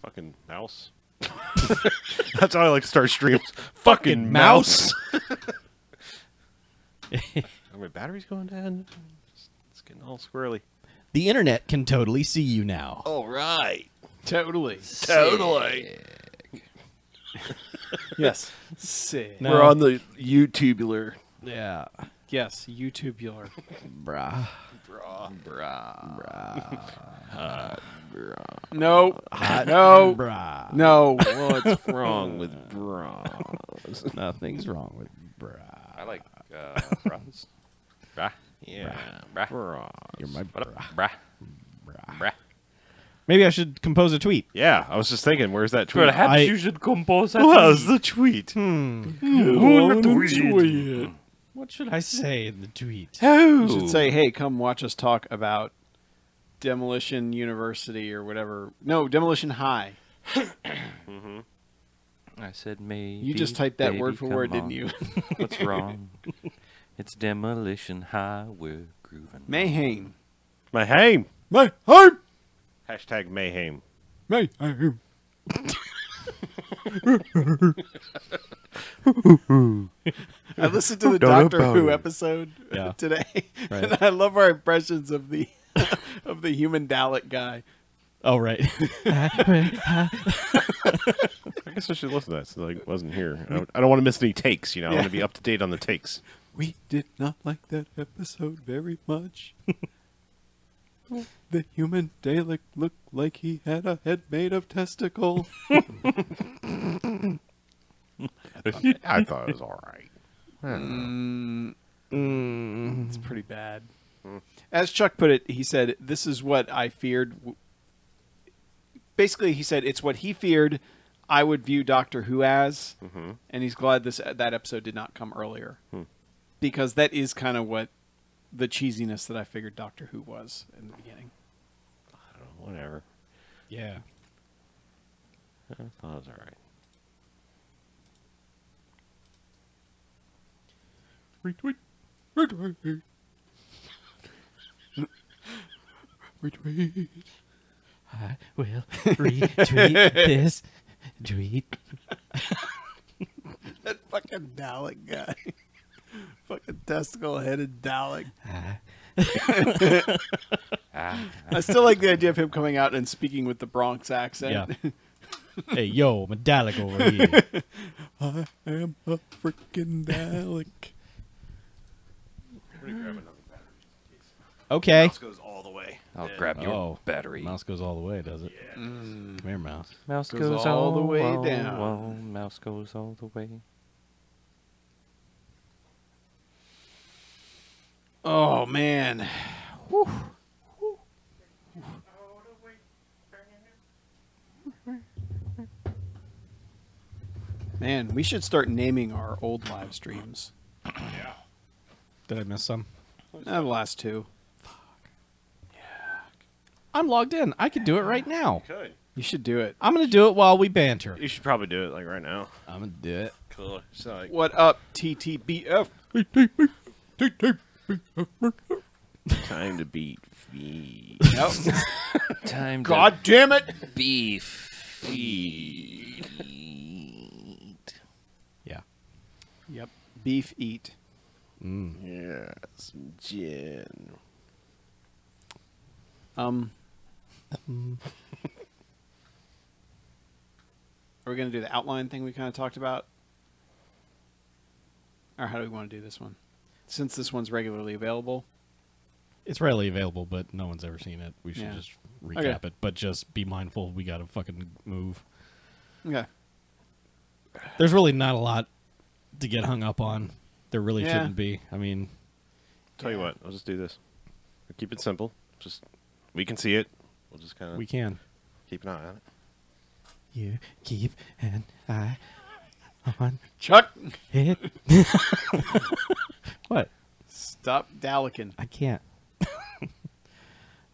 Fucking mouse. That's how I like to start streams. Fucking mouse. Are my batteries going down? It's getting all squirrely. The internet can totally see you now. All right. Totally. Totally. Yes. Sick. No. We're on the YouTubular. Yeah. Yes, YouTubular. Bruh. No. No. Bruh. No. What's wrong with bras? Nothing's wrong with bruh. I like bras. Brah. Yeah. Brah. Bras. You're my What up, bruh. brah? Brah. Maybe I should compose a tweet. Yeah, I was just thinking, where's that tweet? Perhaps you should compose that. Where's the tweet? What should I say in the tweet? You should say, hey, come watch us talk about Demolition University or whatever. No, Demolition High. I said maybe. You just typed that baby, word for come word, on. didn't you? What's wrong? It's Demolition High. We're grooving. Mayhem. Mayhem. Mayhem. Hashtag Mayhem. Mayhem. I listened to the Doctor Who episode today, and I love our impressions of the of the human Dalek guy. Oh, right. I guess I should listen to that since I wasn't here. I don't want to miss any takes, you know. I want to be up to date on the takes. We did not like that episode very much. The human Dalek looked like he had a head made of testicle. I thought it was all right. It's pretty bad. As Chuck put it, he said, this is what I feared. Basically, he said it's what he feared I would view Doctor Who as, and he's glad that episode did not come earlier. Because that is kind of what the cheesiness that I figured Doctor Who was in the beginning. I don't know, whatever. Yeah. I thought it was all right. Retweet. Retweet. Retweet. I will retweet this tweet. That fucking Dalek guy. Fucking testicle-headed Dalek. I still like the idea of him coming out and speaking with the Bronx accent. Yeah. Hey, yo, Metallic over here. I am a freaking Dalek. Okay. Mouse goes all the way. I'll grab your Oh, battery. Mouse goes all the way, does it? Yeah. Come here, Mouse. Mouse Goes all the way down. Whoa, mouse goes all the way. Oh, man. Whew. Man, we should start naming our old live streams. Did I miss some? The last two. I'm logged in. I could do it right now. Good. You should do it. I'm going to do it while we banter. You should probably do it like right now. I'm going to do it. Cool. So like, What up, TTBF? time to beat feed. Yep. Time to God damn it! beef. Yeah. Yep. Beef eat. Yeah, some gin. Are we going to do the outline thing we kind of talked about? Or how do we want to do this one? Since this one's regularly available. It's readily available, but no one's ever seen it. We should just recap it. But just be mindful, we got to fucking move. Okay. There's really not a lot to get hung up on. There really Yeah. shouldn't be. I mean... Tell you what, I'll just do this. We'll keep it simple. Just, we can see it. We'll just kind of We can. keep an eye on it. You keep an eye on Chuck! it. What? Stop Dalicking. I can't.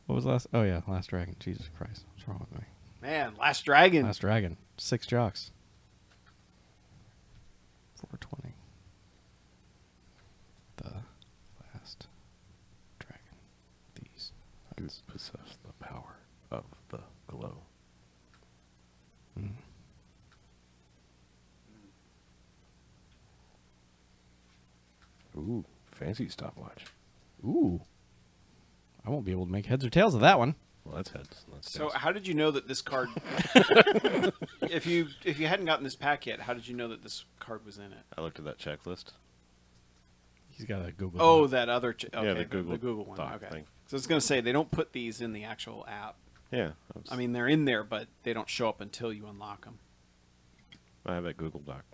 What was last? Oh, yeah. Last Dragon. Jesus Christ. What's wrong with me? Man, Last Dragon. Last Dragon. 6 jocks. 420. The Last Dragon. These. You possess the power of the glow. fancy stopwatch. Ooh. I won't be able to make heads or tails of that one. Well, that's heads. That's So tails. how did you know that this card? if you hadn't gotten this pack yet, how did you know that this card was in it? I looked at that checklist. He's got a Google. Oh, Doc. that other. Okay, Yeah, the Google one. Doc Okay. thing. So I was going to say they don't put these in the actual app. Yeah. I mean, they're in there, but they don't show up until you unlock them. I have that Google Doc.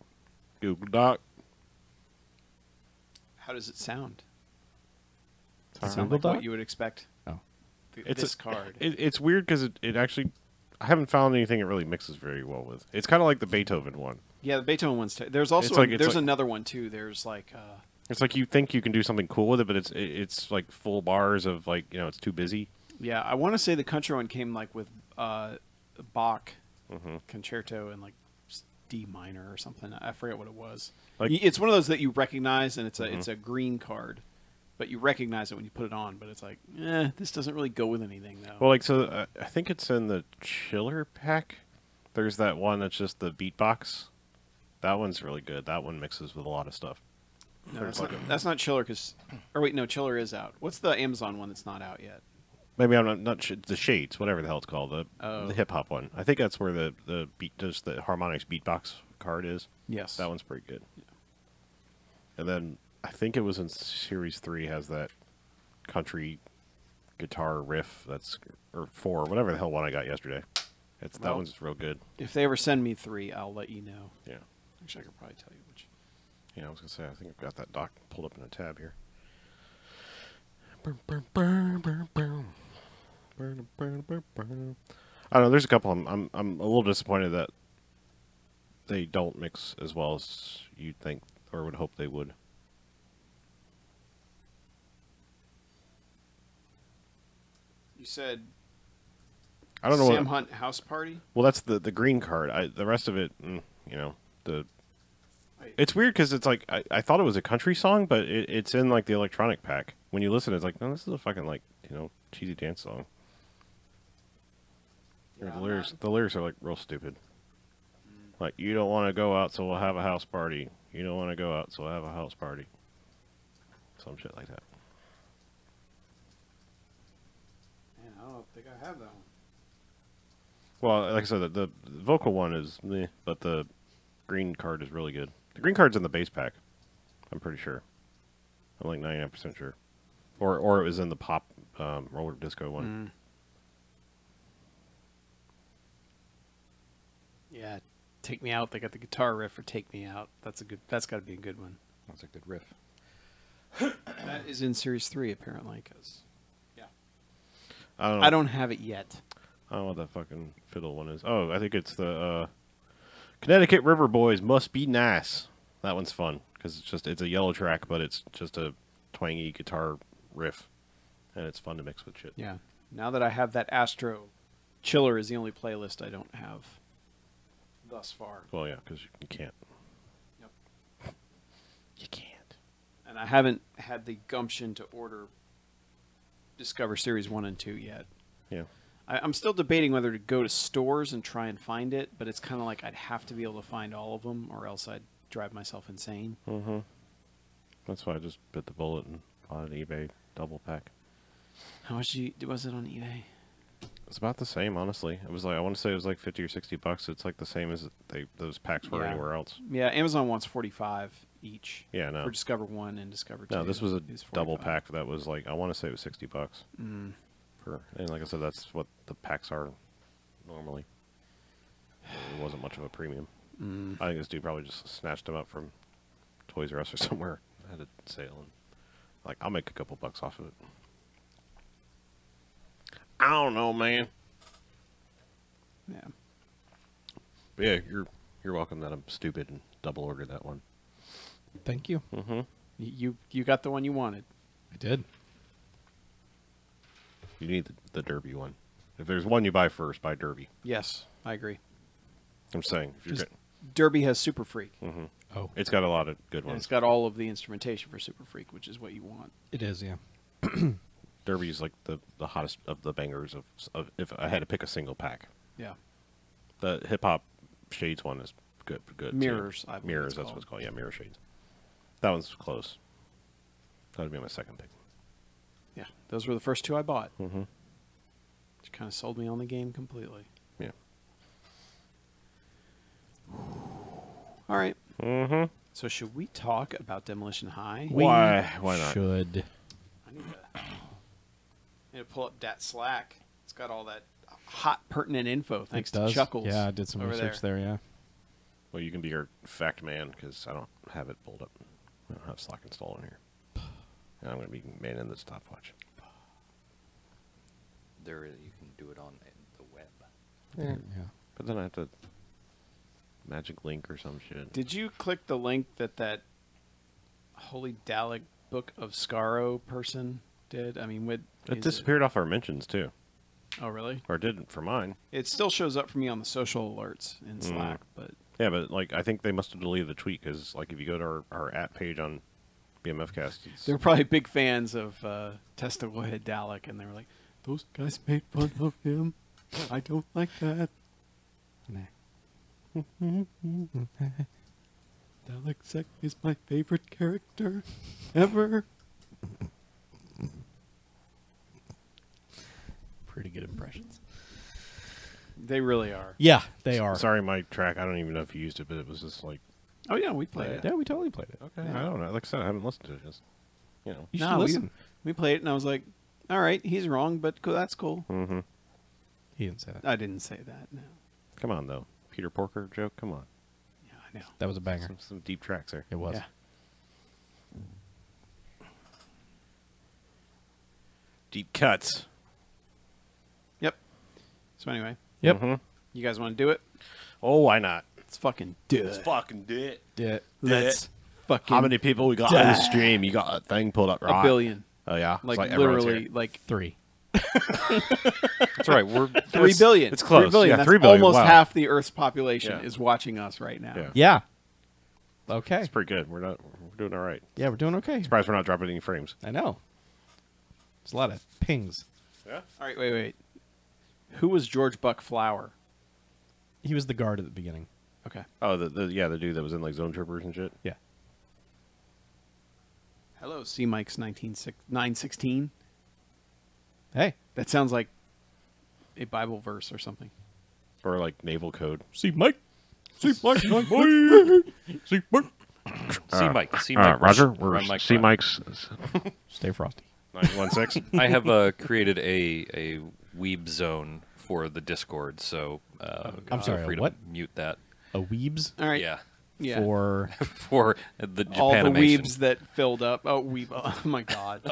Google Doc. How does it sound? It's Does it all sound Google like Doc? what you would expect? Oh. This card. It's weird because it actually, I haven't found anything it really mixes very well with. It's kind of like the Beethoven one. Yeah, the Beethoven one's. There's also It's like- another one too. There's like. It's like you think you can do something cool with it, but it's like full bars of like it's too busy. Yeah, I want to say the country one came like with Bach Mhm. concerto and like D minor or something. I forget what it was. Like- It's one of those that you recognize, and it's a green card, but you recognize it when you put it on. But it's like, this doesn't really go with anything though. Well, like so, I think it's in the chiller pack. There's that one that's just the beatbox. That one's really good. That one mixes with a lot of stuff. No, There's that's not Chiller because, or wait, no, Chiller is out. What's the Amazon one that's not out yet? Maybe I'm not the Shades, whatever the hell it's called, Oh. the hip hop one. I think that's where the beat just the harmonics beatbox card is. Yes, That one's pretty good. And then I think it was in Series 3 has that country guitar riff that's or 4, whatever the hell one I got yesterday. That Well- one's real good. If they ever send me 3, I'll let you know. Yeah. Actually, I could probably tell you which. Yeah, I was gonna say I think I've got that doc pulled up in a tab here. I don't know. There's a couple. I'm a little disappointed that they don't mix as well as you'd think or would hope they would. You said I don't know. Sam What, Hunt House Party. well, that's the green card. The rest of it, the. It's weird because it's like I thought it was a country song, but it's in like the electronic pack. When you listen, it's like, no, this is a fucking like cheesy dance song. Yeah, The lyrics are like real stupid. Like, you don't want to go out, so we'll have a house party. You don't want to go out, so we'll have a house party. Some shit like that. Man, I don't think I have that one. Well, like I said, the vocal one is meh, but the green card is really good. The green card's in the base pack. I'm pretty sure. I'm like 99% sure. Or it was in the pop roller disco one. Yeah, Take Me Out. They got the guitar riff for Take Me Out. That's got to be a good one. That's a good riff. That is in Series 3 apparently. Because I don't know. I don't have it yet. I don't know what that fucking fiddle one is. Oh, I think it's the Connecticut River Boys Must Be Nice. That one's fun because it's a yellow track, but it's just a twangy guitar riff, and it's fun to mix with shit. Yeah. Now that I have that Astro, Chiller is the only playlist I don't have thus far. Well, yeah, because you can't. Yep. You can't. And I haven't had the gumption to order Discover Series 1 and 2 yet. Yeah. I'm still debating whether to go to stores and try and find it, but it's kind of like I'd have to be able to find all of them, or else I'd drive myself insane. Mm-hmm. That's why I just bit the bullet and bought an eBay double pack. How much was it on eBay? It's about the same, honestly. It was like I want to say it was like $50 or $60. It's like the same as those packs were Yeah. anywhere else. Yeah, Amazon wants $45 each. Yeah, no. For Discover 1 and Discover 2. No, this was a It's double $45. pack that was like I want to say it was $60 Mm. for, and like I said, that's what the packs are normally. It wasn't much of a premium. Mm. I think this dude probably just snatched them up from Toys R Us or somewhere. Had a sale and like I'll make a couple bucks off of it. I don't know, man. Yeah. But yeah, you're welcome that I'm stupid and double ordered that one. Thank you. Mm-hmm. You got the one you wanted. I did. You need the Derby one. If there's one you buy first, buy Derby. Yes, I agree. I'm saying if you're Just- getting, Derby has Super Freak. mm-hmm. Oh, It's got a lot of good And ones. it's got all of the instrumentation for Super Freak, which is what you want. it is, yeah. Derby's like the hottest of the bangers of if I had to pick a single pack. Yeah. The hip hop Shades one is good. Too. Mirrors, I believe Mirrors. it's That's called. what it's called. Yeah, Mirror Shades. That one's close. that'd be my second pick. Yeah, those were the first two I bought. Mm-hmm. Which kind of sold me on the game completely. Yeah. All right. Mm-hmm. So should we talk about Demolition High? Why not? Should. I need to pull up that Slack. It's got all that hot, pertinent info. Thanks It to does. Chuckles. Yeah, I did some over research there. Yeah. Well, you can be our fact man because I don't have it pulled up. I don't have Slack installed in here. And I'm going to be manning the stopwatch. There, you can do it on the web. Yeah. But then I have to magic link or some shit. Did you click the link that Holy Dalek Book of Scarrow person did? I mean, It disappeared off our mentions too, Oh, really? or it didn't for mine. It still shows up for me on the social alerts in Slack, but Yeah, but like I think they must have deleted the tweet because like if you go to our app page on BMFcast, they're probably big fans of Testicle Head Dalek, and they were like, "Those guys made fun of him. I don't like that." Dalek Sec is my favorite character ever. Pretty good impressions. They really are. Yeah, they are. sorry, my track. I don't even know if you used it, but it was just like Oh yeah, we played it. Yeah, we totally played it. okay. I don't know. Like I said, I haven't listened to it. Just you know. You should No, listen. we played it, and I was like, "All right, he's wrong, but that's cool." Mm-hmm. He didn't say that. I didn't say that. No. Come on though, Peter Porker joke. Come on, Yeah, I know. That was a banger. some deep tracks there. It was. Yeah. Deep cuts. Yep. So anyway, Yep. Mhm. you guys want to do it? Oh, why not? Let's fucking do it. Fucking do it. Yeah. Let's fucking How many people we got on the stream? You got a thing pulled up, right? a billion. Oh yeah, Like It's everyone's literally, here. like 3. That's right. We're 3 billion. it's close. 3 billion. Yeah, That's 3 billion. almost Wow. half the Earth's population Yeah. is watching us right now. Yeah. Yeah. Okay. It's pretty good. We're doing all right. Yeah, we're doing okay. Surprised we're not dropping any frames. I know. There's a lot of pings. Yeah. All right, wait. Who was George Buck Flower? He was the guard at the beginning. Okay. Oh, the dude that was in like Zone Troopers and shit. Yeah. Hello, C Mike's 916. Hey. That sounds like a Bible verse or something. Or like Naval Code. See Mike. See Mike. See Mike. C Mike. C Mike. Roger. Run We're Mike C Run. Mike's Stay frosty. 916. I have created a weeb zone for the Discord, so I'm sorry, feel free a what? to mute that. A weebs All right. Yeah, Yeah. for for the all the Japanimation. weebs that filled up. Oh, weeb. Oh, my God.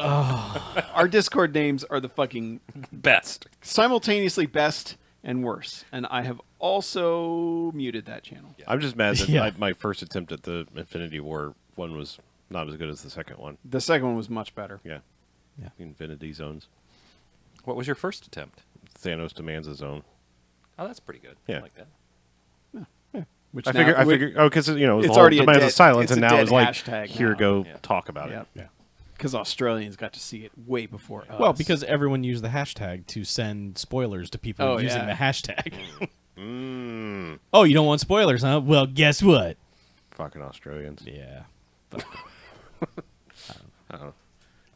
Our Discord names are the fucking Best. simultaneously best and worse. And I have also muted that channel. I'm just mad that Yeah. my first attempt at the Infinity War one was not as good as the second one. The second one was much better. Yeah. Yeah. Infinity Zones. What was your first attempt? Thanos demands a zone. Oh, that's pretty good. Yeah. I like that. Which I now- figure. Oh, because you know, it was it's the whole already a demands dead- of silence, it's and a now dead it's like, hashtag here, now. go Yeah. talk about Yep. it. yeah. Because Australians got to see it way before us. Well, because everyone used the hashtag to send spoilers to people Oh, using yeah. the hashtag. Mmm. Oh, you don't want spoilers, huh? Well, guess what? Fucking Australians. Yeah.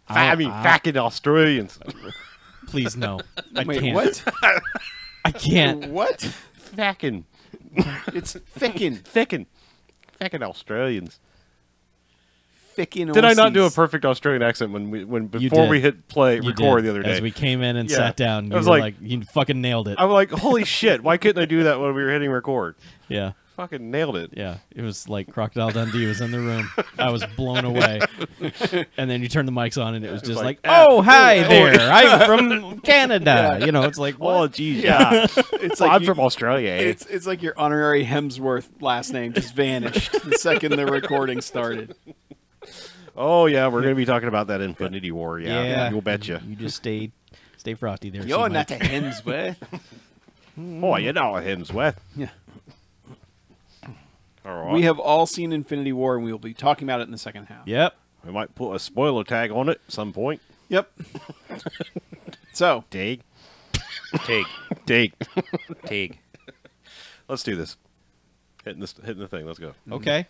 I mean, fucking Australians. Please no. I wait, can't. what? I can't. What? Fucking. It's fickin'. Fucking Australians. Fickin' Did I not do a Aussies. perfect Australian accent when You before did. we hit play You record did. the other day? As we came in and Yeah. sat down, you I was were like- you fucking nailed it. I'm like, holy shit! Why couldn't I do that when we were hitting record? Yeah. Fucking nailed it. Yeah. It was like Crocodile Dundee was in the room. I was blown away. And then you turn the mics on and it was just like, like, oh, hi there. I'm from Canada. You know, it's like, Oh, what? geez, yeah. It's Well, like I'm you- from Australia. Eh? It's like your honorary Hemsworth last name just vanished the second the recording started. Oh yeah, we're gonna be talking about that Infinity War. Yeah, Yeah. you'll betcha. You just stay frosty there. You're C-Mike. not a Hemsworth. Oh, you know Hemsworth. Yeah. All right. We have all seen Infinity War, and we will be talking about it in the second half. Yep. We might put a spoiler tag on it at some point. Yep. So, Dig. Take. Dig. Take. Let's do this. Hitting the thing. Let's go. Okay.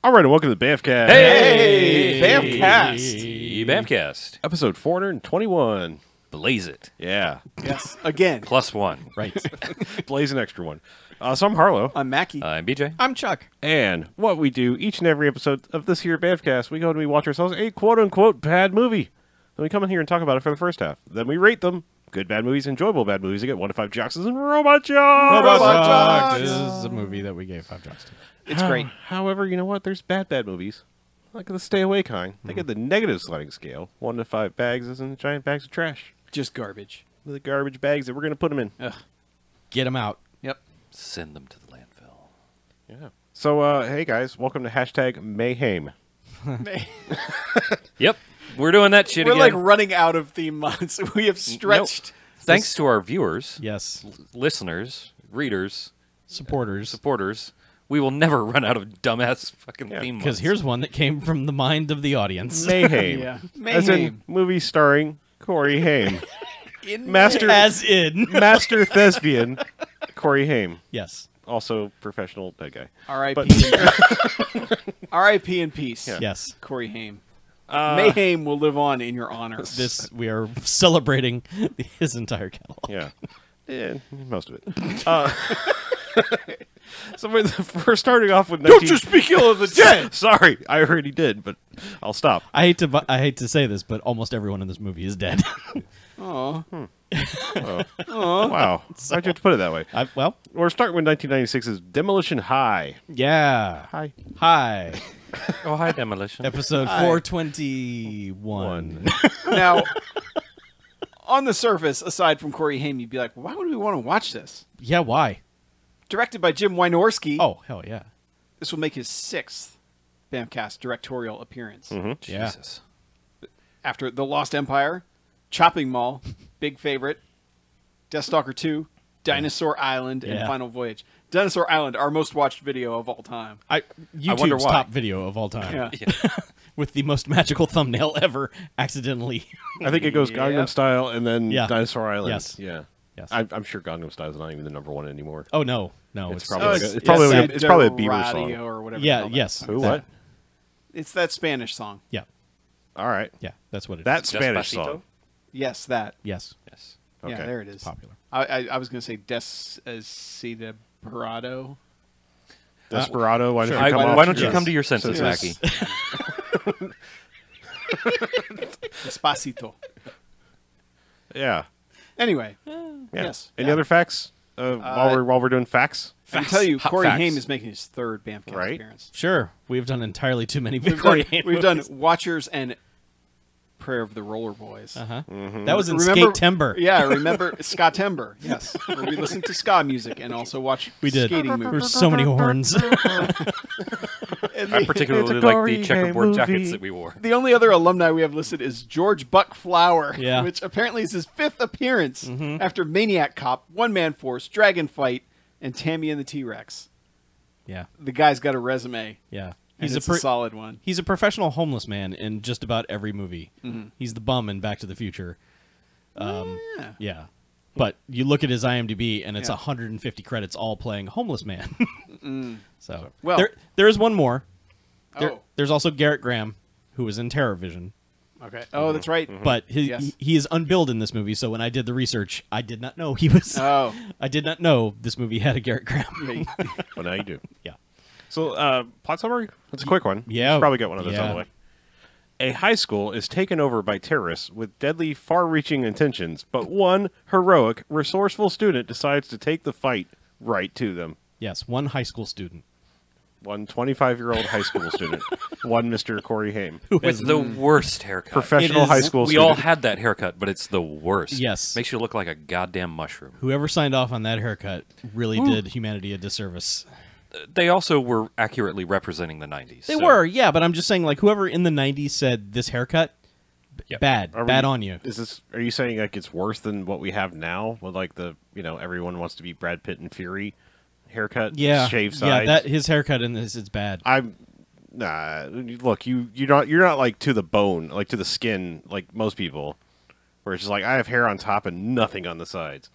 All right, and welcome to the BMFcast. Hey, BMFcast. BMFcast. Episode 421. Blaze it. Yeah. Yes, again. +1. Right. Blaze an extra one. So I'm Harlow. I'm Mackie. I'm BJ. I'm Chuck. And what we do each and every episode of this here BMFcast, we go and we watch ourselves a quote-unquote bad movie. Then we come in here and talk about it for the first half. Then we rate them. Good bad movies, enjoyable bad movies. You get 1 to 5 jocks and Robot Jocks. Robot Jocks. This is a movie that we gave 5 jocks to. It's great. However, you know what? There's bad movies. Like the stay away kind. They get the negative sliding scale. 1 to 5 bags is in giant bags of trash. Just garbage. The garbage bags that we're going to put them in. Ugh. Get them out. Yep. Send them to the landfill. Yeah. So, hey guys, welcome to hashtag Mayhem. Yep. We're doing that shit We're again. like running out of theme months. We have stretched. Thanks to our viewers, Yes. listeners, readers, Supporters. supporters, we will never run out of dumbass fucking theme Because months. here's one that came from the mind of the audience. Mayhem. Yeah. As in Mayhem. movie starring Corey Haim. In Master As in. Master thespian Corey Haim. Yes. Also professional dead guy. R.I.P. R.I.P. in peace. Yeah. Yes. Corey Haim. Mayhem will live on in your honor. This we are celebrating his entire catalog. Yeah. Yeah, most of it. So we're starting off with 19... Don't you speak ill of the dead! Sorry, I already did, but I'll stop. I hate to say this, but almost everyone in this movie is dead. Aw. Wow. Why'd you have to put it that way? Well, We're starting with 1996's Demolition High. yeah. Hi. Hi. Oh, hi, Demolition. Episode 421. Now, on the surface, aside from Corey Haim, you'd be like, why would we want to watch this? Yeah, why? Directed by Jim Wynorski. Oh, hell yeah. This will make his 6th BMFcast directorial appearance. Yeah. Jesus. After The Lost Empire, Chopping Mall, big favorite, Deathstalker 2, Dinosaur Island, and Yeah. Final Voyage. Dinosaur Island, our most watched video of all time. YouTube's why. top video of all time. Yeah. With the most magical thumbnail ever accidentally. I think it goes Yep. Gangnam Style and then Yeah. Dinosaur Island. Yes. Yeah. Yes. I'm sure Gangnam Style is not even the number 1 anymore. Oh, no. No. It's It's probably Oh, like it's probably a Bieber Radio song. or whatever. Yeah, they call that. yes. Who? that. What? It's that Spanish song. Yeah. All right. Yeah, that's what it is. That Spanish Despacito? song. Yes, that. Yes. Yes. Okay. Yeah, there it is. Popular. I was going to say Desperado. Desperado. Why don't sure. you come off Why don't you your- come to your senses, Yes. Mackie? Despacito. Yeah. Anyway, Yeah. yes. Any Yeah. other facts while we're doing facts? I can tell you, Hot Corey facts. Haim is making his 3rd BMFcast Right. appearance. Sure. We've done entirely too many We've done Watchers and Prayer of the Roller Boys. Uh-huh. Mm-hmm. That was in Remember- Skate Timber. Yeah, remember Ska Timber. Yes, where we listened to ska music and also watch We did. skating There were movies. so many horns. And I the, particularly It's a like Corey the Haim checkerboard movie. jackets that we wore. the only other alumni we have listed is George Buck Flower, Yeah. which apparently is his 5th appearance Mm-hmm. after Maniac Cop, One Man Force, Dragon Fight, and Tammy and the T-Rex. Yeah. The guy's got a resume. Yeah. He's He's it's a solid one. He's a professional homeless man in just about every movie. Mm-hmm. He's the bum in Back to the Future. Yeah. Yeah. But you look at his IMDb and it's Yeah. 150 credits all playing homeless man. So Well- there is one more. Oh, There's also Garrett Graham, who was in Terror Vision. okay. Oh, that's right. But Yes. he is unbilled in this movie, so when I did the research, I did not know he was. Oh, I did not know this movie had a Garrett Graham. Well, now you do. Yeah. So, plot summary? That's a quick one. Yeah. Should probably get one of those out of Yeah. the way. A high school is taken over by terrorists with deadly, far-reaching intentions, but one heroic, resourceful student decides to take the fight right to them. Yes, one high school student. One 25-year-old high school student. One Mr. Corey Haim. With the worst haircut. Professional It is- high school We student. all had that haircut, but it's the worst. Yes. Makes you look like a goddamn mushroom. Whoever signed off on that haircut really did humanity a disservice. They also were accurately representing the 90s. They so- were, yeah, but I'm just saying, like, whoever in the 90s said this haircut, Yep. bad. Are Bad we- on you. Are you saying like it's worse than what we have now with like the everyone wants to be Brad Pitt and Fury haircut? Yeah. Shave Yeah, sides. his haircut in this is bad. Nah. Look, you're not like to the bone, like to the skin, like most people. Where it's just like I have hair on top and nothing on the sides.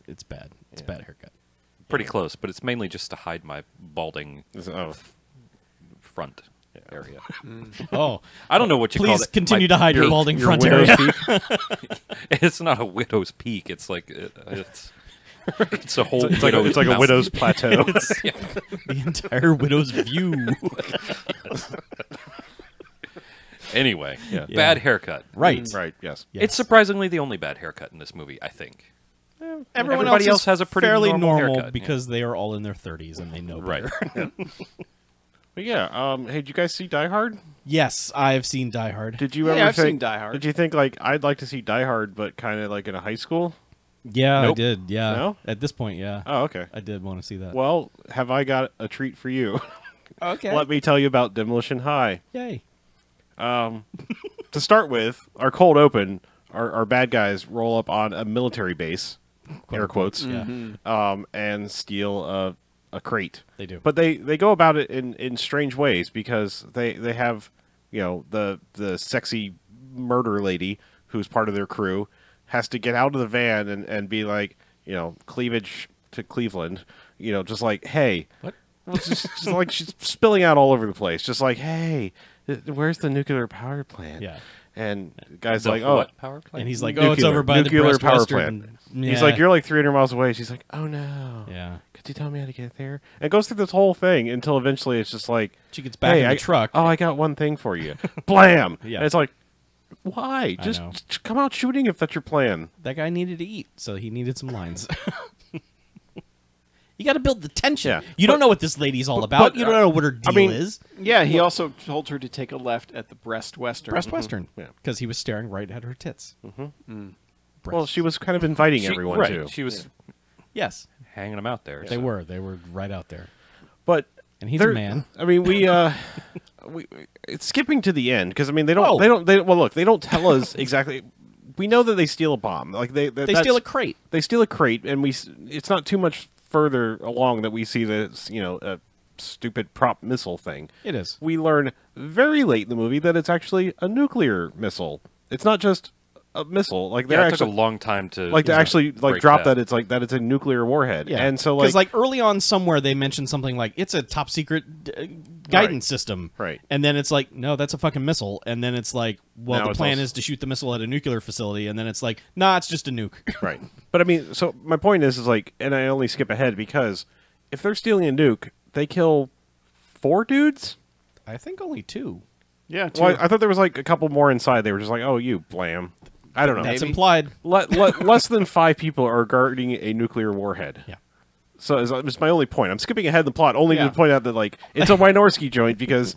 It's bad. It's a bad haircut. Pretty close, but it's mainly just to hide my balding Oh, front area. Oh, I don't know what you call please it. continue to hide your balding front widow's area. peak. It's not a widow's peak. It's like it's a whole. It's like a mountain. widow's plateau. The entire widow's view. Anyway, Yeah. bad haircut. Right. Right. Yes. Yes. It's surprisingly the only bad haircut in this movie, I think. Everyone Everybody else else has a pretty fairly normal normal haircut, because they are all in their 30s and they know better. But yeah. Hey, did you guys see Die Hard? Yes, I've seen Die Hard. Did you Yeah, ever I've think? seen Die Hard. Did you think like I'd like to see Die Hard, but kind of like in a high school? Yeah, Nope. I did. Yeah. No? At this point, yeah. Oh, okay. I did want to see that. Well, have I got a treat for you? Okay. Let me tell you about Demolition High. Yay. To start with, our cold open, our bad guys roll up on a military base, air quotes, Yeah, and steal a crate. they do. But they go about it in strange ways because they have, you know, the sexy murder lady who's part of their crew has to get out of the van and be like, you know, cleavage to Cleveland, you know, just like, hey. What? Well, it's just like she's spilling out all over the place. Just like, hey, where's the nuclear power plant? Yeah. And the guy's The like, oh. what power plant? And he's like, Nuclear- oh, it's over by the nuclear Breast power Western. plant. Yeah. He's like, you're like 300 miles away. She's like, oh no. Yeah. Could you tell me how to get there? And it goes through this whole thing until eventually it's just like, She gets back hey, in the truck. Oh, I got one thing for you. Blam. Yeah. And it's like, why? Just know. come out shooting if that's your plan. That guy needed to eat, so he needed some lines. You got to build the tension. Yeah. You don't know what this lady's all about. but, You don't know what her deal mean- is. Yeah, he also told her to take a left at the Breast Western. Breast Western. Yeah. Because he was staring right at her tits. Well, she was kind of inviting everyone right. too. She was Yes, hanging them out there. they so. were. They were right out there. But And he's they're- a man. I mean, it's skipping to the end because I mean they Whoa. don't well look, they don't tell us exactly. We know that they steal a bomb. Like they Steal a crate. They steal a crate, and it's not too much further along that we see this, you know, a stupid prop missile thing. It is. We learn very late in the movie that it's actually a nuclear missile. It's not just a missile. Like they're Yeah, it took actually a long time to like to actually like break drop that. that it's like that it's a nuclear warhead. Yeah. And so because like early on somewhere they mentioned something like it's a top secret guidance system. Right. And then it's like, no, that's a fucking missile. And then it's like, well, Now the it's plan also- is to shoot the missile at a nuclear facility. And then it's like, nah, it's just a nuke. right. But I mean, so my point is like, and I only skip ahead because if they're stealing a nuke, they kill 4 dudes. I think only 2. Yeah, too. Well, I thought there was like a couple more inside. They were just like, "Oh, you blam." I don't know. That's Maybe. implied. Less than 5 people are guarding a nuclear warhead. Yeah. So it's my only point. I'm skipping ahead in the plot only Yeah. to point out that like it's a Wynorski joint because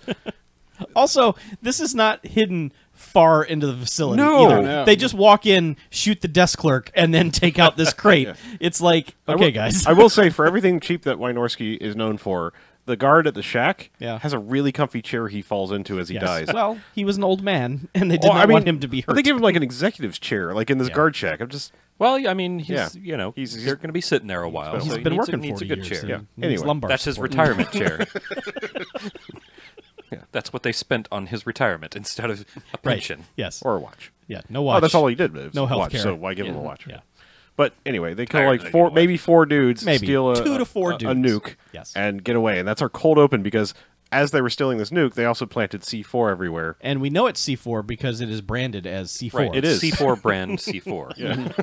Also, this is not hidden far into the facility No. either. No. They just walk in, shoot the desk clerk, and then take out this crate. It's like, okay, guys. I will say for everything cheap that Wynorski is known for, the guard at the shack Yeah. has a really comfy chair he falls into as he Yes. dies. Well, he was an old man, and they did Well, not I mean, want him to be but hurt. they give him like an executive's chair, like in this Yeah. guard shack. I'm just Well, I mean, he's Yeah. you know He's they're going to be sitting there a while. He's so He's been working needs 40 a good years. chair. and Yeah. he needs Anyway, lumbar That's his support. retirement chair. That's what they spent on his retirement instead of a Right. pension. Yes. or a watch. Yeah. No watch. Oh, that's all he did. Was No health watch, care. So why give him Yeah. a watch? Yeah. But anyway, they kill Higher like than 4, a watch. maybe 4 dudes, Maybe. steal 2 to 4 a dudes. nuke, Yes. and get away. And that's our cold open because as they were stealing this nuke, they also planted C4 everywhere. And we know it's C4 because it is branded as C4. Right, It is. C4 brand C4.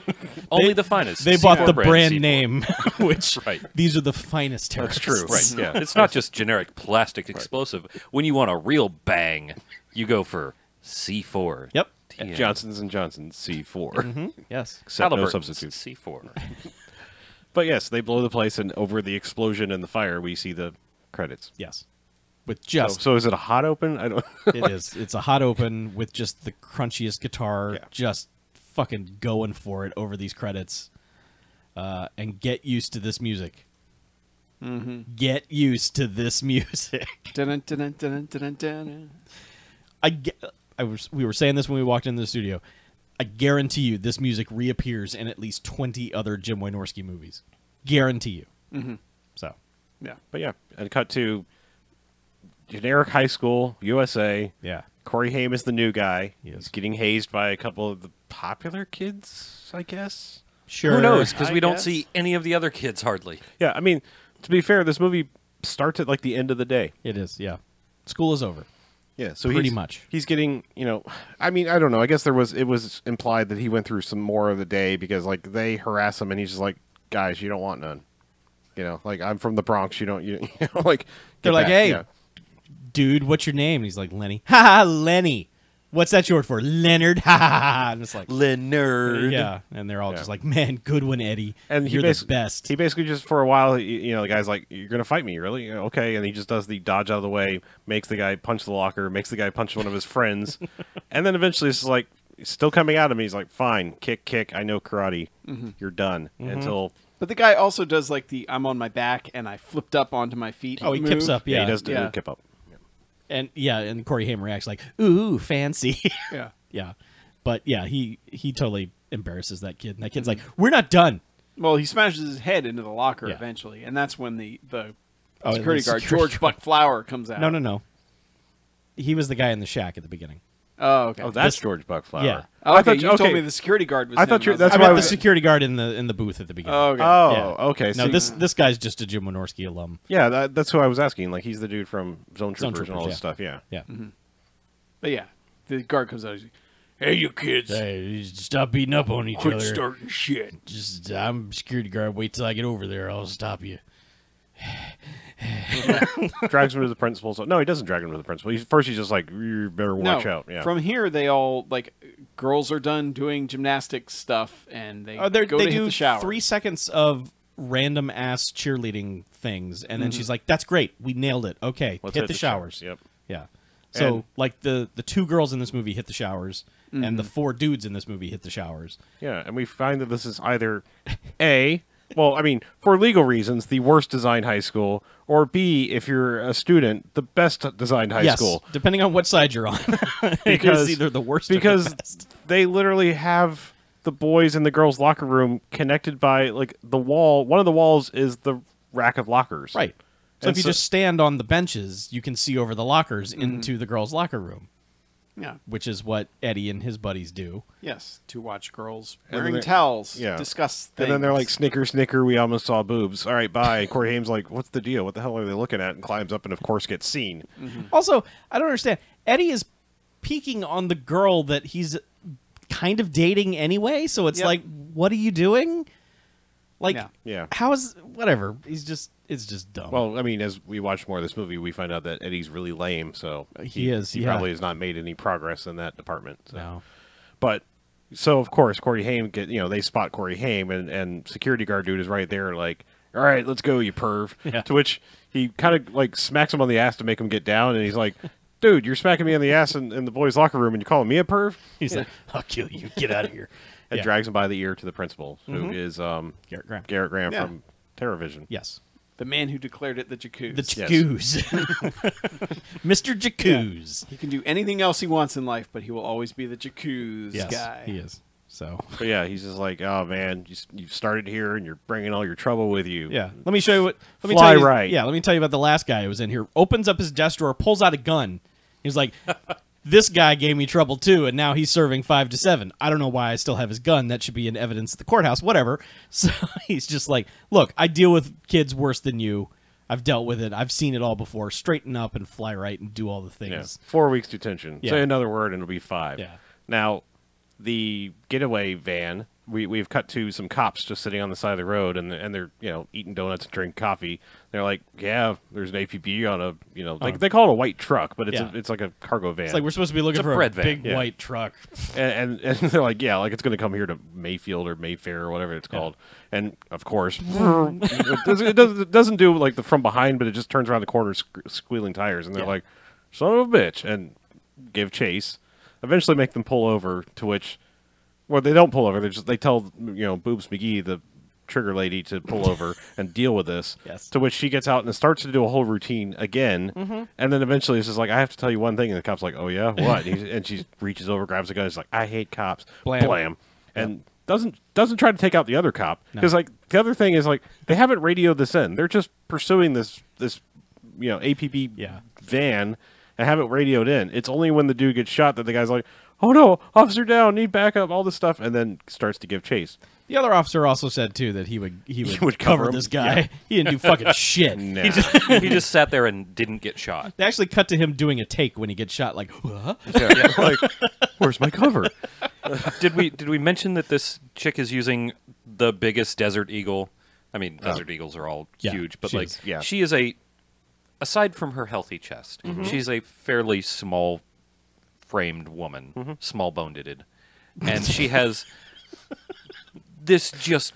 Only the finest. They bought C4 the brand brand C4. name, which Right. these are the finest terrorists. true. Right. Yeah. It's not just generic plastic explosive. When you want a real bang, you go for C4. Yep. TM. Johnson's and Johnson's C4. Yes. Except no Halliburton's substitutes. C4. But yes, they blow the place, and over the explosion and the fire, we see the credits. Yes. With just So is it a hot open? I don't. it is. It's a hot open with just the crunchiest guitar, Yeah. just fucking going for it over these credits. And get used to this music. Mm-hmm. Get used to this music. Dun, dun, dun, dun, dun, dun. We were saying this when we walked into the studio. I guarantee you this music reappears in at least 20 other Jim Wynorski movies. Guarantee you. Mm-hmm. So, Yeah. But yeah, and cut to generic high school, USA. yeah. Corey Haim is the new guy. He is. He's getting hazed by a couple of the popular kids, I guess. Sure. Who knows? Because I we don't guess. see any of the other kids hardly. Yeah, I mean, to be fair, this movie starts at like the end of the day. It is, yeah. School is over. Yeah, so Pretty much. He's getting, I mean, I don't know. I guess it was implied that he went through some more of the day because, like, they harass him and he's just like, guys, you don't want none. Like, I'm from the Bronx. You don't, like. They're like, back. hey, Yeah. dude, what's your name? And he's like, Lenny. Ha ha, Lenny. What's that short for? Leonard. Ha ha ha. And it's like, Leonard. yeah. And they're all Yeah. just like, man, good one, Eddie. And You're the best. He basically just, for a while, the guy's like, you're going to fight me, really? Okay. And he just does the dodge out of the way, makes the guy punch the locker, makes the guy punch one of his friends. And then eventually it's like, still coming at him. He's like, fine, kick. I know karate. You're done. Until... But the guy also does like the I'm on my back and I flipped up onto my feet. Oh, he move. kips up, yeah. he does do Yeah. kip up. And Corey Haim reacts like, ooh, fancy. Yeah. Yeah. But yeah, he totally embarrasses that kid. And that kid's like, we're not done. Well, he smashes his head into the locker Yeah. eventually, and that's when the Oh, security the guard, security George Buck Flower, comes out. No. He was the guy in the shack at the beginning. Oh, okay. Oh, that's This- George Buckflower. Yeah. Oh, I okay. thought- You told me the security guard was I him. thought you- was that's like, I why meant I the was- security guard in the booth at the beginning. Oh, okay. Oh, Yeah. okay. No, this guy's just a Jim Wynorski alum. Yeah, that's who I was asking. Like, he's the dude from Zone Troopers and all Troopers, this stuff. Yeah. Yeah. But yeah, the guard comes out. He's like, hey, you kids. Hey, stop beating up on each Quit other. starting shit. Just, I'm security guard. Wait till I get over there. I'll stop you. Drags him to the principal. So, no, he doesn't drag him to the principal. He's just like, you better watch out. Yeah. From here, they all, like, girls are done doing gymnastics stuff, and they go They to hit do the shower. 3 seconds of random ass cheerleading things, and then she's like, "That's great. We nailed it. Okay, Let's hit the showers." Yep. Yeah. So And- like the 2 girls in this movie hit the showers, and the 4 dudes in this movie hit the showers. Yeah, and we find that this is either A, well, I mean, for legal reasons, the worst designed high school, or B, if you're a student, the best designed high yes, school. depending on what side you're on. Because it's either the worst because or the best. they literally have the boys in the girls' locker room connected by, like, the wall. One of the walls is the rack of lockers. Right. So And if you so- just stand on the benches, you can see over the lockers into the girls' locker room, Yeah. which is what Eddie and his buddies do. Yes, to watch girls And wearing they're- towels yeah. discuss things. And then they're like, snicker, we almost saw boobs. All right, bye. Corey Haim's like, what's the deal? What the hell are they looking at? And climbs up and, of course, gets seen. Also, I don't understand. Eddie is peeking on the girl that he's kind of dating anyway, so it's Yep. like, what are you doing? Like, Yeah. Yeah. how is whatever? It's just dumb. Well, I mean, as we watch more of this movie, we find out that Eddie's really lame, so He is, He yeah. probably has not made any progress in that department. So. no. But so of course Corey Haim they spot Corey Haim and security guard dude is right there like, all right, let's go, you perv. Yeah. To which he kind of like smacks him on the ass to make him get down, and he's like, dude, you're smacking me on the ass in the boys' locker room, and you're calling me a perv? He's like, I'll kill you. Get out of here. And Yeah. drags him by the ear to the principal, who is Garrett Graham. Yeah. from TerraVision. Yes. the man who declared it the Jacuz. The Jacuz. Mr. Jacuz. He can do anything else he wants in life, but he will always be the Jacuz Yes, guy. he is. So, But yeah, he's just like, oh man, you started here and you're bringing all your trouble with you. yeah. Let me show you what. Let me Fly tell you, right. Yeah, let me tell you about the last guy who was in here. Opens up his desk drawer, pulls out a gun. He's like, this guy gave me trouble too, and now he's serving 5 to 7. I don't know why I still have his gun. That should be in evidence at the courthouse, whatever. So he's just like, look, I deal with kids worse than you. I've dealt with it. I've seen it all before. Straighten up and fly right and do all the Yeah. things. 4 weeks detention. Yeah. Say another word and it'll be 5. Yeah. Now, the getaway van, we've cut to some cops just sitting on the side of the road, and they're eating donuts and drinking coffee. They're like, yeah, there's an APB on a like they call it a white truck, but it's Yeah. it's like a cargo van. It's like we're supposed to be looking It's a for a bread van. big Yeah. white truck. and they're like, yeah, like it's going to come here to Mayfield or Mayfair or whatever it's called. And of course, it doesn't do like the from behind, but it just turns around the corner squealing tires, and they're Yeah. like, son of a bitch, and give chase. Eventually, make them pull over. To which, well, they don't pull over. They tell Boobs McGee, the trigger lady, to pull over and deal with this. Yes. To which she gets out and starts to do a whole routine again, and then eventually it's just like, I have to tell you one thing, and the cop's like, oh yeah, what? and she reaches over, grabs the gun, and she's like, I hate cops, Blam. and doesn't try to take out the other cop, because like the other thing is like they haven't radioed this in. They're just pursuing this APB Yeah. van and have it radioed in. It's only when the dude gets shot that the guy's like, oh no, officer down, need backup, all this stuff, and then starts to give chase. The other officer also said too that he would would cover cover him? this guy. Yeah. He didn't do fucking shit. Nah. He just sat there and didn't get shot. They actually cut to him doing a take when he gets shot. Like, what? Yeah, like, where's my cover? Did we mention that this chick is using the biggest Desert Eagle? I mean, Desert Eagles are all Yeah, huge, but she like is. Yeah. she is aside from her healthy chest, she's a fairly small framed woman, small boned-ed. And she has this just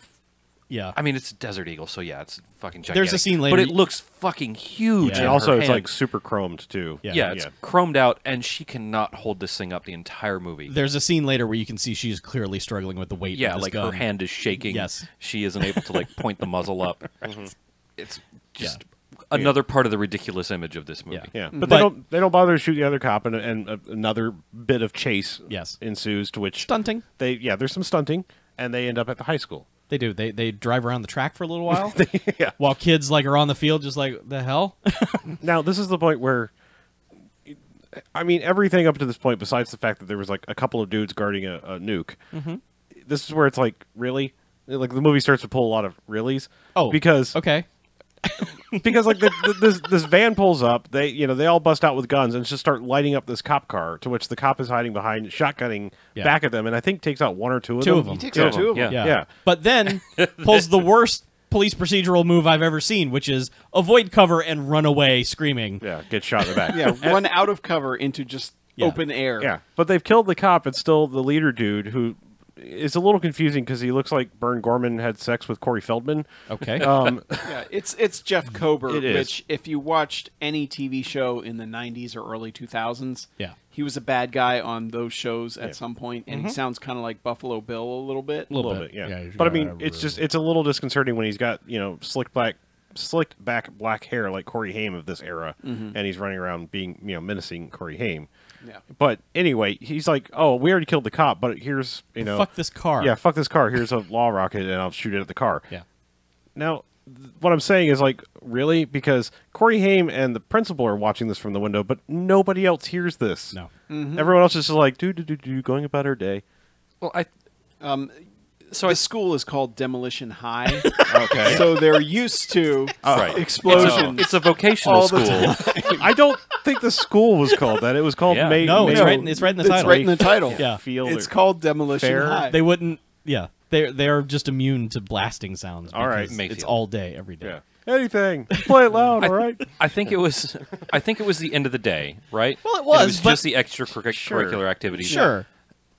Yeah. I mean, it's Desert Eagle, so yeah, it's fucking gigantic. There's a scene later- but it looks fucking huge. Yeah. in And also, her it's hand. like super chromed too. Yeah. It's chromed out, and she cannot hold this thing up the entire movie. There's a scene later where you can see she's clearly struggling with the weight. Yeah, of this like gun. her hand is shaking. Yes. She isn't able to like point the muzzle up. It's just another part of the ridiculous image of this movie. Yeah, But- but they don't bother to shoot the other cop, and another bit of chase Yes. ensues. To which Stunting. there's some stunting, and they end up at the high school. They do. They drive around the track for a little while Yeah. while kids like are on the field, just like the hell. Now this is the point where, I mean, everything up to this point, besides the fact that there was like a couple of dudes guarding a nuke, this is where it's like, really, like the movie starts to pull a lot of reallys. Oh, because okay. because like this van pulls up, they all bust out with guns and just start lighting up this cop car, to which the cop is hiding behind, shotgunning Yeah. back at them, and I think takes out one or two of Two them. of them. He takes Yeah. out two of them. Yeah. Yeah. But then pulls the worst police procedural move I've ever seen, which is avoid cover and run away screaming. Yeah, get shot in the back. Yeah, run out of cover into just Yeah. open air. Yeah, but they've killed the cop. It's still the leader dude, who is a little confusing because he looks like Bern Gorman had sex with Corey Feldman. Okay. Yeah, it's Jeff Kober, It is. which if you watched any TV show in the 90s or early 2000s, Yeah. he was a bad guy on those shows at some point, and he Mm-hmm. sounds kind of like Buffalo Bill a little bit. A little A little bit, yeah. he's But I got mean, a it's a little disconcerting when he's got slicked back black hair like Corey Haim of this era, and he's running around being menacing Corey Haim. Yeah. But anyway, he's like, "Oh, we already killed the cop, but here's fuck this car. yeah, fuck this car. Here's a law rocket, and I'll shoot it at the car." Yeah. Now, what I'm saying is like, really, because Corey Haim and the principal are watching this from the window, but nobody else hears this. No. Everyone else is just like, do going about our day. Well, So the school is called Demolition High, Okay. so they're used to right. explosions. It's a vocational all the school. I don't think the school was called that. It was called Yeah. No, it's Mayo right in the It's title. right in the title. Yeah. Field. It's or- called Demolition Fair. High. They wouldn't. Yeah. They're just immune to blasting sounds. All right. because Mayfield. It's all day, every day. Yeah. Anything. Play it loud, all right? I think it was the end of the day, right? Well, it And was, it was but- just the extracurricular activities. Sure.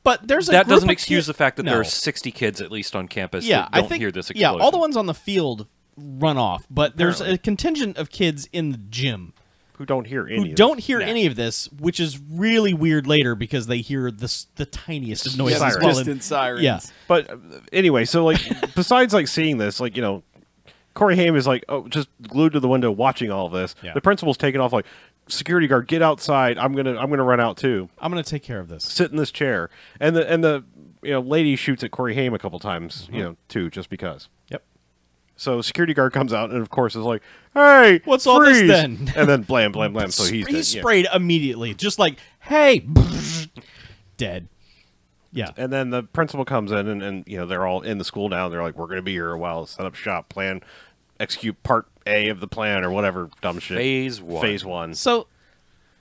But there's a That group doesn't of excuse kid- the fact that No. there are 60 kids at least on campus Yeah, that don't I think hear this yeah, explosion. all the ones on the field run off, but there's Apparently. a contingent of kids in the gym Who don't hear any who of it. don't hear any of this, which is really weird later because they hear the tiniest of noises. yeah, Sirens. these while in- distant sirens. Yeah. But anyway, so like, besides like seeing this, like, Corey Haim is like, just glued to the window watching all of this. Yeah. The principal's taking off like, security guard, get outside. I'm gonna run out too. I'm gonna take care of this. Sit in this chair. And the lady shoots at Corey Haim a couple times, too, just because. Yep. So security guard comes out and of course is like, "Hey, What's all this freeze!" then? And then blam, blam, blam. So he's dead. Yeah. sprayed immediately, just like, hey, dead. Yeah. And then the principal comes in and they're all in the school now. And they're like, "We're going to be here a while. Set up shop, plan, execute part A of the plan or whatever dumb shit." Phase 1. Phase 1. So,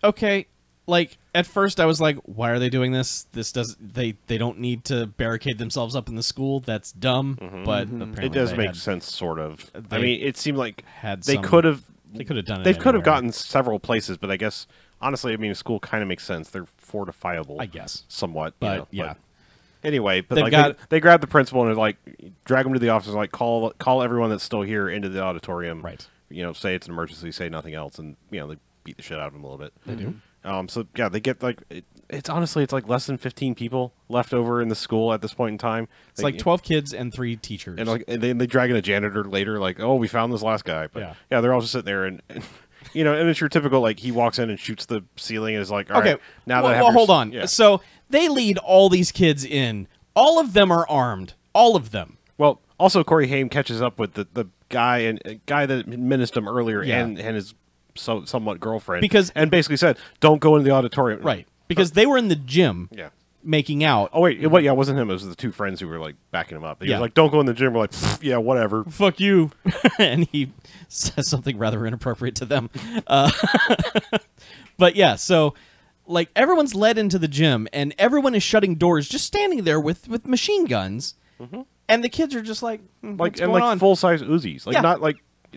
okay, like at first I was like, why are they doing this? This does they don't need to barricade themselves up in the school. That's dumb. But apparently It does they make had- sense, sort of. I they mean, it seemed like had they some- could have. They could have done it. They could have anywhere, gotten several places, but I guess honestly, I mean, a school kind of makes sense. They're fortifiable, I guess. somewhat. But yeah, Anyway, but They've like got- they grab the principal and like drag him to the office and like call everyone that's still here into the auditorium. Right. Say it's an emergency, say nothing else, and they beat the shit out of him a little bit. they do. So yeah, they get like it's honestly it's like less than 15 people left over in the school at this point in time. It's like 12 kids and 3 teachers. and then they drag in a janitor later, like, "Oh, we found this last guy." But Yeah. they're all just sitting there and and it's your typical like he walks in and shoots the ceiling and is like, "All okay, right, now that well, I have well, your hold on. Yeah. So they lead all these kids in. All of them are armed. All of them. Well, also Corey Haim catches up with the guy that menaced him earlier Yeah. and his somewhat girlfriend Because- and basically said, "Don't go into the auditorium." Right. Because they were in the gym. Yeah. making out. Oh wait, yeah, it wasn't him. It was the two friends who were like backing him up. He Yeah. was like, "Don't go in the gym." We're like, "Yeah, whatever." Fuck you. And he says something rather inappropriate to them. But yeah, so like everyone's led into the gym and everyone is shutting doors, just standing there with machine guns. And the kids are just like, what's going on? full size Uzis, like Yeah. not like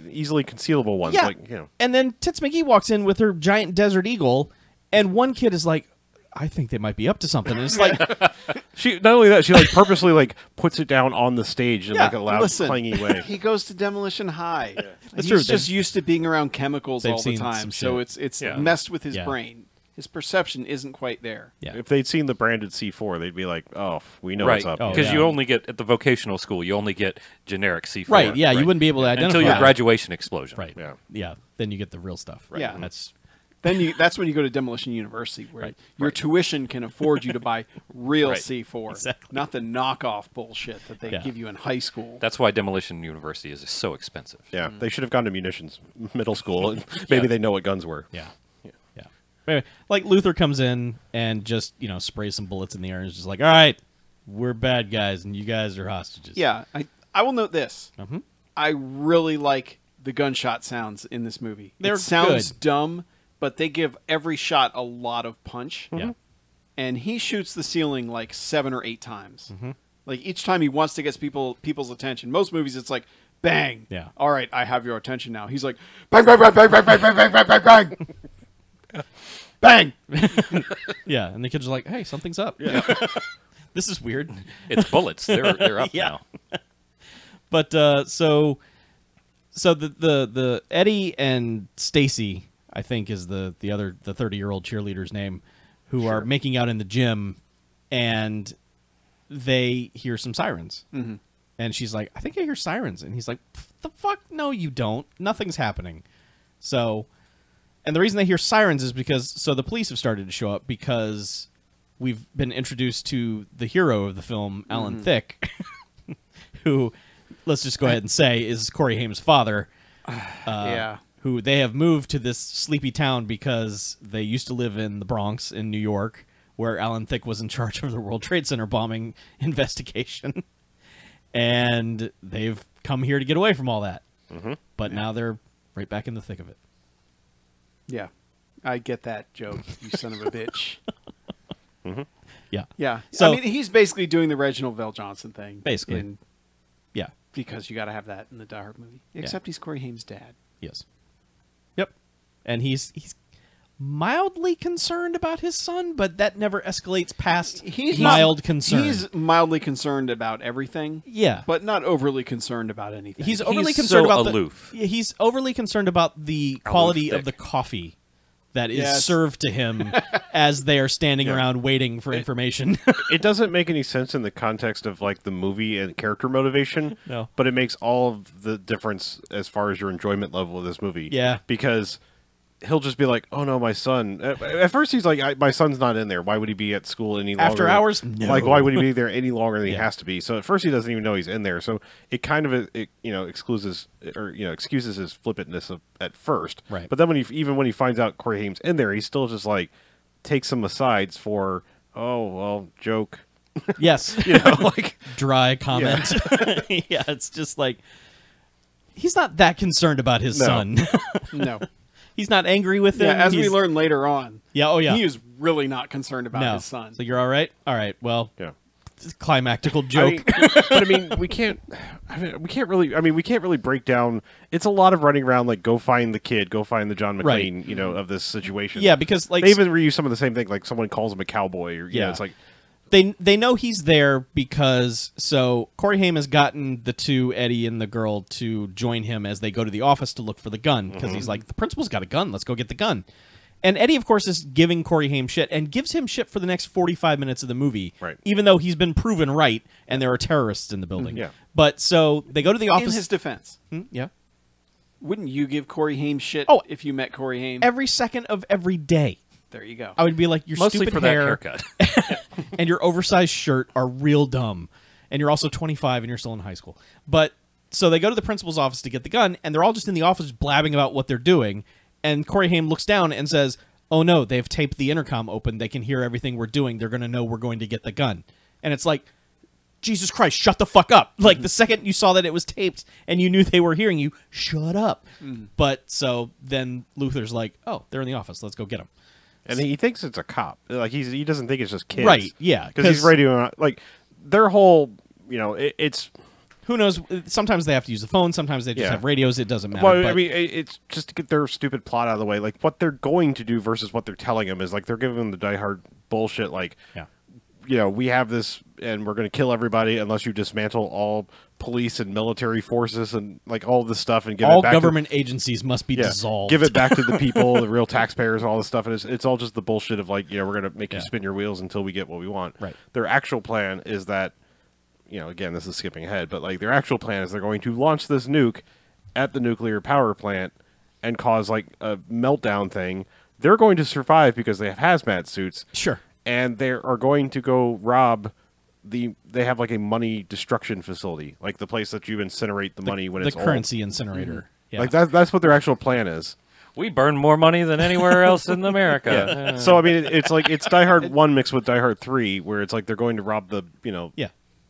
easily concealable ones. Yeah. Like, you know. And then Tits McGee walks in with her giant Desert Eagle, and one kid is like, I think they might be up to something. And it's like, She not only that, she like purposely like puts it down on the stage in Yeah, like a loud listen. clangy way. He goes to Demolition High. That's He's true. just used to being around chemicals they've all the seen time, some so shit. it's Yeah. messed with his Yeah. brain. His perception isn't quite there. yeah. If they'd seen the branded C4, they'd be like, "Oh, we know Right, what's up." Oh, because yeah. you only get at the vocational school, you only get generic C4. Right, yeah, you wouldn't be able to identify until your it. graduation explosion. Right. Yeah. Yeah. Then you get the real stuff. Right. Yeah. That's That's when you go to Demolition University, where Right. your tuition can afford you to buy real Right. C4, Exactly. not the knockoff bullshit that they Yeah. give you in high school. That's why Demolition University is so expensive. Yeah, they should have gone to munitions middle school, and maybe they know what guns were. yeah. Yeah. Anyway, like Luther comes in and just, sprays some bullets in the air and is just like, all right, we're bad guys and you guys are hostages. Yeah, I will note this. Mhm. I really like the gunshot sounds in this movie. They're it sounds good. dumb, but they give every shot a lot of punch. Yeah. And he shoots the ceiling like 7 or 8 times. Mm-hmm. Like each time he wants to get people's attention. Most movies, it's like bang. Yeah. All right, I have your attention now. He's like bang, bang, bang, bang, bang, bang, bang, bang, bang, bang. Bang! Yeah. And the kids are like, hey, something's up. Yeah. This is weird. It's bullets. They're up Yeah. now. But so the Eddie and Stacy, I think, is the 30-year-old cheerleader's name, who are making out in the gym, and they hear some sirens. Mhm. And she's like, I think I hear sirens. And he's like, the fuck? No, you don't. Nothing's happening. So, and the reason they hear sirens is because, the police have started to show up because we've been introduced to the hero of the film, Alan Thicke, who, let's just go ahead and say, is Corey Haim's father. Yeah. Who they have moved to this sleepy town because they used to live in the Bronx in New York, where Alan Thicke was in charge of the World Trade Center bombing investigation. And they've come here to get away from all that. But now they're right back in the thick of it. Yeah. I get that joke, you son of a bitch. Yeah. Yeah. So- I mean, he's basically doing the Reginald Vell Johnson thing. Basically. in- Yeah. because you got to have that in the Die Hard movie. Except he's Corey Haim's dad. Yes. Yep. And he's mildly concerned about his son, but that never escalates past He's mild not- concern. He's mildly concerned about everything, yeah. but not overly concerned about anything. He's overly He's concerned so about aloof. He's overly concerned about the quality of Thicke. the coffee that is Yes. served to him as they are standing around waiting for information. It doesn't make any sense in the context of like the movie and character motivation. No. But it makes all of the difference as far as your enjoyment level of this movie. Yeah. Because he'll just be like, "Oh no, my son." At first, he's like, "My son's not in there. Why would he be at school any longer?" After hours? No. Like, why would he be there any longer than he Yeah. has to be? So at first, he doesn't even know he's in there. So it kind of excuses his flippantness at first. Right. But then when he finds out Corey Haim's in there, he's still just like takes some asides for, "Oh well, joke." Yes. Like Dry comment. Yeah, it's just like he's not that concerned about his No. son. no. He's not angry with him. Yeah, as we He's- learn later on. Yeah, oh yeah. He is really not concerned about no. his son. So you're all right? All right. Well, yeah. climactical I joke. mean, but I mean, we can't really break down. It's a lot of running around like go find the kid, go find the John Right. McClane, of this situation. Yeah, because like they even reuse some of the same thing, like someone calls him a cowboy, or Yeah. it's like they know he's there because Corey Haim has gotten the two, Eddie and the girl, to join him as they go to the office to look for the gun because he's like, the principal's got a gun, let's go get the gun. And Eddie, of course, is giving Corey Haim shit and gives him shit for the next 45 minutes of the movie, Right. even though he's been proven right and there are terrorists in the building. Yeah. But so they go to the In office. his defense, Yeah. wouldn't you give Corey Haim shit Oh, if you met Corey Haim? Every second of every day. There you go. I would be like, your Mostly stupid for that hair haircut. and your oversized shirt are real dumb. And you're also 25 and you're still in high school. But so they go to the principal's office to get the gun, and they're all just in the office blabbing about what they're doing. And Corey Haim looks down and says, oh no, they've taped the intercom open. They can hear everything we're doing. They're going to know we're going to get the gun. And it's like, Jesus Christ, shut the fuck up. Like, the second you saw that it was taped and you knew they were hearing you, shut up. But so then Luther's like, oh, they're in the office. Let's go get them. And he thinks it's a cop. Like, he doesn't think it's just kids. Right, yeah. Because he's radioing, like, their whole, it's... Who knows? Sometimes they have to use the phone. Sometimes they just have radios. It doesn't matter. Well, but I mean, it's just to get their stupid plot out of the way. Like, what they're going to do versus what they're telling him is, like, they're giving him the diehard bullshit, like... Yeah. We have this, and we're going to kill everybody unless you dismantle all police and military forces and like all this stuff and give all it back government agencies must be dissolved. Give it back to the people, the real taxpayers, and all this stuff. And it's all just the bullshit of like, we're going to make you spin your wheels until we get what we want. Right. Their actual plan is that, again, this is skipping ahead, but like their actual plan is they're going to launch this nuke at the nuclear power plant and cause like a meltdown thing. They're going to survive because they have hazmat suits. Sure. And they are going to go rob they have like a money destruction facility, like the place that you incinerate the money when it's the currency incinerator. Yeah. Like that's what their actual plan is. We burn more money than anywhere else in America. Yeah. So I mean, it's like it's Die Hard 1 mixed with Die Hard 3, where it's like they're going to rob the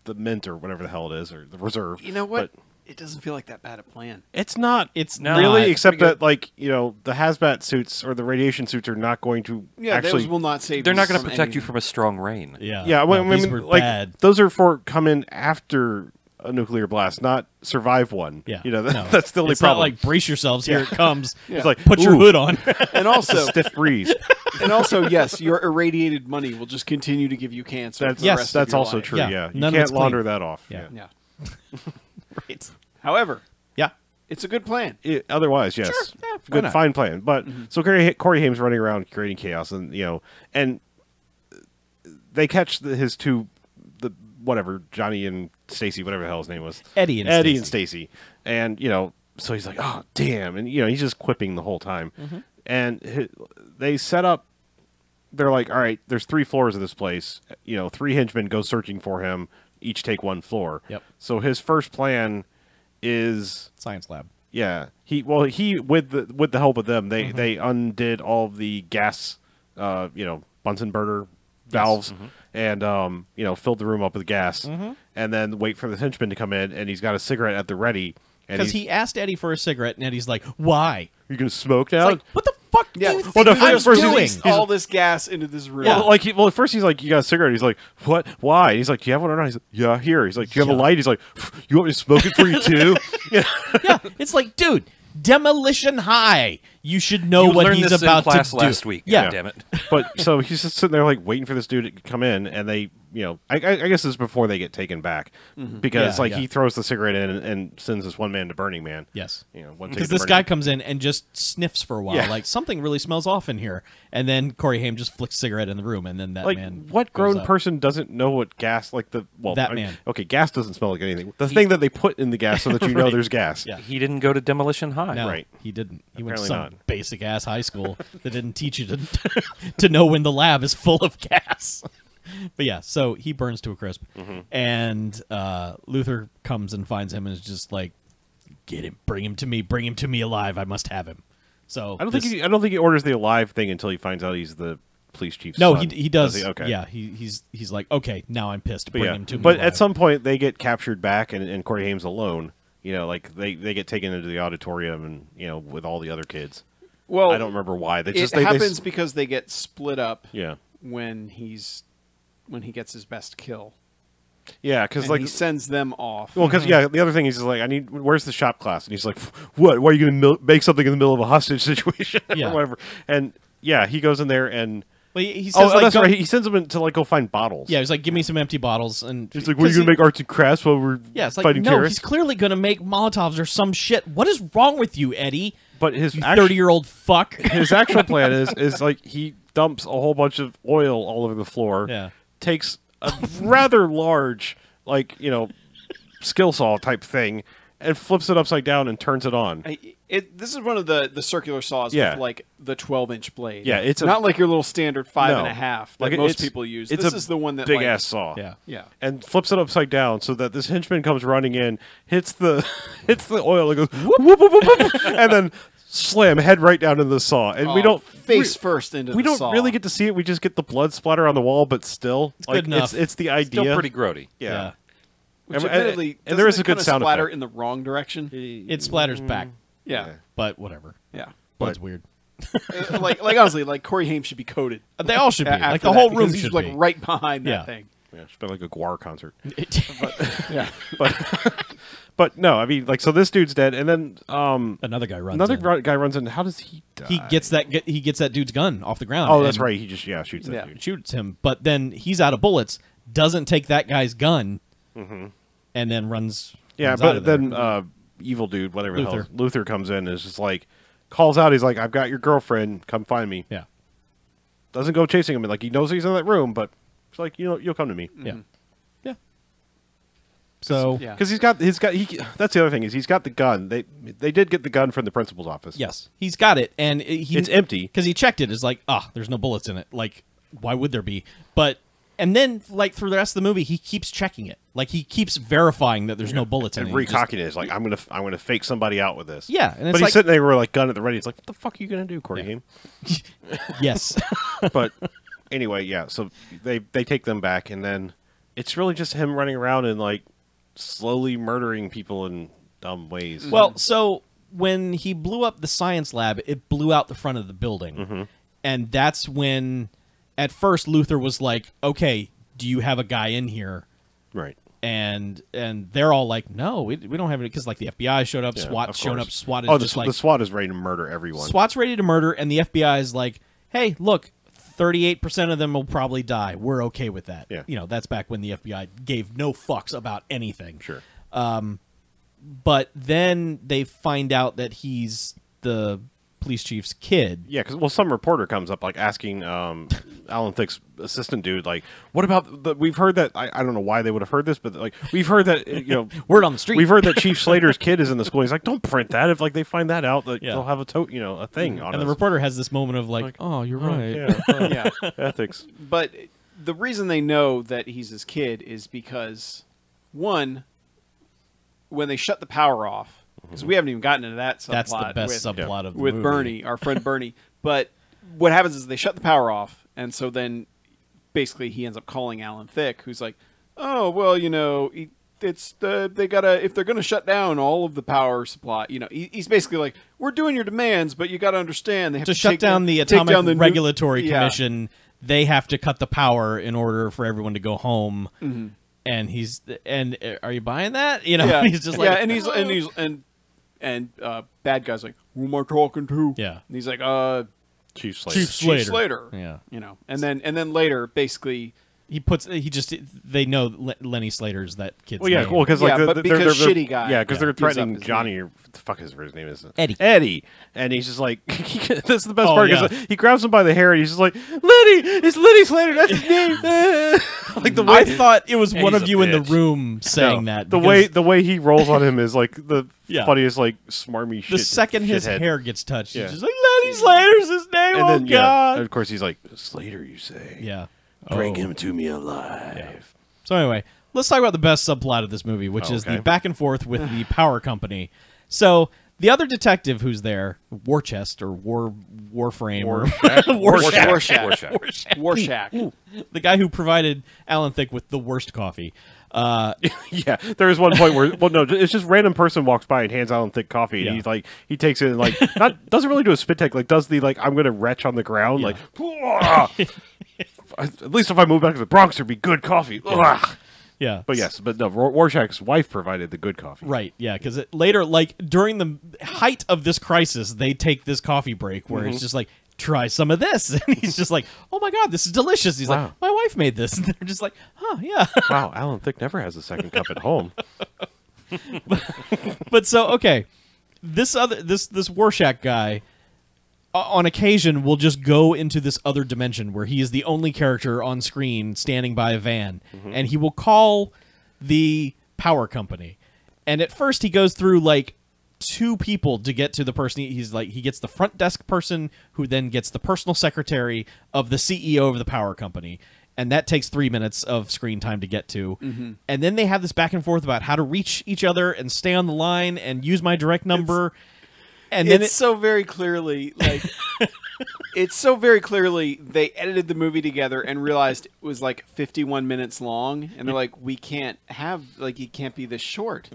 the mint or whatever the hell it is, or the reserve. You know what? But it doesn't feel like that bad a plan. it's not. It's really, not. except that like the hazmat suits or the radiation suits are not going to actually. Those will not save. They're not going to protect you from a strong rain. Yeah. Yeah, No, these were like bad. those are for come in after a nuclear blast, not survive one. Yeah. No. No. That's the only It's problem. not like brace yourselves. Here it comes. It's like Put your ooh, hood on. And also, stiff breeze. yes, your irradiated money will just continue to give you cancer. That's for the rest of that's your also life. true. Yeah. Yeah, you None of can't it's clean. launder that off. Yeah. Yeah. Right. However, Yeah. it's a good plan. Otherwise, yes, Sure. Yeah, why good, not? fine plan. But so Corey Haim's running around creating chaos, and and they catch his two, Johnny and Stacy, whatever the hell his name was, Eddie and Stacy, and so he's like, oh damn, and he's just quipping the whole time, and they set up. They're like, all right, there's 3 floors of this place. 3 henchmen go searching for him. Each take 1 floor. Yep. So his first plan is Science lab. he with the help of them they undid all of the gas Bunsen burner valves and filled the room up with gas and then wait for the henchman to come in, and he's got a cigarette at the ready, and Because he asked Eddie for a cigarette, and Eddie's like, why? you're gonna smoke now. It's like, what the fuck do you Well, think no, I'm first doing? he's- all this gas into this room. At first he's like, you got a cigarette. He's like, what? Why? And he's like, do you have one or not? He's like, yeah, here. He's like, do you have a light? He's like, you want me to smoke it for you too? Yeah, it's like, dude, Demolition High. You should know You what learned he's this in about class to do. last week. Yeah. God damn it. But so he's just sitting there like waiting for this dude to come in, and they, I guess this is before they get taken back, because Yeah, yeah. he throws the cigarette in and sends this one man to Burning Man. Yes. One Because ticket to this Burning guy Man. comes in and just sniffs for a while, Yeah. like something really smells off in here, and then Corey Haim just flicks a cigarette in the room, and then that Like, man. what goes grown up. person doesn't know what gas, like That man. Okay, gas doesn't smell like anything. The thing that they put in the gas so that you know there's gas. Yeah. He didn't go to Demolition High. No, Right. he didn't. He went to Apparently some not. basic ass high school that didn't teach you to to know when the lab is full of gas. But yeah, so he burns to a crisp, and Luther comes and finds him and is just like, "Get him, bring him to me alive. I must have him." So I don't think he orders the alive thing until he finds out he's the police chief's No, son. he does. Okay. Yeah, he's like, okay, now I'm pissed. But Bring yeah, him to me. but alive. at some point they get captured back, and Corey Haim's alone. Like they get taken into the auditorium, and with all the other kids. Well, I don't remember why. They It just happens because they get split up yeah, when he gets his best kill. yeah, because And like he sends them off. well, because the other thing is like where's the shop class, and he's like, what? Why are you going to make something in the middle of a hostage situation Yeah. or whatever? And yeah, he goes in there and Well, he says, like, that's go- right. He sends them in to like go find bottles. Yeah, he's like, give me some empty bottles, and He's like, what are you going to make arts and crafts while we're Yeah, it's like, fighting no, terrorists? he's clearly gonna make Molotovs or some shit. What is wrong with you, Eddie? But his You actual 30-year-old fuck. his actual plan is like he dumps a whole bunch of oil all over the floor. Yeah. Takes a rather large skill saw type thing and flips it upside down and turns it on. This is one of the circular saws Yeah. with like the 12-inch blade. Yeah, it's not like your little standard 5.5 that Like, most it's- people use. It's This a is the one that big like, ass saw. Yeah. Yeah. And flips it upside down so that this henchman comes running in, hits the oil, and goes whoop, whoop, whoop, whoop, whoop, and then slam, head right down into the saw, and we don't face first into we the don't saw. really get to see it. We just get the blood splatter on the wall, but still, It's good enough. It's the idea. Still pretty grody. Yeah. Which And- admittedly, and there is doesn't a it good kinda sound splatter effect. in the wrong direction. It splatters back, Yeah, but whatever. yeah. Blood's weird. like honestly, like Corey Haim should be coated. They all should be. after Like the that, whole because room he's should like be. right behind Yeah. that thing. Yeah, it's been like a Guar concert. Yeah, But no, I mean, like, so this dude's dead, and then Another guy runs. another in. guy runs in. How does he die? He gets that dude's gun off the ground. Oh, that's and right. He just shoots that Yeah. dude. Shoots him, but then he's out of bullets. Doesn't take that guy's gun, and then runs. Yeah, runs out of but there. then evil dude, whatever the Luther. hell, Luther comes in and is just like calls out. He's like, "I've got your girlfriend. Come find me." yeah, Doesn't go chasing him. And like he knows he's in that room, but it's like you'll come to me. yeah, yeah. So yeah. Because that's the other thing is he's got the gun. They did get the gun from the principal's office. yes, he's got it, and It's empty. because he checked it. It's like, there's no bullets in it. Like, why would there be? But and then like through the rest of the movie, he keeps checking it. Like he keeps verifying that there's no bullets in And it. He just- recocking it is like I'm gonna fake somebody out with this. Yeah, and it's but he's like- sitting there with like gun at the ready. He's like, "What the fuck are you gonna do, Corey Haim?" Yes. But anyway, yeah. So they take them back, and then it's really just him running around and like slowly murdering people in dumb ways. Well, so when he blew up the science lab, it blew out the front of the building. And that's when, at first, Luther was like, okay, do you have a guy in here? right. And they're all like, no, we don't have it. Because, like, the FBI showed up, Yeah, SWAT of showed course. up, SWAT is Oh, just the like... SWAT is ready to murder everyone. SWAT's ready to murder, and the FBI is like, hey, look, 38% of them will probably die. We're okay with that. Yeah. You know, that's back when the FBI gave no fucks about anything. Sure. But then they find out that he's the police chief's kid. Yeah, because some reporter comes up like asking Alan Thicke's assistant dude like, "What about we've heard that I don't know why they would have heard this, but like we've heard that Word on the street. we've heard that Chief Slater's kid is in the school." He's like, "Don't print that. If like they find that out, that Yeah. they'll have a thing on And us." the reporter has this moment of like, oh, you're right. Yeah, Yeah. ethics. But the reason they know that he's his kid is because, one, when they shut the power off, because we haven't even gotten into that subplot. That's the best with, subplot of the with movie. Bernie, our friend Bernie. But what happens is they shut the power off, and so then basically he ends up calling Alan Thicke, who's like, "Oh well, it's they gotta if they're gonna shut down all of the power supply. He's basically like, we're doing your demands, but you gotta understand they have To to shut take down the take Atomic down the Regulatory Yeah. Commission, they have to cut the power in order for everyone to go home. Mm-hmm. And are you buying that? You know, Yeah, he's just like, and bad guy's like, who am I talking to? Yeah. and he's like, Chief Slater. Chief Slater. Chief Slater. Yeah. And then later, basically, they know Lenny Slater's that kid's Well, yeah, name. cool because Yeah, like but because they're, shitty guy Yeah, because they're gives up threatening his Johnny or what the fuck his name is Eddie. and he's just like that's the best Oh, part yeah. because he grabs him by the hair and he's just like it's Lenny Slater, that's his name. Like the way I thought it was one he's of a you in the bitch. room saying No, that. the because way he rolls on him is like the Yeah. funniest like smarmy shit. the second his shithead. hair gets touched, Yeah. he's just like, Lenny Slater's his name. and Oh then God. and of course he's like, Slater, you say? Yeah. Bring Oh. him to me alive. So anyway, let's talk about the best subplot of this movie, which is Okay. the back and forth with the power company. So the other detective who's there, Warchest or Warframe or Rorschach. Rorschach. the guy who provided Alan Thicke with the worst coffee. Yeah, there is one point where it's just random person walks by and hands Alan Thicke coffee, and Yeah. he's like, he takes it and like doesn't really do a spit take, like does the like I'm gonna retch on the ground, Yeah. like at least if I move back to the Bronx, there'd be good coffee. Ugh. Yeah. But yes, but no, Rorschach's wife provided the good coffee. Right, yeah, because later, like, during the height of this crisis, they take this coffee break where it's just like, try some of this. And he's just like, oh my God, this is delicious. He's Wow. like, my wife made this. And they're just like, huh, yeah. Wow, Alan Thicke never has a second cup at home. But so, okay, this Rorschach guy, on occasion, will just go into this other dimension where he is the only character on screen standing by a van, and he will call the power company. And at first, he goes through like 2 people to get to the person. He's like, he gets the front desk person, who then gets the personal secretary of the CEO of the power company. And that takes 3 minutes of screen time to get to. And then they have this back and forth about how to reach each other and stay on the line and use my direct number. And then it's so very clearly like it's so very clearly they edited the movie together and realized it was like 51 minutes long, and they're like, we can't have like it can't be this short.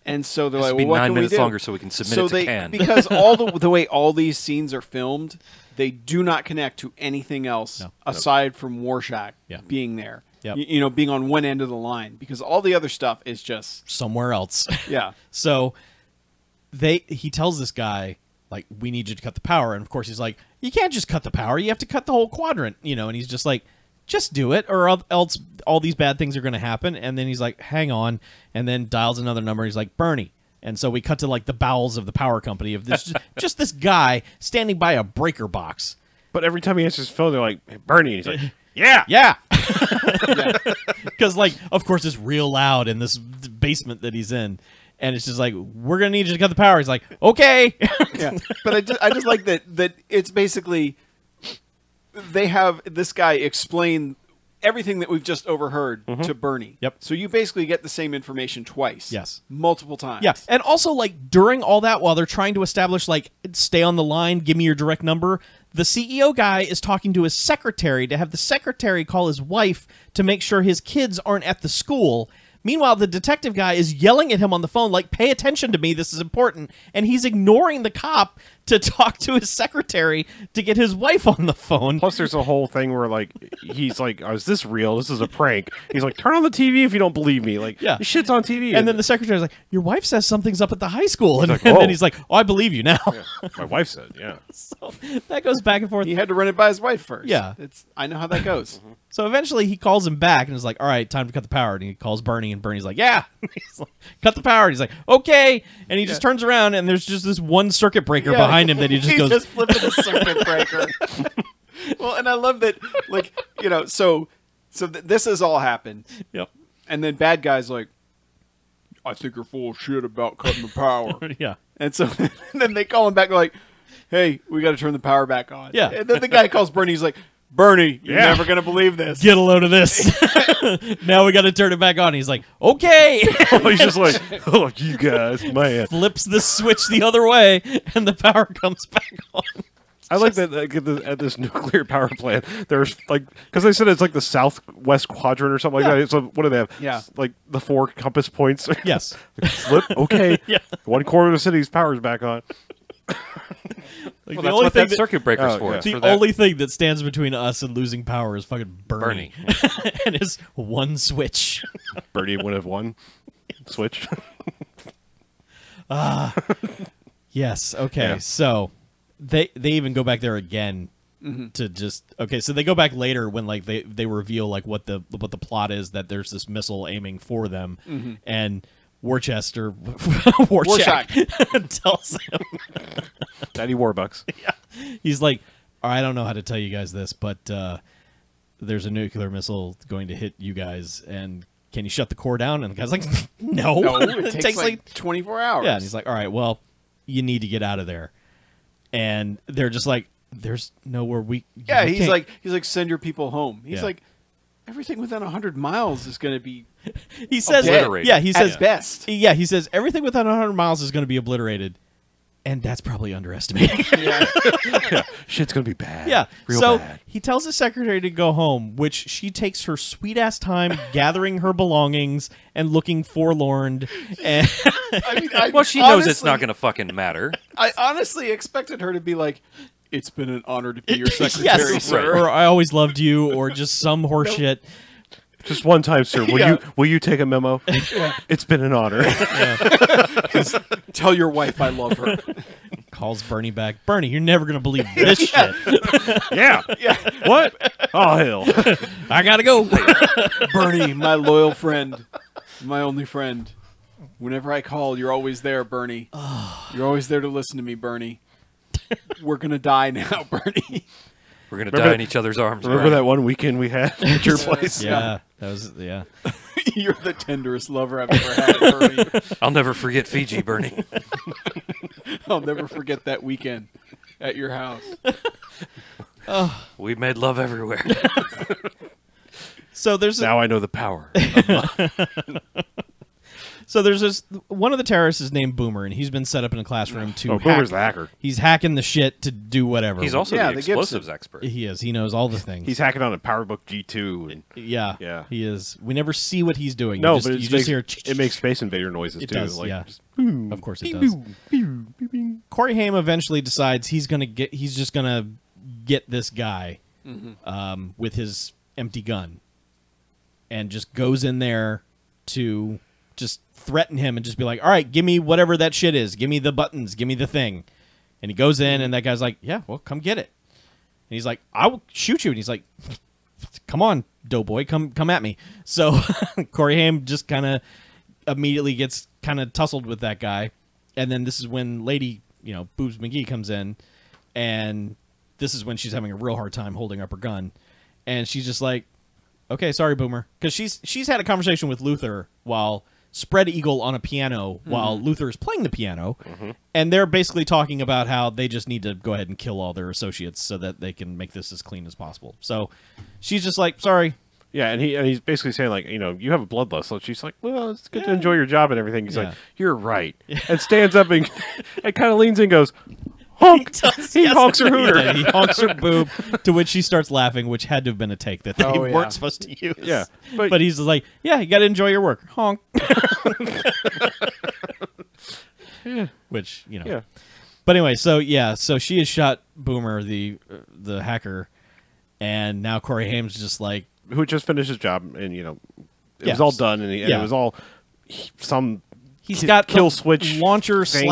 And so they're It has like, to be well, what 9 can we minutes do? longer so we can submit it to Cannes. Because all the way all these scenes are filmed, they do not connect to anything else aside from Rorschach being there. Yep. You know, being on one end of the line, because all the other stuff is just somewhere else. yeah. So he tells this guy, like, we need you to cut the power. And of course he's like, you can't just cut the power. You have to cut the whole quadrant, you know. And he's just like, just do it, or else all these bad things are going to happen. And then he's like, hang on, and then dials another number. He's like, Bernie. And so we cut to like the bowels of the power company of this, just this guy standing by a breaker box. But every time he answers his phone, they're like, hey, Bernie. And he's like, yeah. Yeah. Because, like, of course, it's real loud in this basement that he's in. And it's just like, we're going to need you to cut the power. He's like, okay. Yeah. But I just like that it's basically they have this guy explain everything that we've just overheard to Bernie. Yep. So you basically get the same information twice. Yes. Multiple times. Yeah. And also, like, during all that, while they're trying to establish, like, stay on the line, give me your direct number, the CEO guy is talking to his secretary to have the secretary call his wife to make sure his kids aren't at the school. Meanwhile, the detective guy is yelling at him on the phone, like, pay attention to me, this is important. And he's ignoring the cop to talk to his secretary to get his wife on the phone. Plus, there's a whole thing where, like, he's like, oh, is this real? This is a prank. He's like, turn on the TV if you don't believe me. Like, Yeah. this shit's on TV. And then the secretary's like, your wife says something's up at the high school. And, like, and whoa. then he's like, oh, I believe you now. Yeah. My wife said, yeah. So that goes back and forth. He had to run it by his wife first. Yeah. I know how that goes. So eventually he calls him back and is like, all right, time to cut the power. And he calls Bernie, and Bernie's like, yeah. He's like, cut the power. And he's like, okay. And he just turns around, and there's just this one circuit breaker behind him that he just He's goes, just flipping the circuit breaker. Well, and I love that, like, you know, so this has all happened. yep. And then bad guy's like, I think you're full of shit about cutting the power. Yeah. And so then they call him back, like, hey, we got to turn the power back on. Yeah. And then the guy calls Bernie. He's like, Bernie, you're Yeah. never going to believe this. Get a load of this. Now we got to turn it back on. He's like, okay. He's just like, oh, you guys, man. Flips the switch the other way, and the power comes back on. I like that at this nuclear power plant, there's like, because they said it's like the southwest quadrant or something like that. So what do they have? Yeah. Like the 4 compass points. Yes. Flip. Okay. Yeah. One corner of the city's power's back on. Like, Well, the that's only what thing that circuit breaker's for. yeah. It's the for that. only thing that stands between us and losing power is fucking Bernie. And his one switch. Birdie would have won. Switch. Yes. Okay. Yeah. So they even go back there again to just so they go back later when like they reveal like what the plot is, that there's this missile aiming for them, and Rorschach tells him, Daddy Warbucks. he's like, I don't know how to tell you guys this, but there's a nuclear missile going to hit you guys, and can you shut the core down? And the guy's like, no. No, it takes like 24 hours. Yeah, and he's like, all right, well, you need to get out of there. And they're just like, there's nowhere we Yeah, we he's can't- like, send your people home. He's Yeah. like, everything within 100 miles is going to be he says, obliterated. yeah, he says, at best. yeah, he says everything within 100 miles is going to be obliterated, and that's probably underestimating. Yeah. Shit's gonna be bad. Yeah. Real So bad. he tells his secretary to go home, which she takes her sweet ass time gathering her belongings and looking forlorn. And I mean, I Well, she knows it's honestly- not going to fucking matter. I honestly expected her to be like, it's been an honor to be your secretary, yes, sir. or I always loved you, or just some horse shit. Just one time, sir. Yeah. Will you take a memo? It's been an honor. Tell your wife I love her. Calls Bernie back. Bernie, you're never gonna believe this shit. Yeah. What? Oh hell. I gotta go. Bernie, my loyal friend, my only friend. Whenever I call, you're always there, Bernie. You're always there to listen to me, Bernie. We're gonna die now, Bernie. We're going to Remember- die in each other's arms. Remember Brian. that one weekend we had at your place? Yeah, You're the tenderest lover I've ever had, Bernie. I'll never forget Fiji, Bernie. I'll never forget that weekend at your house. We made love everywhere. So there's Now I know the power. So there's this one of the terrorists is named Boomer, and he's been set up in a classroom to Oh, Boomer's the hacker. He's hacking the shit to do whatever. He's also Yeah, the the explosives Gibson. expert. he is. He knows all the things. He's hacking on a PowerBook G2. And, yeah, he is. We never see what he's doing. no, you just, but you it just hear. makes Space Invader noises It too. does, like, yeah. just, boom, Of course it pew, does. pew, pew, pew. Corey Haim eventually decides he's just gonna get this guy with his empty gun, and just goes in there to just threaten him and just be like, all right, give me whatever that shit is. Give me the buttons. Give me the thing. And he goes in, and that guy's like, yeah, well, come get it. And he's like, I will shoot you. And he's like, come on, doughboy, come at me. So Corey Haim just kind of immediately gets kind of tussled with that guy. And then this is when Lady, Boobs McGee comes in, and this is when she's having a real hard time holding up her gun. And she's just like, okay, sorry, Boomer. Because she's had a conversation with Luther while spread eagle on a piano while Luther is playing the piano. And they're basically talking about how they just need to go ahead and kill all their associates so that they can make this as clean as possible. So she's just like, sorry. Yeah, and he's basically saying, like, you have a bloodlust. So she's like, well, it's good to enjoy your job and everything. He's Yeah. like, you're right. And stands up and kind of leans in and goes, honk. He honks her hooter. Yeah, he honks her boob, to which she starts laughing, which had to have been a take that they Oh, yeah. weren't supposed to use. Yeah, But he's just like, yeah, you got to enjoy your work. Honk. Which, Yeah. But anyway, so she has shot Boomer, the hacker, and now Corey Haim's just like, Who just finished his job, and, it Yeah. was all done, and Yeah. it was all some he's got kill the switch launcher thing.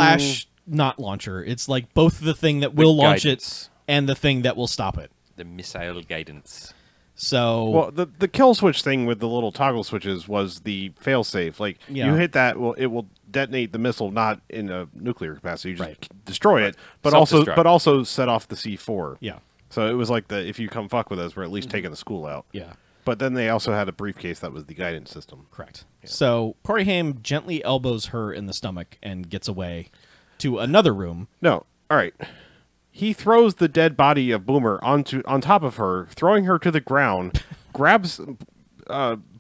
/ not launcher. It's like both the thing that will launch guidance. it and the thing that will stop it. The missile guidance. So Well, the kill switch thing with the little toggle switches was the fail-safe. Like, Yeah. you hit that, well, it will detonate the missile, not in a nuclear capacity. You just Right. destroy it, but Self-destruct. also set off the C4. yeah, So it was like if you come fuck with us, we're at least taking the school out. yeah. But then they also had a briefcase that was the guidance system. Correct. So Corey Haim gently elbows her in the stomach and gets away to another room. No, all right. He throws the dead body of Boomer on top of her, throwing her to the ground, grabs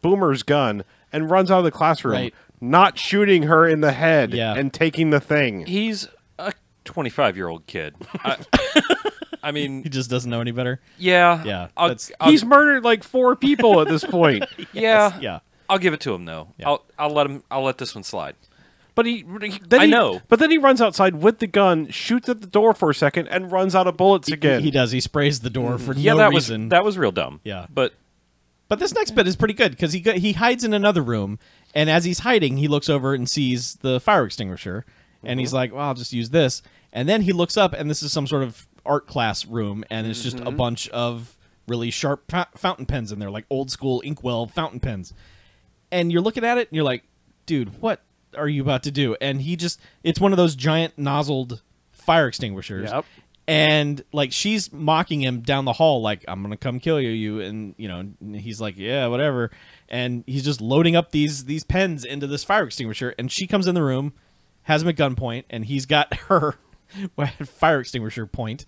Boomer's gun, and runs out of the classroom, Right. not shooting her in the head Yeah. and taking the thing. He's a 25-year-old kid. I mean, He just doesn't know any better. yeah. Yeah, I'll, that's- I'll, He's murdered like 4 people at this point. yeah. Yeah. I'll give it to him though. Yeah. I'll let this one slide. But I know. But then he runs outside with the gun, shoots at the door for a second, and runs out of bullets again. He does. He sprays the door for Yeah, no that reason. was real dumb. Yeah. But But this next bit is pretty good because he hides in another room, and as he's hiding, he looks over and sees the fire extinguisher, and he's like, "Well, I'll just use this." And then he looks up, and this is some sort of art class room, and it's just a bunch of really sharp fountain pens in there, like old school inkwell fountain pens. And you're looking at it, and you're like, "Dude, what are you about to do?" And it's one of those giant nozzled fire extinguishers. Yep. And like she's mocking him down the hall, like, "I'm gonna come kill you," and and he's like, "Yeah, whatever." And he's just loading up these pens into this fire extinguisher, and she comes in the room, has him at gunpoint, and he's got her fire extinguisher point,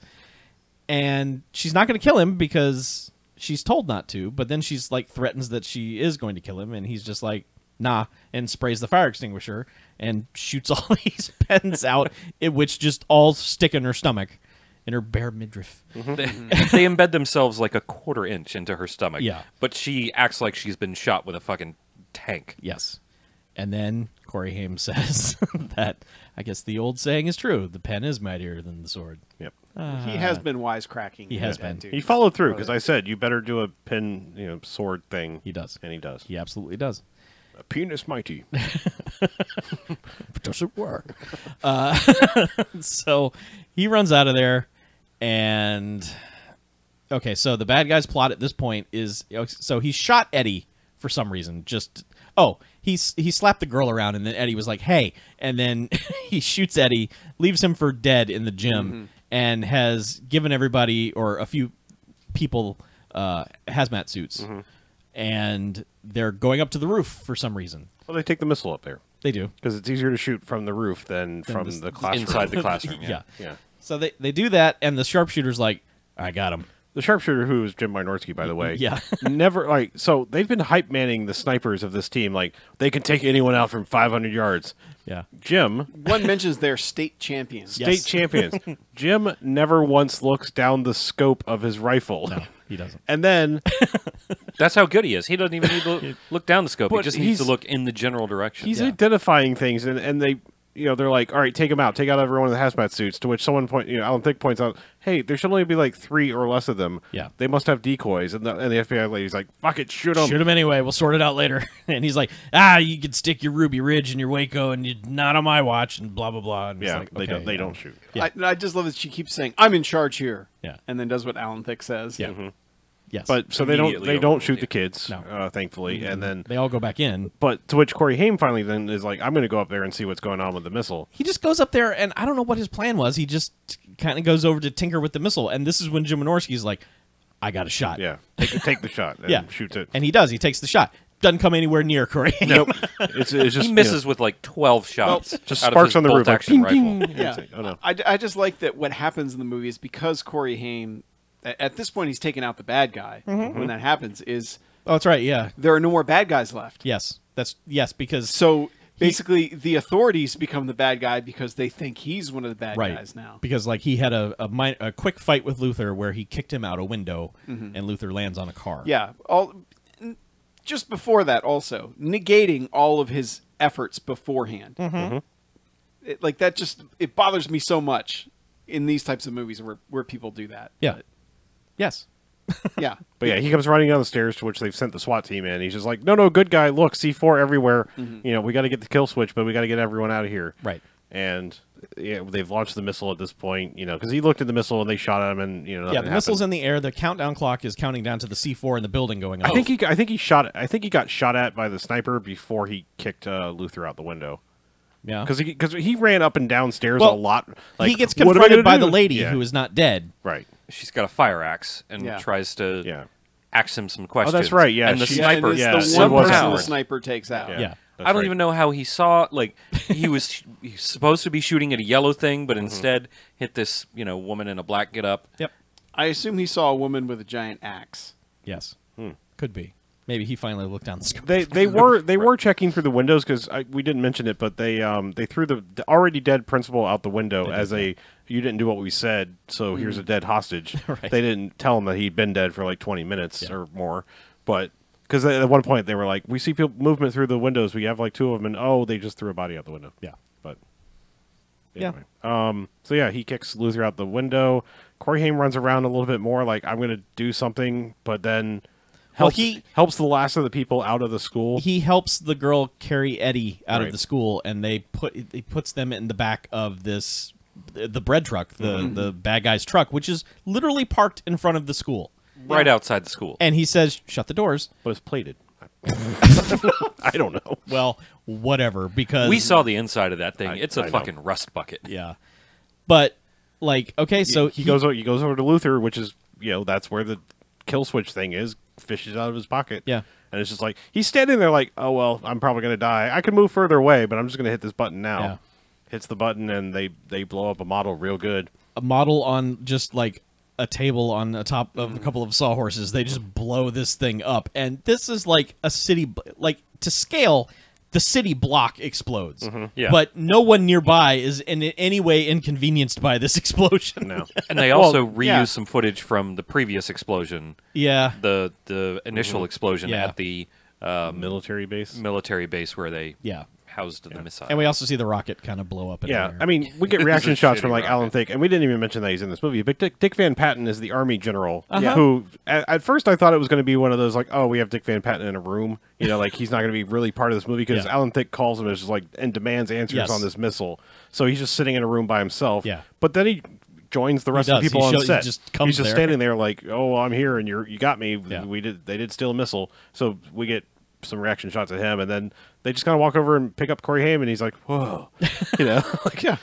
and she's not gonna kill him because she's told not to. But then she's like threatens that she is going to kill him, and he's just like, "Nah," and sprays the fire extinguisher and shoots all these pens out, which just all stick in her stomach. In her bare midriff. they embed themselves like a quarter inch into her stomach. Yeah. But she acts like she's been shot with a fucking tank. Yes. And then Corey Haim says that I guess the old saying is true. The pen is mightier than the sword. Yep. He has been wisecracking. He has that been. dude. He followed through because I said you better do a pin, sword thing. He does. And he does. He absolutely does. A penis mighty. Does it work? So he runs out of there, and okay, so the bad guy's plot at this point is so he shot Eddie for some reason. He slapped the girl around, and then Eddie was like, "Hey," and then he shoots Eddie, leaves him for dead in the gym, and has given everybody or a few people hazmat suits. And they're going up to the roof for some reason. Well, they take the missile up there They do. because it's easier to shoot from the roof than from the classroom. Inside the classroom. Yeah. Yeah. So they do that, and the sharpshooter's like, "I got him." The sharpshooter, who is Jim Wynorski, by the way, Yeah. never so they've been hype manning the snipers of this team, like they can take anyone out from 500 yards. Yeah. Jim, One mentions they're state champions. state champions. Jim never once looks down the scope of his rifle. No, he doesn't. And then That's how good he is. He doesn't even need to look down the scope. He But just needs to he's- look in the general direction. he's Yeah. identifying things, and they, they're like, all right, take him out, take out everyone in the hazmat suits. To which someone Alan Thicke points out, hey, there should only be like 3 or less of them. Yeah. They must have decoys. And the FBI lady's like, fuck it, shoot them. Shoot him anyway. We'll sort it out later. And he's like, you can stick your Ruby Ridge and your Waco, and you're not on my watch, and blah blah blah. And it's Yeah, like, they okay, don't. They yeah. don't shoot. Yeah. I just love that she keeps saying, "I'm in charge here." Yeah. And then does what Alan Thicke says. Yeah. Yes. But so Immediately they don't shoot overruled the kids, No. thankfully, and then they all go back in. but to which Corey Haim finally then is like, I'm going to go up there and see what's going on with the missile. He just goes up there, and I don't know what his plan was. He just kind of goes over to tinker with the missile, and this is when Jim Wynorski's like, I got a shot. Yeah, take the shot and Yeah. shoots it. And he does. He takes the shot. Doesn't come anywhere near Corey Haim. Nope, it's just He misses with like 12 shots. just out of sparks his on the roof, like, bolt-action ping, rifle. ping. Yeah. It's like, oh no, I just like that what happens in the movie is because Corey Haim, at this point, he's taken out the bad guy. When that happens, is Oh, that's right. Yeah. there are no more bad guys left. Yes. Yes, because So basically, the authorities become the bad guy because they think he's one of the bad right guys now. because like he had a quick fight with Luther where he kicked him out a window, and Luther lands on a car. Yeah. Just before that, also negating all of his efforts beforehand. Like that, it bothers me so much in these types of movies where people do that. Yeah. Yes. Yeah. but yeah, he comes running down the stairs, to which they've sent the SWAT team in. He's just like, no, good guy. Look, C4 everywhere. We got to get the kill switch, but we got to get everyone out of here. Right. And they've launched the missile at this point, because he looked at the missile and they shot at him, and Yeah. The missile's in the air. The countdown clock is counting down to the C4 in the building going off. I think he got shot at by the sniper before he kicked Luther out the window. Yeah. Because he ran up and down stairs Well, a lot. Like, he gets what am I confronted gonna by do? the lady Yeah. who is not dead. Right. She's got a fire axe and Yeah. tries to Yeah. ask him some questions. that's right, yeah, And the she- sniper, and it's yeah, the it one was person Howard. the sniper takes out. Yeah. That's I don't right. even know how he saw. Like he's supposed to be shooting at a yellow thing, but instead hit this woman in a black get-up. Yep. I assume he saw a woman with a giant axe. Yes. Could be. Maybe he finally looked down the scope. They were checking through the windows because we didn't mention it, but they threw the already dead principal out the window as you didn't do what we said, so here's a dead hostage. Right. They didn't tell him that he'd been dead for like 20 minutes or more, but because at one point they were like, we see people movement through the windows, we have like 2 of them, and they just threw a body out the window. Yeah. But Yeah. anyway. So yeah, he kicks Luther out the window. Corey Haim runs around a little bit more, like, I'm gonna do something, but then helps the last of the people out of the school. He helps the girl carry Eddie out Right. of the school, and he puts them in the back of the bread truck, the bad guy's truck, which is literally parked in front of the school. Right outside the school. And he says, "Shut the doors." But it's plated. I don't know. Well, whatever, because We saw the inside of that thing. It's a I know. fucking rust bucket. yeah. But like, okay, so he goes over to Luther, which is that's where the kill switch thing is. Fishes out of his pocket. Yeah. And it's just like he's standing there like, oh well, I'm probably gonna die. I can move further away, but I'm just gonna hit this button now. Yeah. Hits the button and they blow up a model real good. a model on just like a table on the top of a couple of sawhorses. They just blow this thing up, and this is like a city, like to scale. The city block explodes, Yeah. but no one nearby is in any way inconvenienced by this explosion. No. And they also Well, reused yeah. some footage from the previous explosion, Yeah, the initial explosion Yeah. at the Military base. military base where they yeah. housed the missile. And we also see the rocket kind of blow up. In Yeah, the air. I mean, we get It's reaction a shots shitty from like Alan rocket. Thicke, and we didn't even mention that he's in this movie. But Dick Van Patten is the army general Uh-huh. who, at first, I thought it was going to be one of those like, oh, we have Dick Van Patten in a room, like he's not going to be really part of this movie because Yeah. Alan Thicke calls him as just like and demands answers Yes. on this missile. So he's just sitting in a room by himself. Yeah. but then he joins the rest of the does. people He on he set. just comes he's just there. standing there like, oh, well, I'm here, and you got me. Yeah. They did steal a missile, so we get some reaction shots at him, and then they just kind of walk over and pick up Corey Haim, and he's like, whoa, like, yeah,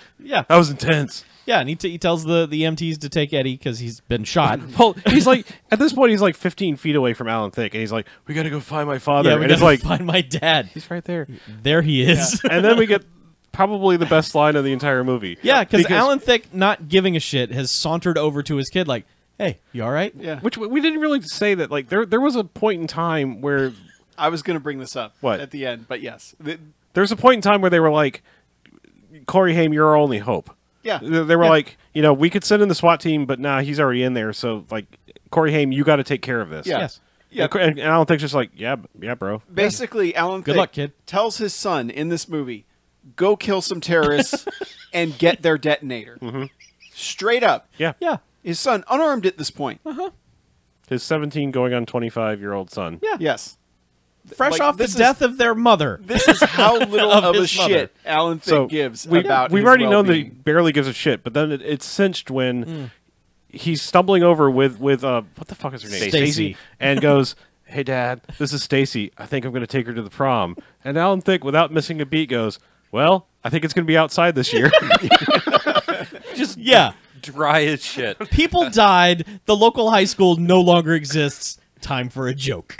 that was intense. yeah. And he tells the EMTs to take Eddie because he's been shot. Well, he's like, at this point, he's like 15 feet away from Alan Thicke, and he's like, we got to go find my father. Yeah, we and it's gotta like, find my dad. he's right there. There he is. And then we get probably the best line of the entire movie. Yeah, because Alan Thicke, not giving a shit, has sauntered over to his kid like, Hey, you all right? Yeah. Which we didn't really say that. Like there was a point in time where I was going to bring this up What? at the end, but yes. there's a point in time where they were like, Corey Haim, you're our only hope. Yeah. They were Yeah. like, we could send in the SWAT team, but nah, he's already in there. So like, Corey Haim, you got to take care of this. Yeah. Yes. Yeah. And Alan Thicke's just like, yeah, bro. Basically, Alan Good Thicke luck, kid. tells his son in this movie, go kill some terrorists and get their detonator. Straight up. Yeah. Yeah. His son, unarmed at this point. His 17 going on 25-year-old son. Yeah. Yes. Fresh Like, off the this is- death of their mother. This is how little Of of a his mother. shit Alan Thicke So gives we've about his already known that he well-being. barely gives a shit, but then it's cinched when he's stumbling over with what the fuck is her name? Stacy. And goes, "Hey Dad, this is Stacy. I think I'm going to take her to the prom." And Alan Thicke, without missing a beat, goes, "Well, I think it's going to be outside this year." Just Yeah. dry as shit. People died. The local high school no longer exists. Time for a joke.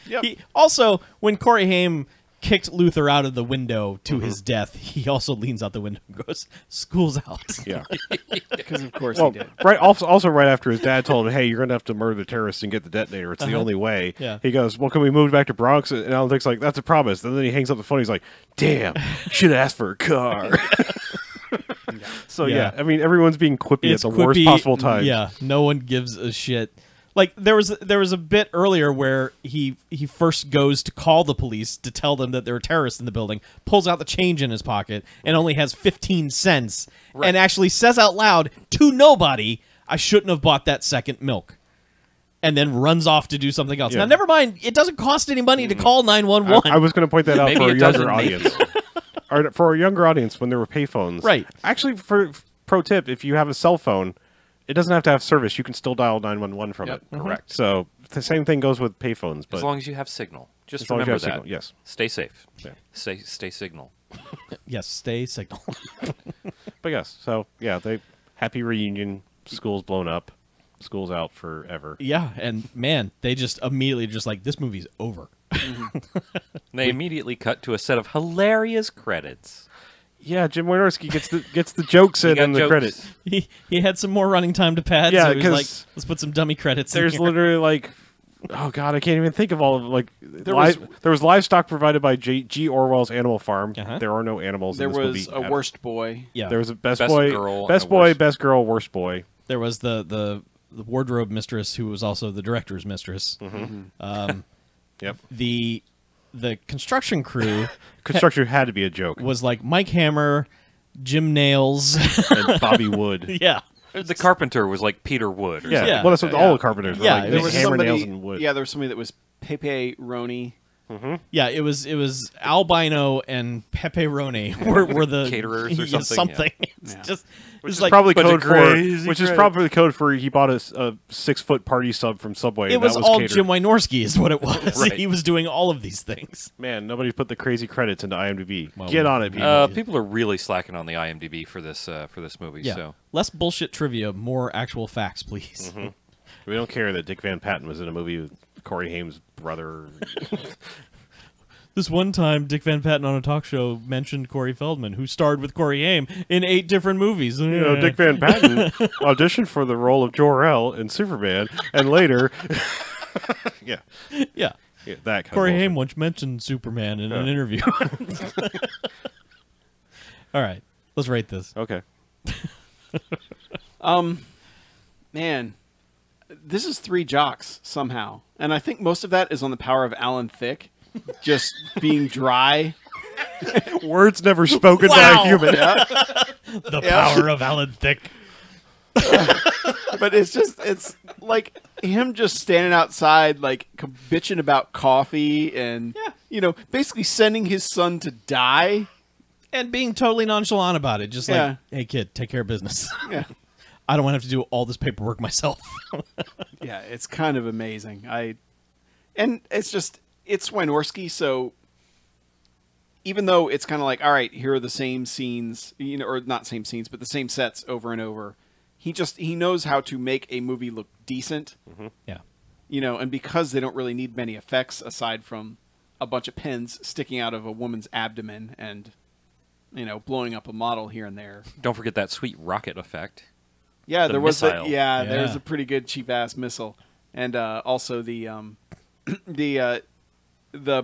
Yep. Also, when Corey Haim kicked Luther out of the window to his death, he also leans out the window and goes, "School's out." Yeah. Because of course Well, he did. right. Also, right after his dad told him, "Hey, you're going to have to murder the terrorists and get the detonator. It's the only way." Yeah. He goes, "Well, can we move back to Bronx?" And Alan Thicke's like, "That's a promise." And then he hangs up the phone. He's like, "Damn, should have asked for a car." So Yeah. I mean, everyone's being quippy It's at the worst quippy, possible time. Yeah, no one gives a shit. Like there was a bit earlier where he first goes to call the police to tell them that there are terrorists in the building, pulls out the change in his pocket and only has 15 cents, and actually says out loud to nobody, "I shouldn't have bought that second milk," and then runs off to do something else. Yeah. Now, never mind, it doesn't cost any money to call 911. I was going to point that out Maybe for a it younger doesn't, maybe. audience. Or for a younger audience, when there were payphones, Right. Actually, for pro tip, if you have a cell phone, it doesn't have to have service. You can still dial 911 from Yep. it. Correct. So the same thing goes with payphones. But As long as you have signal. Just as long as you remember have that. signal, yes. Stay safe. Yeah. Stay signal. Yes, stay signal. But yes, so yeah, they happy reunion. School's blown up. School's out forever. Yeah, and man, they just immediately just like, this movie's over. They immediately cut to a set of hilarious credits. Yeah, Jim Wynorski gets the jokes in got and the jokes. credit. He had some more running time to pad, Yeah, so he was like, 'cause let's put some dummy credits in There's here. literally like, oh god, I can't even think of all of like. There was- was livestock provided by G. Orwell's Animal Farm. Uh-huh. There are no animals. There in this was movie a worst boy. Yeah. There was a best Best boy, girl best and a boy, worst- best girl, worst boy. There was the wardrobe mistress who was also the director's mistress. Yep. The construction crew Construction had to be a joke. was like Mike Hammer, Jim Nails. And Bobby Wood. Yeah. The carpenter was like Peter Wood. Or Yeah. something. Yeah. Well, that's what all the carpenters were. Yeah, like, it they was was hammer somebody, nails and wood. Yeah, there was somebody that was Pepe Roney. Yeah, it was Albino and Pepperoni were the Caterers or yeah, something, It's Yeah. just Which is like probably bunch of code for crazy which is credits. probably code for he bought a 6-foot party sub from Subway. it and was that all catered. Jim Wynorski is what it was. Right. He was doing all of these things. Man, nobody put the crazy credits into IMDb. Well, Get on it, people. People are really slacking on the IMDb for this movie. Yeah. So Less bullshit trivia, more actual facts, please. We don't care that Dick Van Patten was in a movie with Corey Haim's brother. This one time, Dick Van Patten on a talk show mentioned Corey Feldman, who starred with Corey Haim in 8 different movies. You know, Dick Van Patten auditioned for the role of Jor-El in Superman, and later, yeah, Yeah. that kind Corey of Haim once mentioned Superman in an Yeah. interview. All right, let's rate this. Okay. Man, this is 3 jocks somehow, and I think most of that is on the power of Alan Thicke, just being dry. Words never spoken by Wow. a human. The power of Alan Thicke. But it's like him just standing outside, like bitching about coffee, and basically sending his son to die. And being totally nonchalant about it. Just Yeah. like, hey, kid, take care of business. Yeah, I don't want to have to do all this paperwork myself. yeah, it's kind of amazing. And it's Wynorski, so even though it's kind of like, all right, here are the same scenes, or not same scenes, but the same sets over and over. He knows how to make a movie look decent, Yeah. and because they don't really need many effects aside from a bunch of pins sticking out of a woman's abdomen and blowing up a model here and there. don't forget that sweet rocket effect. Yeah, the there was missile. there was Yeah. a pretty good cheap ass missile, and also the the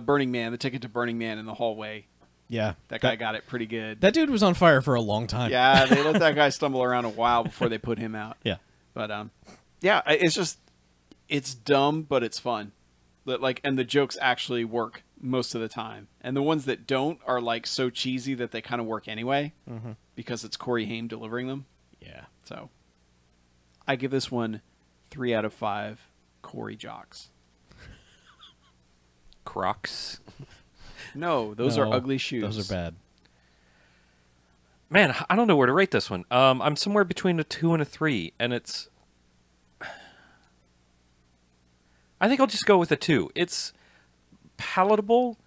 Burning Man, the ticket to Burning Man in the hallway. Yeah, That guy got it pretty good. That dude was on fire for a long time. Yeah, they let that guy stumble around a while before they put him out. Yeah. But yeah, it's dumb, but it's fun. And the jokes actually work most of the time, and the ones that don't are like so cheesy that they kind of work anyway because it's Corey Haim delivering them. Yeah. So, I give this one 3 out of 5 Corey jocks. Crocs. No, those are ugly shoes. Those are bad. Man, I don't know where to rate this one. I'm somewhere between a 2 and a 3, and it's... I think I'll just go with a 2. It's palatable.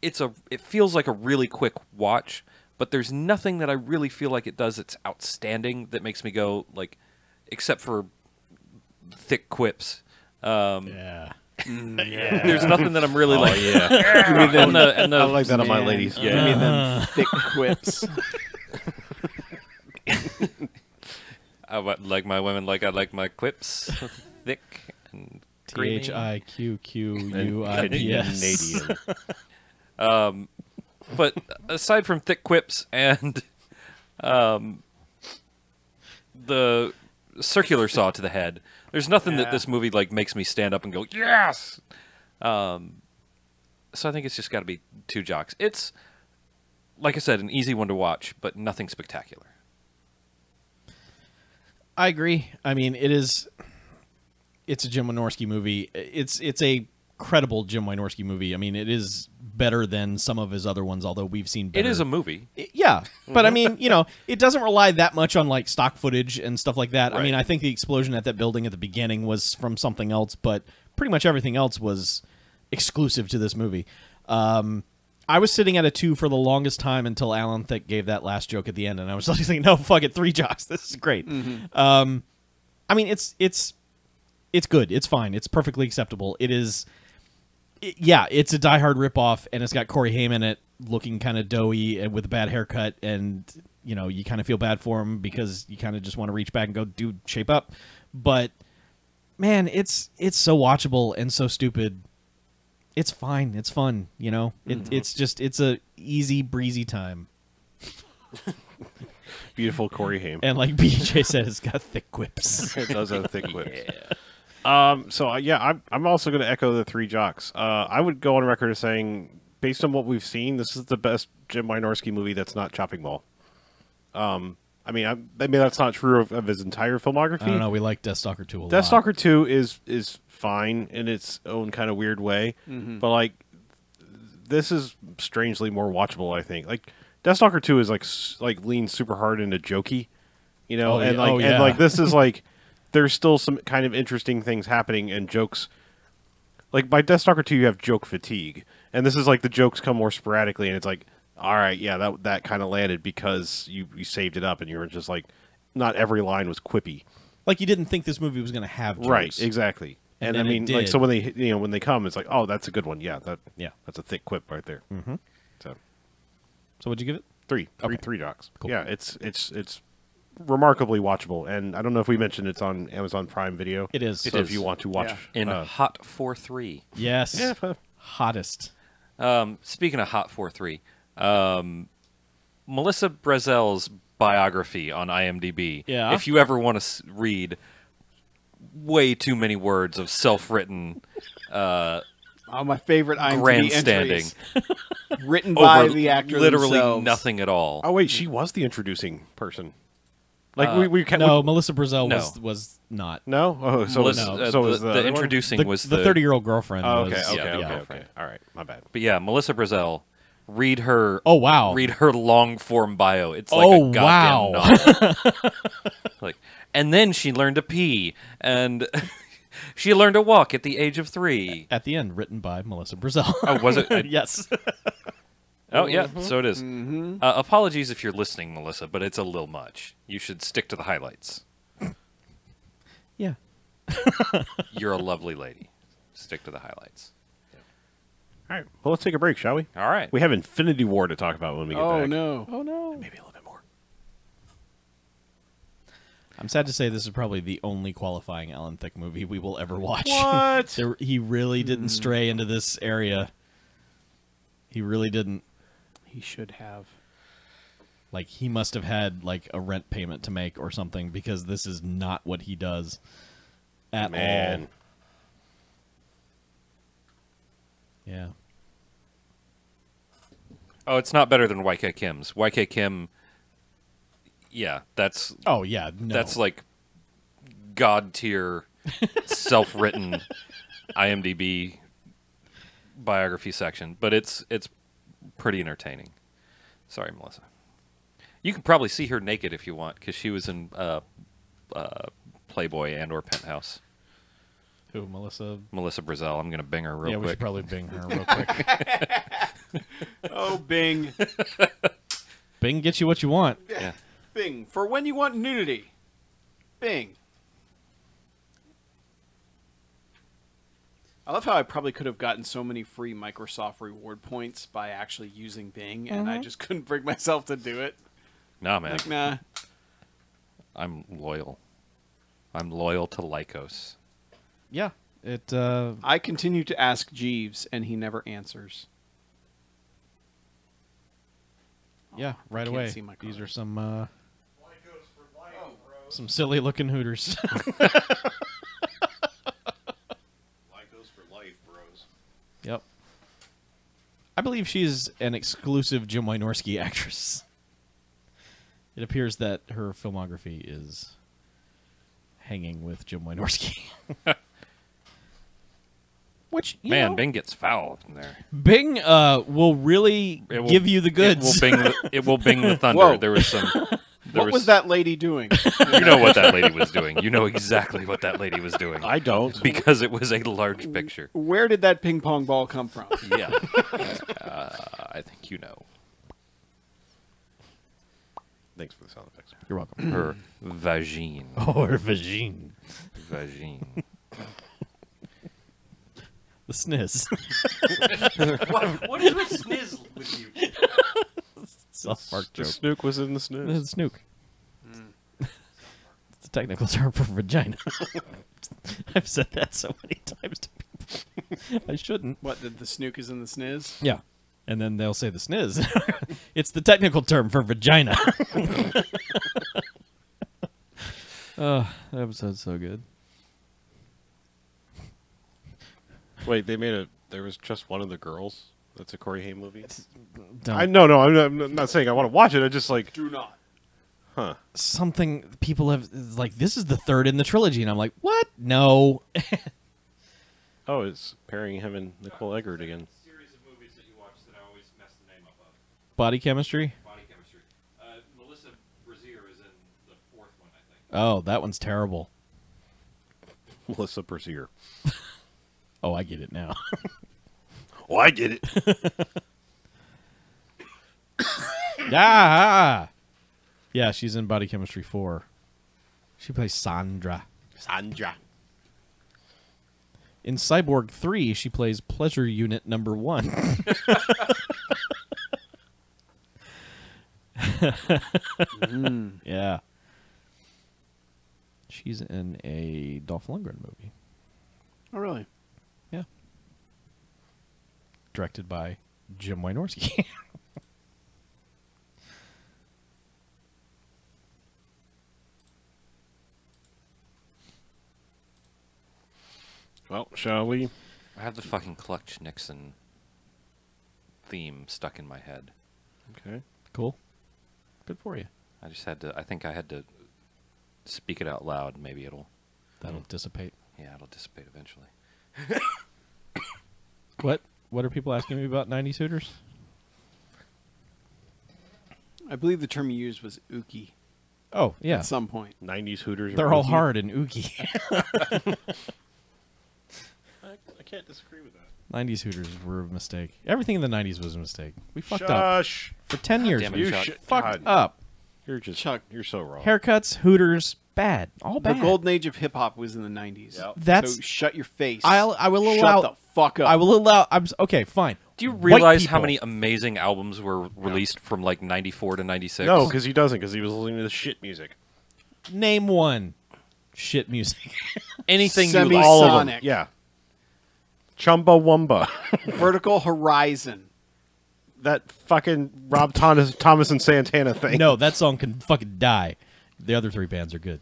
It feels like a really quick watch, but there's nothing that I really feel like it does that's outstanding that makes me go, like, except for thick quips. Yeah. There's nothing that I'm really like... Yeah. and the, I like that on my Man, ladies. Give me them thick quips. I like my women like I like my quips. Thick and creamy. THIQQUIPS. Canadian. But aside from thick quips and the circular saw to the head, there's nothing that this movie like makes me stand up and go, yes! So I think it's just got to be 2 jocks. It's, like I said, an easy one to watch, but nothing spectacular. I agree. I mean, it's a Jim Wynorski movie. It's a credible Jim Wynorski movie. I mean, it is better than some of his other ones, although we've seen better. It is a movie. Yeah, but I mean, it doesn't rely that much on like stock footage and stuff like that. I Right. mean, I think the explosion at that building at the beginning was from something else, but pretty much everything else was exclusive to this movie. I was sitting at a 2 for the longest time until Alan Thicke gave that last joke at the end, and I was like thinking, no, fuck it, 3 jocks. This is great. I mean, it's good. It's fine. It's perfectly acceptable. It's a Die Hard ripoff, and it's got Corey Haim in it, looking kind of doughy and with a bad haircut, and you kind of feel bad for him because you kind of just want to reach back and go, dude, shape up. But man, it's so watchable and so stupid. It's fine. It's fun. It's a easy breezy time. Beautiful Corey Haim. And like BJ said, it's got thick quips. It does have thick whips. I'm also going to echo the 3 jocks. I would go on record as saying, based on what we've seen, this is the best Jim Wynorski movie that's not Chopping Mall. I mean that's not true of his entire filmography. I don't know. We like Deathstalker 2 a lot. Deathstalker 2 is fine in its own kind of weird way, but like this is strangely more watchable. I think like Deathstalker 2 is like leans super hard into jokey, and like this is like there's still some kind of interesting things happening and jokes. Like by Deathstalker 2, you have joke fatigue, and this is like the jokes come more sporadically, and it's like, all right, yeah, that kind of landed because you saved it up, and you were just like, not every line was quippy. Like you didn't think this movie was going to have jokes. Right, exactly. And I then it mean, like, did. so when they come, it's like, oh, that's a good one. Yeah, that's a thick quip right there. Mm-hmm. So what'd you give it? 3 Okay. jocks. Cool. Yeah, it's remarkably watchable, and I don't know if we mentioned it's on Amazon Prime Video. It is. So if you want to watch, In Hot 4-3. Yes. yeah, Hottest. Speaking of Hot 4-3, Melissa Brazel's biography on IMDb. Yeah. If you ever want to read way too many words of self-written My favorite IMDb grandstanding entries. Written by over the actor literally themselves. nothing at all. Oh wait, she was the introducing person. Like we can No, Melissa Brazel No. was not. no. Oh, so Melissa, was, so was the the other one? introducing was the 30-year-old girlfriend. Oh, was, okay, yeah, the okay. girlfriend. All right, my bad. But yeah, Melissa Brazel. Read her. Oh, wow. Read her long form bio. It's like Oh, a goddamn wow. novel. Like, and then she learned to pee, and she learned to walk at the age of 3. At the end, written by Melissa Brazel. Oh, was it? Yes. Oh, yeah. So it is. Apologies if you're listening, Melissa, but it's a little much. You should stick to the highlights. Yeah. You're a lovely lady. Stick to the highlights. All right, well, let's take a break, shall we? All right. We have Infinity War to talk about when we get back. Oh no! Oh, no. Maybe a little bit more. I'm sad to say this is probably the only qualifying Alan Thicke movie we will ever watch. What? He really didn't stray into this area. He really didn't. He should have. Like, he must have had, like, a rent payment to make or something, because this is not what he does at all. Yeah. Oh, it's not better than YK Kim's. YK Kim, yeah, that's Oh, yeah, no. that's like god tier, self-written IMDb biography section, but it's pretty entertaining. Sorry, Melissa. You can probably see her naked if you want, because she was in Playboy and/or Penthouse. Who, Melissa? Melissa Brazel. I'm gonna bing her real Yeah, quick. we should probably Bing her real quick. Oh, Bing. Bing gets you what you want. Yeah. Bing. For when you want nudity. Bing. I love how I probably could have gotten so many free Microsoft reward points by actually using Bing, and I just couldn't bring myself to do it. Nah, man. Like, nah. I'm loyal. I'm loyal to Lycos. Yeah. It, I continue to ask Jeeves, and he never answers. yeah, right can't away. see my These card. are some silly-looking hooters. Lycos for life, bros. Yep. I believe she's an exclusive Jim Wynorski actress. It appears that her filmography is hanging with Jim Wynorski. Which, you Man, know, Bing gets foul in there. Bing will really It will- give you the goods. It will bing the thunder. Whoa. There was some. What was that lady doing? You know what that lady was doing. You know exactly what that lady was doing. I don't. Because it was a large picture. Where did that ping pong ball come from? Yeah. I think you know. Thanks for the sound effects. You're welcome. Her vagine. Oh, her vagine. Vagine. The sniz. What is with sniz with you? South Park The joke. snook was in the The snooze. snook. It's a technical term for vagina. I've said that so many times to people. I shouldn't. What, the snook is in the sniz? Yeah. And then they'll say the sniz. It's the technical term for vagina. Oh, that episode's so good. Wait, there was just one of the girls? That's a Corey Haim movie? Don't. No, I'm not saying I want to watch it. I just like, Do not. huh. Something people have, like, this is the third in the trilogy. And I'm like, what? No. Oh, it's pairing him and Nicole Eggert again. Series of movies that you watch that I always mess the name up of. Body chemistry? Body chemistry. Melissa Brazier is in the fourth one, I think. Oh, that one's terrible. Melissa Brazier. Oh, I get it now. Oh, I get it. Ah! Yeah, she's in Body Chemistry 4. She plays Sandra. Sandra. In Cyborg 3, she plays Pleasure Unit number 1. Yeah. She's in a Dolph Lundgren movie. Oh, really? Yeah. Directed by Jim Wynorski. Well, shall we? I have the fucking Clutch Nixon theme stuck in my head. Okay. Cool. Good for you. I just had to. I think I had to speak it out loud. Maybe it'll. That'll dissipate. Yeah, it'll dissipate eventually. What are people asking me about 90s Hooters? I believe the term you used was ookie Oh, yeah. at some point. 90s Hooters. They're are all ookie. hard and ooky. I can't disagree with that. 90s Hooters were a mistake. Everything in the 90s was a mistake. We fucked up. Shush. For 10 years, damn it, we Chuck. fucked God. up. You're just Chuck. You're so wrong. Haircuts, Hooters, bad. All bad. The golden age of hip hop was in the 90s. Yep. That's- so shut your face. I will allow. Shut the fuck up. I will allow. Okay, fine. Do you White realize how people. many amazing albums were released from like '94 to '96? No, because he doesn't. Because he was listening to the shit music. Name one. Shit music. Anything you like. All of them. Sonic. Yeah. Chumbawamba. Vertical Horizon. That fucking Rob Thomas and Santana thing. No, that song can fucking die. The other three bands are good.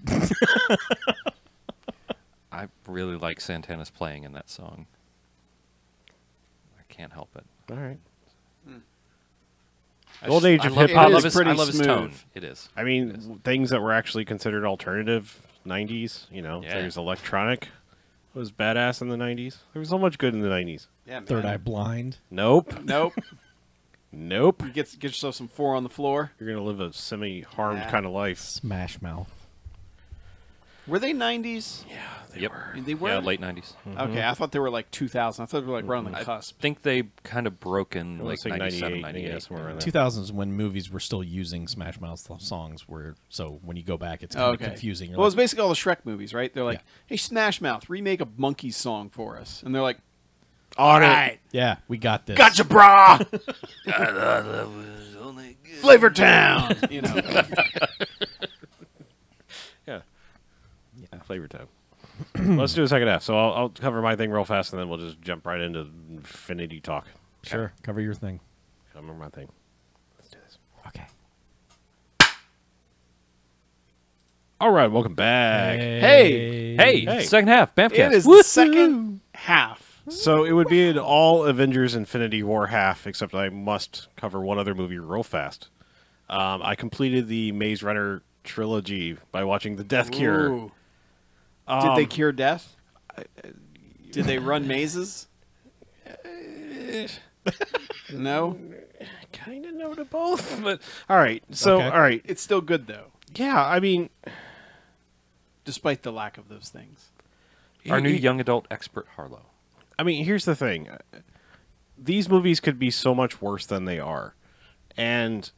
I really like Santana's playing in that song. I can't help it. All right. I Old just- age I of love- hip-hop. I love It is his, pretty I love his smooth. tone. It is. I mean, things that were actually considered alternative 90s, you know, Yeah. there's electronic was badass in the 90s. There was so much good in the 90s. Yeah, man. Third Eye Blind. Nope. Nope. Nope. You get yourself some 4 on the floor. You're going to live a semi-harmed Yeah. kind of life. Smash Mouth. Were they 90s? Yep. They were? Yeah, late 90s. Okay, I thought they were like 2000. I thought they were like right on the I cusp. think they kind of broke in I like was like 97, 98, 98. somewhere around there. 2000s when movies were still using Smash Mouth songs, so when you go back, it's kind Okay. of confusing. You're Well, it's like, basically all the Shrek movies, right? They're like, Yeah. hey, Smash Mouth, remake a monkey song for us. And they're like, On it. yeah, we got this. gotcha, brah! Flavor Town! You know. Yeah. Flavor Town. Let's do a second half. So I'll cover my thing real fast, and then we'll just jump right into Infinity talk. Sure, cover your thing. Cover my thing. Let's do this. Okay. All right, welcome back. Hey. Hey, second half, BMFcast. It is the second half. So it would be an all Avengers Infinity War half, except I must cover one other movie real fast. I completed the Maze Runner trilogy by watching The Death Cure. Ooh. Did they cure death? Did they run mazes? No? Kind of know to both, but all right. So Okay. all right, It's still good, though, yeah. I mean, despite the lack of those things. Our new young adult expert, Harlow. I mean, here's the thing: these movies could be so much worse than they are, and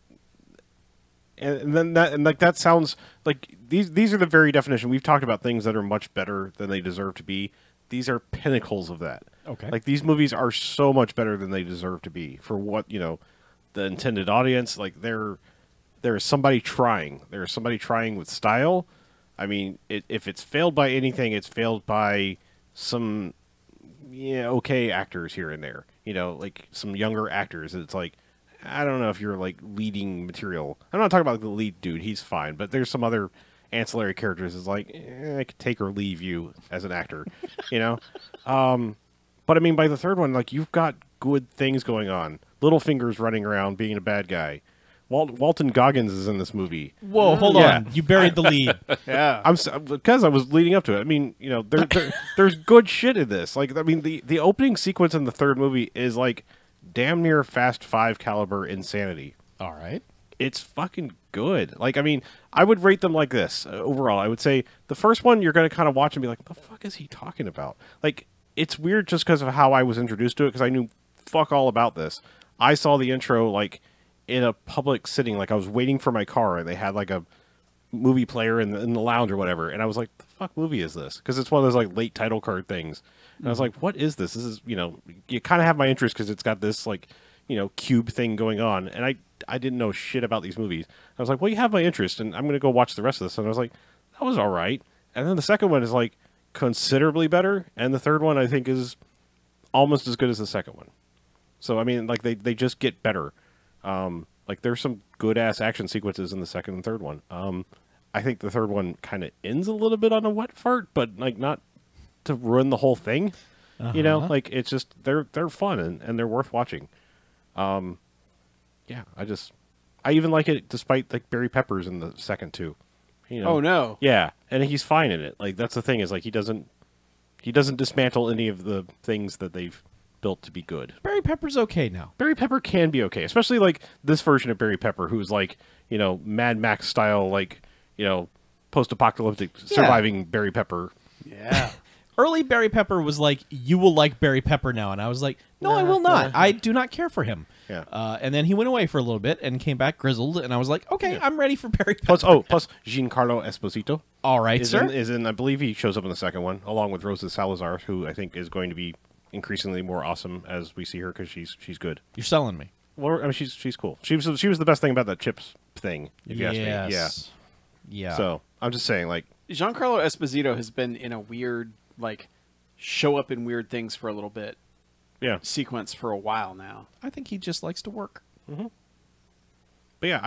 then that sounds like these are the very definition. We've talked about things that are much better than they deserve to be. These are pinnacles of that. Okay. Like these movies are so much better than they deserve to be for what, you know, the intended audience. Like there is somebody trying. There is somebody trying with style. I mean, if it's failed by anything, it's failed by some okay actors here and there. You know, like some younger actors. It's like, I don't know if you're like leading material. I'm not talking about the lead dude. He's fine. But there's some other ancillary characters. It's like, I could take or leave you as an actor, you know? But I mean, by the third one, like, you've got good things going on. Littlefinger's running around being a bad guy. Walton Goggins is in this movie. Whoa, hold Yeah. on. You buried the lead. Yeah. Because I was leading up to it. I mean, you know, there's good shit in this. Like, I mean, the opening sequence in the third movie is like damn near Fast 5 caliber insanity. All right. It's fucking good. Like, I mean, I would rate them like this. Overall, I would say the first one you're going to kind of watch and be like, the fuck is he talking about? Like, it's weird just because of how I was introduced to it, because I knew fuck all about this. I saw the intro, like, in a public sitting. Like, I was waiting for my car, and they had, like, a movie player in the lounge or whatever, and I was like, the fuck movie is this? Because it's one of those, like, late title card things. And I was like, what is this? This is, you know, you kind of have my interest because it's got this, like, you know, cube thing going on, and I didn't know shit about these movies. I was like, well, you have my interest, and I'm going to go watch the rest of this. And I was like, that was all right. And then the second one is, like, considerably better, and the third one, I think, is almost as good as the second one. So, I mean, like, they just get better. Like, there's some good-ass action sequences in the second and third one. I think the third one kind of ends a little bit on a wet fart, but, like, not to ruin the whole thing. You know? Like, it's just, they're fun, and they're worth watching. Yeah, I even like it despite, like, Barry Pepper's in the second two. You know? Oh, no. Yeah, and he's fine in it. Like, that's the thing, is, like, he doesn't dismantle any of the things that they've built to be good. Barry Pepper's okay now. Barry Pepper can be okay, especially, like, this version of Barry Pepper, who's, like, you know, Mad Max style, like, you know, post-apocalyptic surviving Barry Pepper. Yeah. Early Barry Pepper was like, you will like Barry Pepper now. And I was like, no, I will not. I do not care for him. Yeah. And then he went away for a little bit and came back grizzled. And I was like, okay, I'm ready for Barry Pepper. Plus Giancarlo Esposito All right, sir. is in, I believe he shows up in the second one, along with Rosa Salazar, who I think is going to be increasingly more awesome as we see her, because she's good. You're selling me. Well, I mean, she's cool. She was the best thing about that Chips thing, if you ask me. Yeah. Yeah. So I'm just saying, like, Giancarlo Esposito has been in a weird, like, show up in weird things for a little bit yeah. sequence for a while now. I think he just likes to work. But yeah,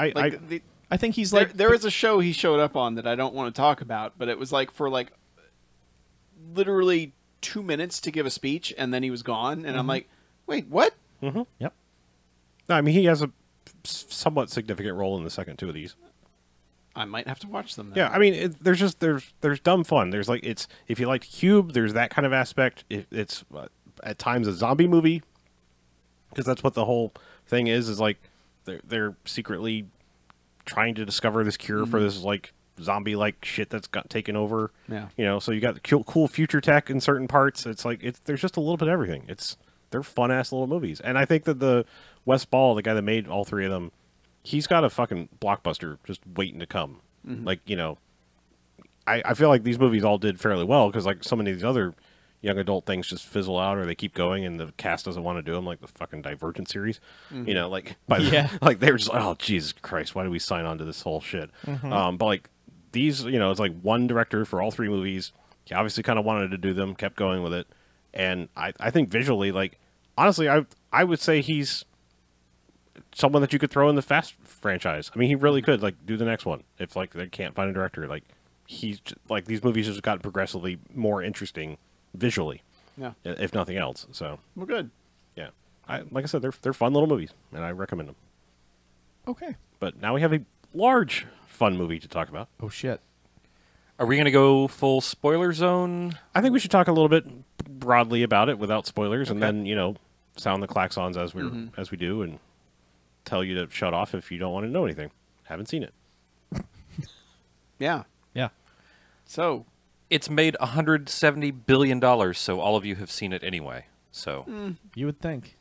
I think he's there, like there is a show he showed up on that I don't want to talk about, but it was like for like literally 2 minutes to give a speech, and then he was gone, and I'm like, wait, what? Yep. No, I mean, he has a somewhat significant role in the second two of these. I might have to watch them then. Yeah, I mean, there's dumb fun. There's like, it's, if you liked Cube, there's that kind of aspect. It's at times a zombie movie, because that's what the whole thing is like they're secretly trying to discover this cure for this like zombie like shit that's got taken over. Yeah. You know, so you got the cool future tech in certain parts. It's like there's just a little bit of everything. They're fun ass little movies. And I think that the Wes Ball, the guy that made all three of them, he's got a fucking blockbuster just waiting to come. Like, you know, I feel like these movies all did fairly well because like so many of these other young adult things just fizzle out or they keep going and the cast doesn't want to do them, like the fucking Divergent series. You know, like like they were just like, oh Jesus Christ, why did we sign on to this whole shit? But like these, you know, it's like one director for all three movies. He obviously kind of wanted to do them, kept going with it, and I think visually, like honestly, I would say he's someone that you could throw in the Fast franchise. I mean, he really could like do the next one if like they can't find a director. Like he's like these movies just got progressively more interesting visually, if nothing else. So Well, good. yeah, like I said, they're fun little movies, and I recommend them. okay. But now we have a large fun movie to talk about. Oh shit. Are we going to go full spoiler zone? I think we should talk a little bit broadly about it without spoilers, and then you know sound the klaxons as we do, and tell you to shut off if you don't want to know anything. Haven't seen it. Yeah. Yeah. So It's made $170 billion, so all of you have seen it anyway. So You would think.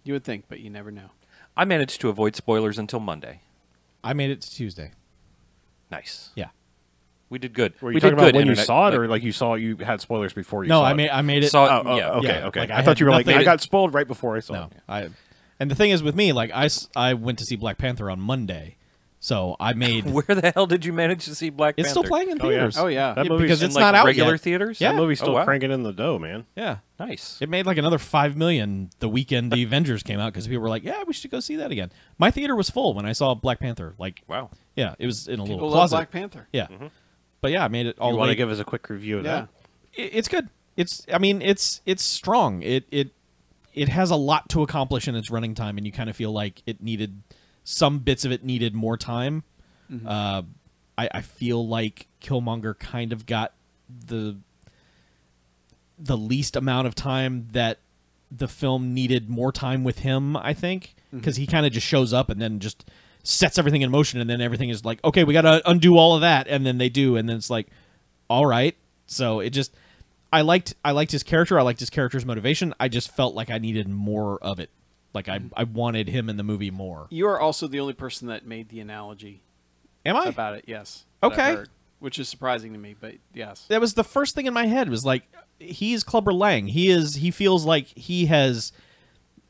you would think, but you never know. I managed to avoid spoilers until Monday. I made it to Tuesday. Nice. Yeah. We did good. Were you we talking did about good. when you Internet, saw it, but or like you had spoilers before you No, saw I it? made it. Saw it. Oh, yeah. okay, Yeah, okay. like, I I thought you were like, had I nothing- got spoiled right before I saw No, it. and the thing is with me, like I went to see Black Panther on Monday, so I made. Where the hell did you manage to see Black It's Panther? still playing in Oh, yeah. theaters. Oh yeah. That Yeah, movie's because In, it's like, not out regular yet. theaters? Yeah. That movie's still Oh, wow. cranking in the dough, man. Yeah. Nice. It made like another $5 million the weekend the Avengers came out because people were like, "Yeah, we should go see that again." My theater was full when I saw Black Panther. Like, Wow. yeah, it was in a People little love closet. Black Panther. Yeah, but yeah, I made it all You the want way. to give us a quick review of Yeah. that? It's good. I mean, it's strong. It has a lot to accomplish in its running time, and you kind of feel like it needed some bits of it needed more time. I feel like Killmonger kind of got the least amount of time that the film needed more time with him, I think, because he kind of just shows up and then just sets everything in motion, and then everything is like, okay, we got to undo all of that, and then they do, and then it's like, all right. So it just, I liked his character. I liked his character's motivation. I just felt like I needed more of it. Like I wanted him in the movie more. You are also the only person that made the analogy Am I? about it. Yes. that I Okay. heard, which is surprising to me, but yes. That was the first thing in my head was like, he's Clubber Lang. He feels like he has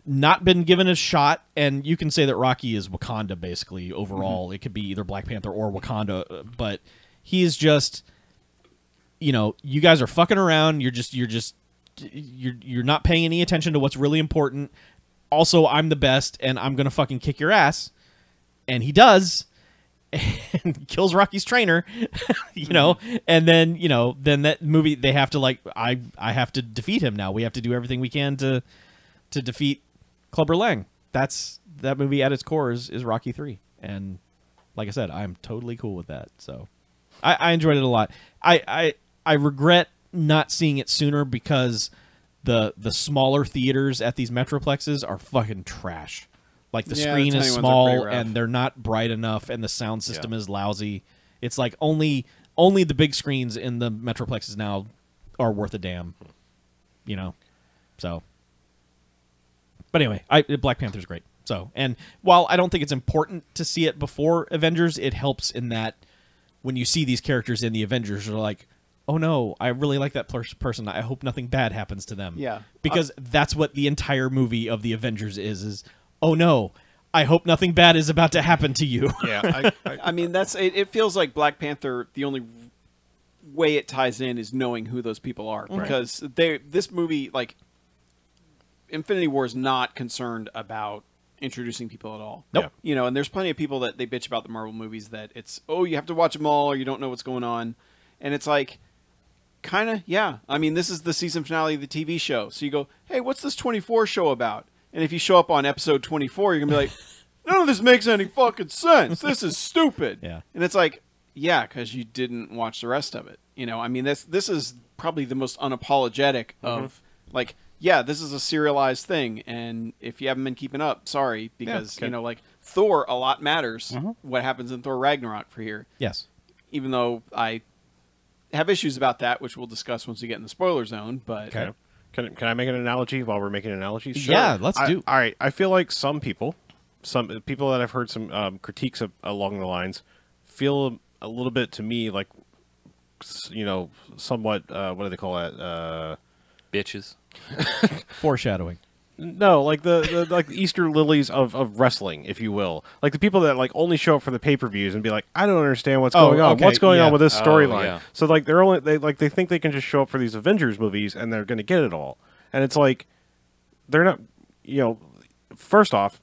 not been given a shot, and you can say that Rocky is Wakanda basically overall. It could be either Black Panther or Wakanda, but he is just, you know, you guys are fucking around. You're not paying any attention to what's really important. Also, I'm the best, and I'm gonna fucking kick your ass, and he does. And kills Rocky's trainer, you know, and then then that movie they have to like I have to defeat him now. We have to do everything we can to defeat Clubber Lang. That movie at its core is Rocky 3, and like I said, I'm totally cool with that. So I enjoyed it a lot. I regret not seeing it sooner because the smaller theaters at these metroplexes are fucking trash. Like the Yeah, screen the is tiny ones are small pretty rough. and they're not bright enough, and the sound system is lousy. It's like only the big screens in the metroplexes now are worth a damn, you know. So, but anyway, Black Panther's great. So, and while I don't think it's important to see it before Avengers, it helps in that when you see these characters in the Avengers, you're like, oh no, I really like that person. I hope nothing bad happens to them. Yeah. Because that's what the entire movie of the Avengers is oh no, I hope nothing bad is about to happen to you. Yeah, I mean, that's it feels like Black Panther, the only way it ties in is knowing who those people are. Because this movie, like, Infinity War is not concerned about introducing people at all. Nope. You know, and there's plenty of people that they bitch about the Marvel movies that it's, oh, you have to watch them all or you don't know what's going on. And it's like, kind of, yeah. I mean, this is the season finale of the TV show. So you go, hey, what's this 24 show about? And if you show up on episode 24, you're going to be like, none of this makes any fucking sense. This is stupid. Yeah. And it's like, yeah, because you didn't watch the rest of it. You know, I mean, this is probably the most unapologetic of, like, yeah, this is a serialized thing. And if you haven't been keeping up, sorry, because, you know, like, Thor, a lot matters what happens in Thor Ragnarok for here. Yes. Even though I have issues about that, which we'll discuss once we get in the spoiler zone, but... Okay. Can I make an analogy while we're making analogies? Sure. Yeah, let's do. All right. I feel like some people that I've heard some critiques along the lines feel a little bit to me like, you know, somewhat, what do they call that? Bitches. Foreshadowing. No, like the like the Easter lilies of wrestling, if you will. Like the people that like only show up for the pay-per-views and be like, I don't understand what's going on. Okay, What's going on with this storyline? Yeah. So like they think they can just show up for these Avengers movies and they're going to get it all. And it's like they're not, you know, first off,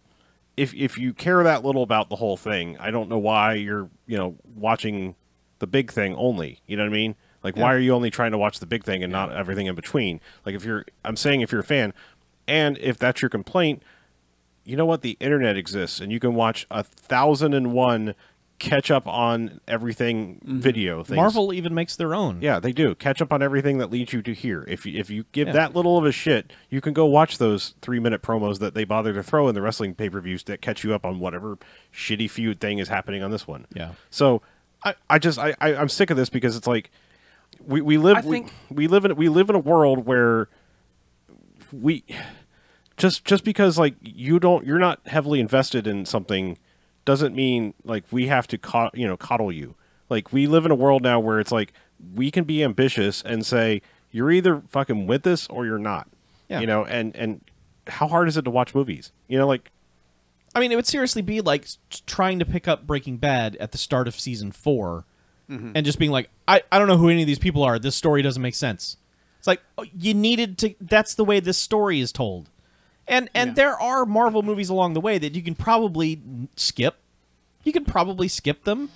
if you care that little about the whole thing, I don't know why you're, you know, watching the big thing only. You know what I mean? Like why are you only trying to watch the big thing and not everything in between? Like if you're a fan, and if that's your complaint, you know what? The internet exists, and you can watch 1,001 catch up on everything video things. Marvel even makes their own. Yeah, they do. Catch up on everything that leads you to here. If you give that little of a shit, you can go watch those 3-minute promos that they bother to throw in the wrestling pay-per-views that catch you up on whatever shitty feud thing is happening on this one. Yeah. So I'm sick of this because it's like we live in a world where we just because like you're not heavily invested in something doesn't mean like we have to coddle you. Like we live in a world now where it's like we can be ambitious and say you're either fucking with this or you're not. Yeah. You know, and how hard is it to watch movies? You know, like I mean, it would seriously be like trying to pick up Breaking Bad at the start of season 4 and just being like, I don't know who any of these people are. This story doesn't make sense. It's like, you needed to... That's the way this story is told. And there are Marvel movies along the way that you can probably skip. You can probably skip them.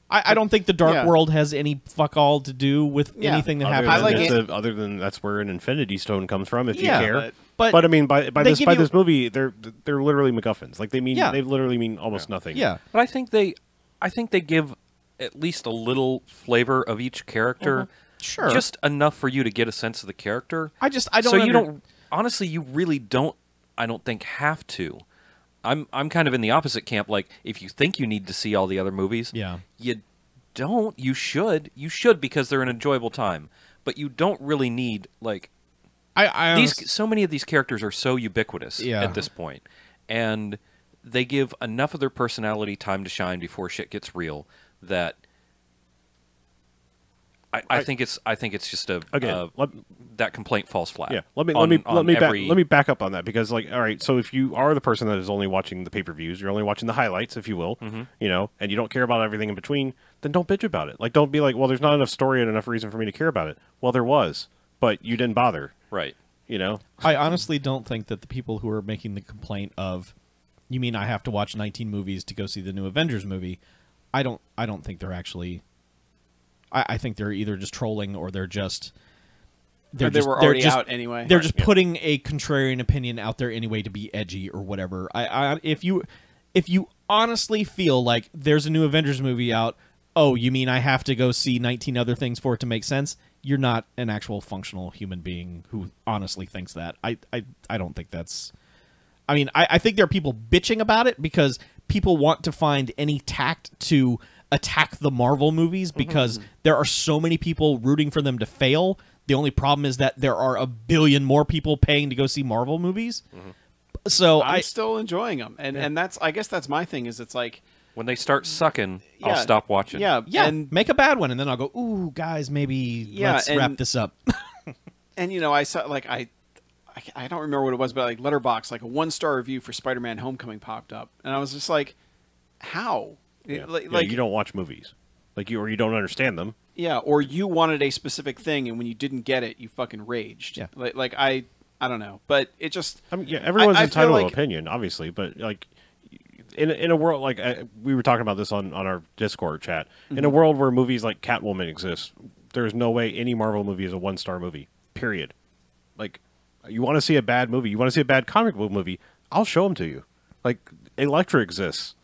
I don't think the Dark World has any fuck all to do with anything that happens. Other than that's where an Infinity Stone comes from, if you care. But I mean, by this movie, they're literally MacGuffins. Like they literally mean almost nothing. Yeah, but I think they give at least a little flavor of each character. Sure, just enough for you to get a sense of the character. I don't. So you don't. Honestly, you really don't. I don't think have to. I'm kind of in the opposite camp. Like if you think you need to see all the other movies, you don't. You should. You should because they're an enjoyable time. But you don't really need like. So many of these characters are so ubiquitous at this point, and they give enough of their personality time to shine before shit gets real. That I think it's just that complaint falls flat. Yeah, let me back up on that because like all right, so if you are the person that is only watching the pay-per-views, you're only watching the highlights, if you will, you know, and you don't care about everything in between, then don't bitch about it. Like don't be like, well, there's not enough story and enough reason for me to care about it. Well, there was, but you didn't bother. Right. You know? I honestly don't think that the people who are making the complaint of, you mean I have to watch 19 movies to go see the new Avengers movie, I don't think they're actually... I think they're either just trolling or they're just... They were already out anyway. They're just putting a contrarian opinion out there anyway to be edgy or whatever. If you honestly feel like there's a new Avengers movie out, oh, you mean I have to go see 19 other things for it to make sense? You're not an actual functional human being who honestly thinks that. I don't think that's... I mean, I think there are people bitching about it because people want to find any tact to attack the Marvel movies because there are so many people rooting for them to fail. The only problem is that there are a billion more people paying to go see Marvel movies. So I'm still enjoying them. And that's, I guess that's my thing is it's like... When they start sucking, I'll stop watching. Yeah, and make a bad one, and then I'll go, ooh, guys, maybe let's wrap this up. And, you know, I saw, like, I don't remember what it was, but like Letterboxd, like a 1-star review for Spider-Man: Homecoming popped up, and I was just like, how? Yeah. Like you don't watch movies, or you don't understand them. Yeah, or you wanted a specific thing, and when you didn't get it, you fucking raged. Yeah. Like I don't know, but it just. I mean, yeah, everyone's I feel entitled to like- opinion, obviously, but like in a world like we were talking about this on our Discord chat, in a world where movies like Catwoman exist, there's no way any Marvel movie is a 1-star movie. Period. Like, you want to see a bad movie, you want to see a bad comic book movie, I'll show them to you. Like, Elektra exists,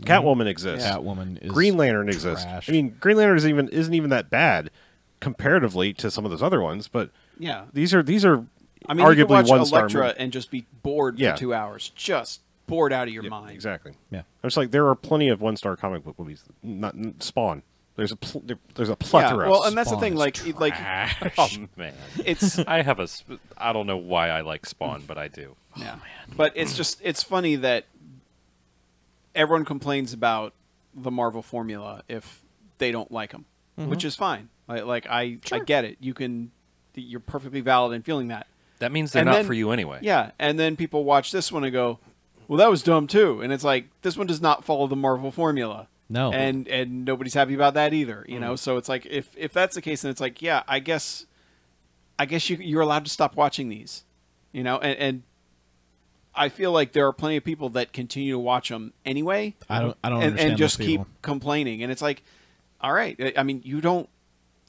Catwoman exists, Catwoman is Green Lantern exists. trash. I mean, Green Lantern isn't even that bad comparatively to some of those other ones, but Yeah. these are I mean, you could arguably watch 1-star Elektra movies. and just be bored Yeah. for 2 hours, just bored out of your mind. Exactly. Yeah. I'm just like, there are plenty of 1-star comic book movies. Not Spawn. There's a plethora. Yeah, well, and that's the Spawn thing. is Like Oh man, it's I have I don't know why I like Spawn, but I do. yeah, but it's funny that everyone complains about the Marvel formula if they don't like them, which is fine. I get it. You're perfectly valid in feeling that. That means they're And not then- for you anyway. Yeah, and then people watch this one and go, "Well, that was dumb too." And it's like, this one does not follow the Marvel formula. No. And nobody's happy about that either, you know. So it's like, if that's the case, then it's like, yeah, I guess you're allowed to stop watching these, you know. And I feel like there are plenty of people that continue to watch them anyway. I don't understand and just those keep people. complaining. And it's like, all right, I mean, you don't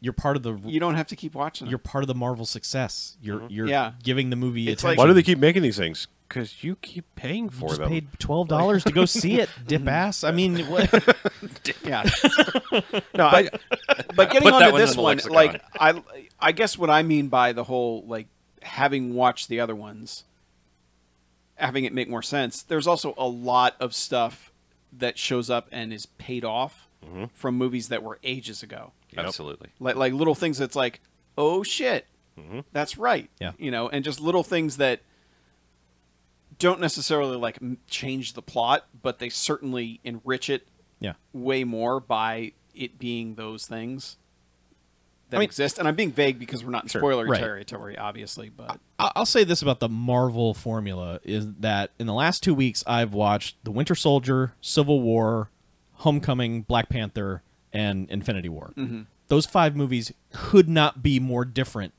You're part of the have to keep watching them. you're part of the Marvel success. You're Yeah. giving the movie It's attention. like- Why do they keep making these things? Because you keep paying You for just them. paid $12 to go see it, dip ass. I mean, what? yeah. No, But getting Put that onto one in this the one, lexicon. like I guess what I mean by the whole like having watched the other ones, having it make more sense. There's also a lot of stuff that shows up and is paid off from movies that were ages ago. Yep. Absolutely. Like little things that's like, oh shit, that's right. Yeah. You know, and just little things that don't necessarily like change the plot, but they certainly enrich it Yeah. way more by it being those things that I mean- exist. And I'm being vague because we're not in Sure. spoiler Right. territory, obviously. But I'll say this about the Marvel formula is that in the last 2 weeks I've watched The Winter Soldier, Civil War, Homecoming, Black Panther, and Infinity War. Those 5 movies could not be more different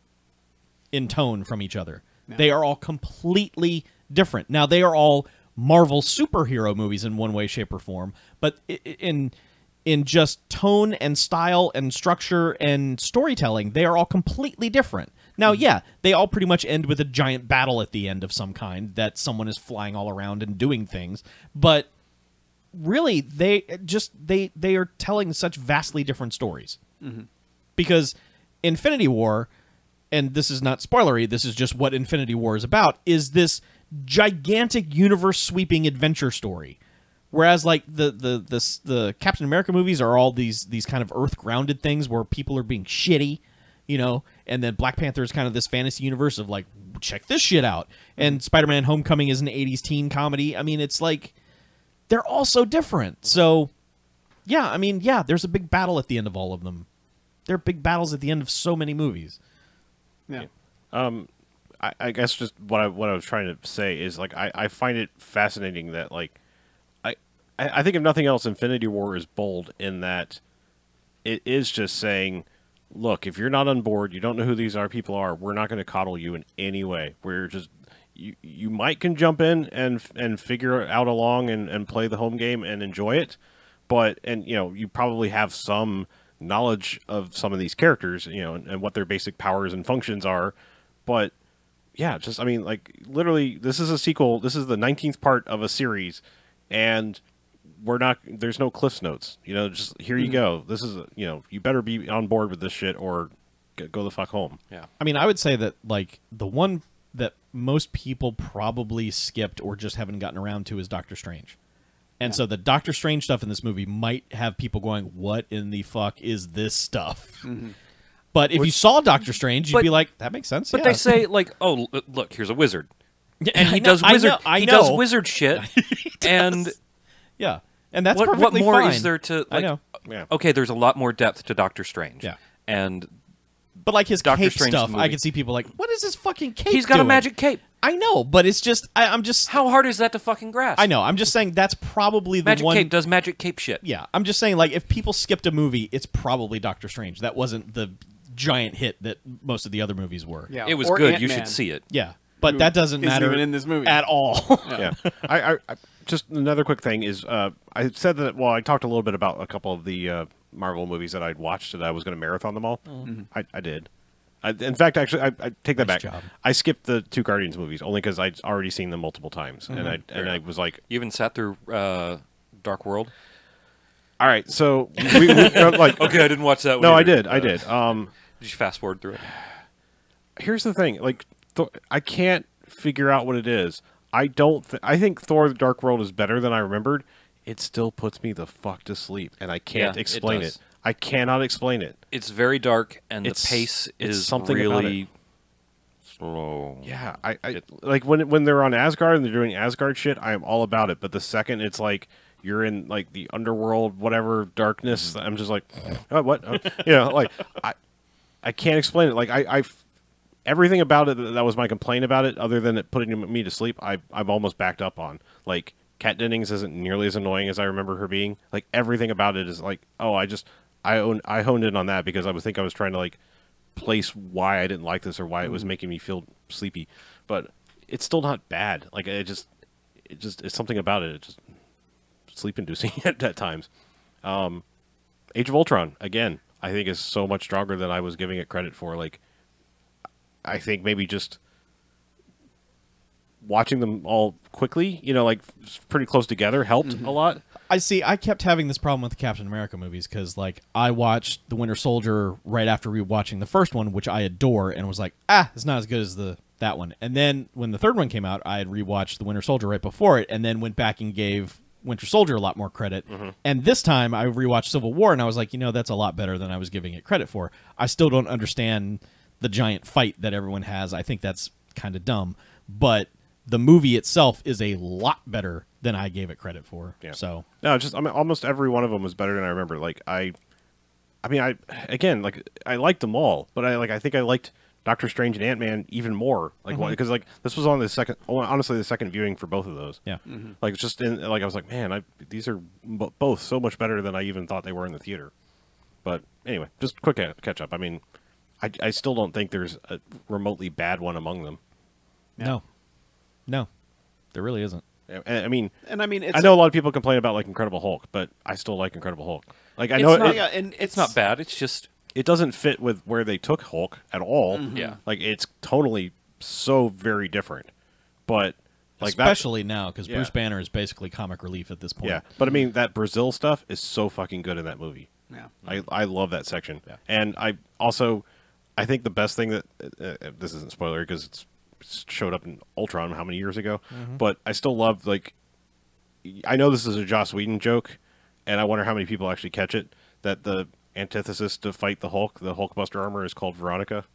in tone from each other. Yeah. They are all completely different. Now, they are all Marvel superhero movies in one way, shape, or form, but in just tone and style and structure and storytelling, they are all completely different. Now, yeah, they all pretty much end with a giant battle at the end of some kind that someone is flying all around and doing things, but really they are telling such vastly different stories. Because Infinity War, and this is not spoilery, this is just what Infinity War is about, is this gigantic universe-sweeping adventure story. Whereas, like, the Captain America movies are all these kind of Earth-grounded things where people are being shitty, you know, and then Black Panther is kind of this fantasy universe of, like, check this shit out. And Spider-Man Homecoming is an 80s teen comedy. I mean, it's like, they're all so different. So, yeah, I mean, yeah, there's a big battle at the end of all of them. There are big battles at the end of so many movies. yeah, I guess just what I was trying to say is like I find it fascinating that like I think if nothing else, Infinity War is bold in that it is just saying, look, if you're not on board, you don't know who these people are, we're not going to coddle you in any way. We're just you might can jump in and figure it out along and play the home game and enjoy it, but you know you probably have some knowledge of some of these characters, you know, and what their basic powers and functions are, but yeah, just I mean, like literally, this is a sequel. This is the 19th part of a series, and there's no Cliff's Notes. You know, just here you go. This is you know, you better be on board with this shit or go the fuck home. Yeah. I mean, I would say that like the one that most people probably skipped or just haven't gotten around to is Doctor Strange. And so the Doctor Strange stuff in this movie might have people going, what in the fuck is this stuff? But if you saw Doctor Strange, you'd But- be like, that makes sense. But yeah. they say like, oh, look, here's a wizard, Yeah, and I he know- does I wizard. know- I he does know. wizard shit. And Yeah. And that's what perfectly more fine. is there to? I Like, know. Yeah. Okay, there's a lot more depth to Doctor Strange. Yeah. And But like his Doctor cape Strange stuff, the I movie. can see people like, what is this fucking cape He's got a doing? magic cape. I know, but it's just I'm just How hard is that to fucking grasp? I know. I'm just saying that's probably the Magic one. cape does magic cape shit. Yeah, I'm just saying like if people skipped a movie, it's probably Doctor Strange. That wasn't the giant hit that most of the other movies were. Yeah, It was or good. You Ant-Man, should see it. Yeah, but who that doesn't isn't matter even in this movie. at all. Yeah. I just another quick thing is I said that. Well, I talked a little bit about a couple of the Marvel movies that I'd watched that I was going to marathon them all. I did. In fact, actually, I take that Nice back. job. I skipped the two Guardians movies only because I'd already seen them multiple times, and I was like, You even sat through Dark World? all right, so we like Okay, I didn't watch that one. no, I either. did. Did Did you fast forward through it? here's the thing, like I can't figure out what it is. I don't. I think Thor: The Dark World is better than I remembered. It still puts me the fuck to sleep, and I can't Yeah, it explain does. it. I cannot explain it. It's very dark, and It's- the pace it's is something about really slow. Yeah, I like when they're on Asgard and they're doing Asgard shit. I am all about it. But the second it's like you're in like the underworld, whatever darkness, I'm just like, oh, what? Like I can't explain it. Like I everything about it that was my complaint about it, other than it putting me to sleep, I've almost backed up on. Like Kat Dennings isn't nearly as annoying as I remember her being. Like everything about it is like, oh, I honed in on that because I was trying to like place why I didn't like this or why it was making me feel sleepy, but it's still not bad. Like it's something about it. It's just sleep inducing at times. Age of Ultron again, I think is so much stronger than I was giving it credit for. Like I think maybe just watching them all quickly, like pretty close together helped a lot. I see. I kept having this problem with the Captain America movies because, like, I watched The Winter Soldier right after rewatching the first one, which I adore, and was like, it's not as good as that one. And then when the third one came out, I had rewatched The Winter Soldier right before it, and then went back and gave Winter Soldier a lot more credit. And this time, I rewatched Civil War, and I was like, that's a lot better than I was giving it credit for. I still don't understand the giant fight that everyone has. I think that's kind of dumb, but the movie itself is a lot better than I gave it credit for. Yeah. So No, almost every one of them was better than I remember. Like I liked them all, but I think I liked Doctor Strange and Ant-Man even more. Like because like this was on the second viewing for both of those. yeah. Like it's just I was like, man, these are both so much better than I even thought they were in the theater. But anyway, just quick catch up. I mean, I still don't think there's a remotely bad one among them. No, there really isn't. I mean, it's I know a lot of people complain about like Incredible Hulk, but I still like Incredible Hulk. Like I know It's not bad. It's just it doesn't fit with where they took Hulk at all. Yeah. Like it's totally so very different. But like Especially now, because Yeah. Bruce Banner is basically comic relief at this point. yeah. But I mean that Brazil stuff is so fucking good in that movie. Yeah. I love that section. Yeah. And I think the best thing that this isn't spoiler because it's showed up in Ultron how many years ago, but I still love like I know this is a Joss Whedon joke, and I wonder how many people actually catch it. That the antithesis to fight the Hulkbuster armor, is called Veronica,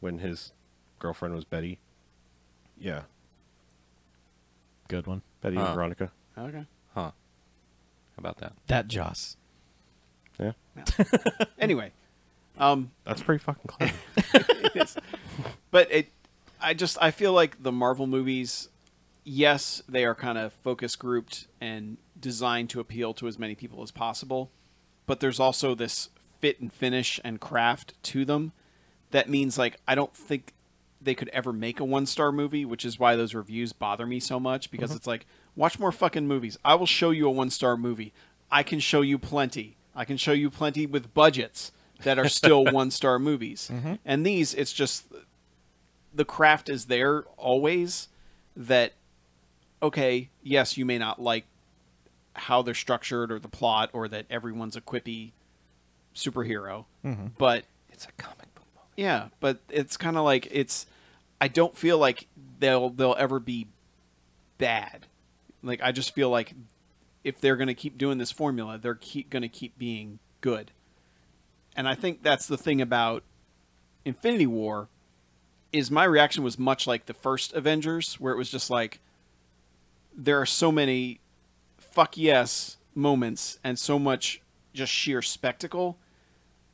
when his girlfriend was Betty. Yeah, Good one. Betty and Veronica. Okay. How about that? That Joss. Yeah, Anyway, that's pretty fucking clever. it is. But I feel like the Marvel movies, yes, they are kind of focus grouped and designed to appeal to as many people as possible, but there's also this fit and finish and craft to them that means like I don't think they could ever make a 1-star movie, which is why those reviews bother me so much because it's like, watch more fucking movies. I will show you a 1-star movie. I can show you plenty. I can show you plenty with budgets that are still 1-star movies. And these, it's just the craft is there always that, okay, yes, you may not like how they're structured or the plot or that everyone's a quippy superhero, but It's a comic book movie. yeah, but it's kind of like I don't feel like they'll ever be bad. Like I just feel like if they're going to keep doing this formula, they're going to keep being good. And I think that's the thing about Infinity War is my reaction was much like the first Avengers, where it was just like there are so many fuck yes moments and so much just sheer spectacle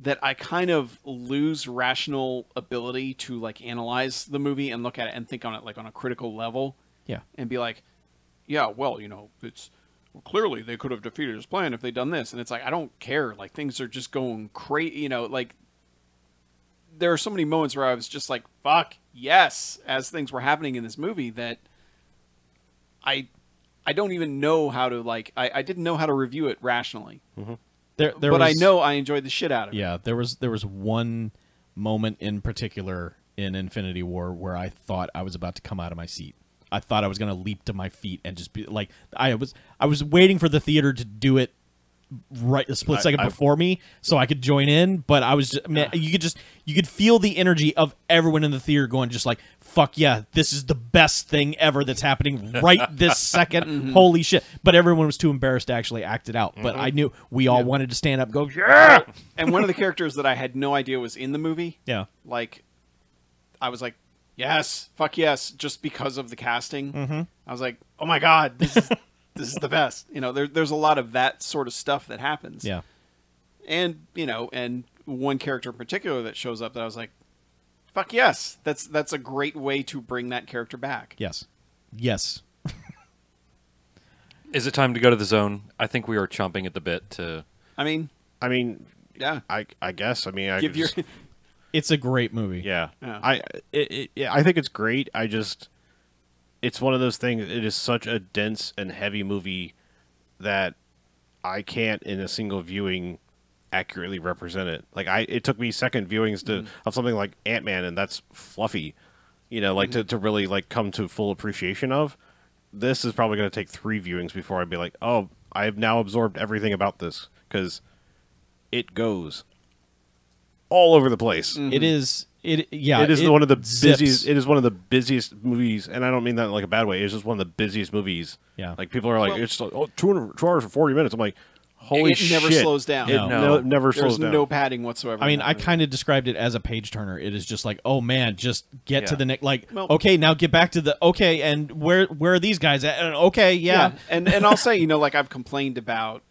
that I kind of lose rational ability to like analyze the movie and look at it and think on it like on a critical level. Yeah. And be like, yeah, well, it's clearly they could have defeated his plan if they'd done this. And it's like, I don't care. Like things are just going crazy, like there are so many moments where I was just like, fuck, yes, as things were happening in this movie that I don't even know how to like, I didn't know how to review it rationally. Mm-hmm. But I know I enjoyed the shit out of it. Yeah, there was one moment in particular in Infinity War where I thought I was about to come out of my seat. I thought I was going to leap to my feet and just be like, I was waiting for the theater to do it right a split second before me so I could join in, but I was just, man, you could feel the energy of everyone in the theater going just like, fuck yeah, this is the best thing ever that's happening right this second. Holy shit. But everyone was too embarrassed to actually act it out. But I knew we all wanted to stand up and go, yeah! And one of the characters that I had no idea was in the movie, like, I was like, yes, fuck yes, just because of the casting. I was like, oh my god, this is the best. There's a lot of that sort of stuff that happens. Yeah. And, and one character in particular that shows up that I was like, fuck yes, that's a great way to bring that character back. Yes. Yes. Is it time to go to the zone? I think we are chomping at the bit to... I mean, yeah. I guess. I mean, Give your... It's a great movie. Yeah. Yeah. I think it's great. It's one of those things. It is such a dense and heavy movie that I can't, in a single viewing, accurately represent it. Like it took me second viewings of something like Ant-Man, and that's fluffy. To really like come to full appreciation of. This is probably going to take 3 viewings before I'd be like, oh, I have now absorbed everything about this, because it goes all over the place. It is. It is one of the zips. busiest. It is one of the busiest movies, and I don't mean that in like a bad way. It's just one of the busiest movies. Yeah, like people are like, it's like, 2 hours and 40 minutes. I'm like, holy shit! It never slows down. It never slows down. There's no padding whatsoever. I mean, I kind of described it as a page turner. It is just like, oh man, just get to the next. Like, okay, now get back to the and where are these guys at? And okay, yeah. And I'll say, like I've complained about.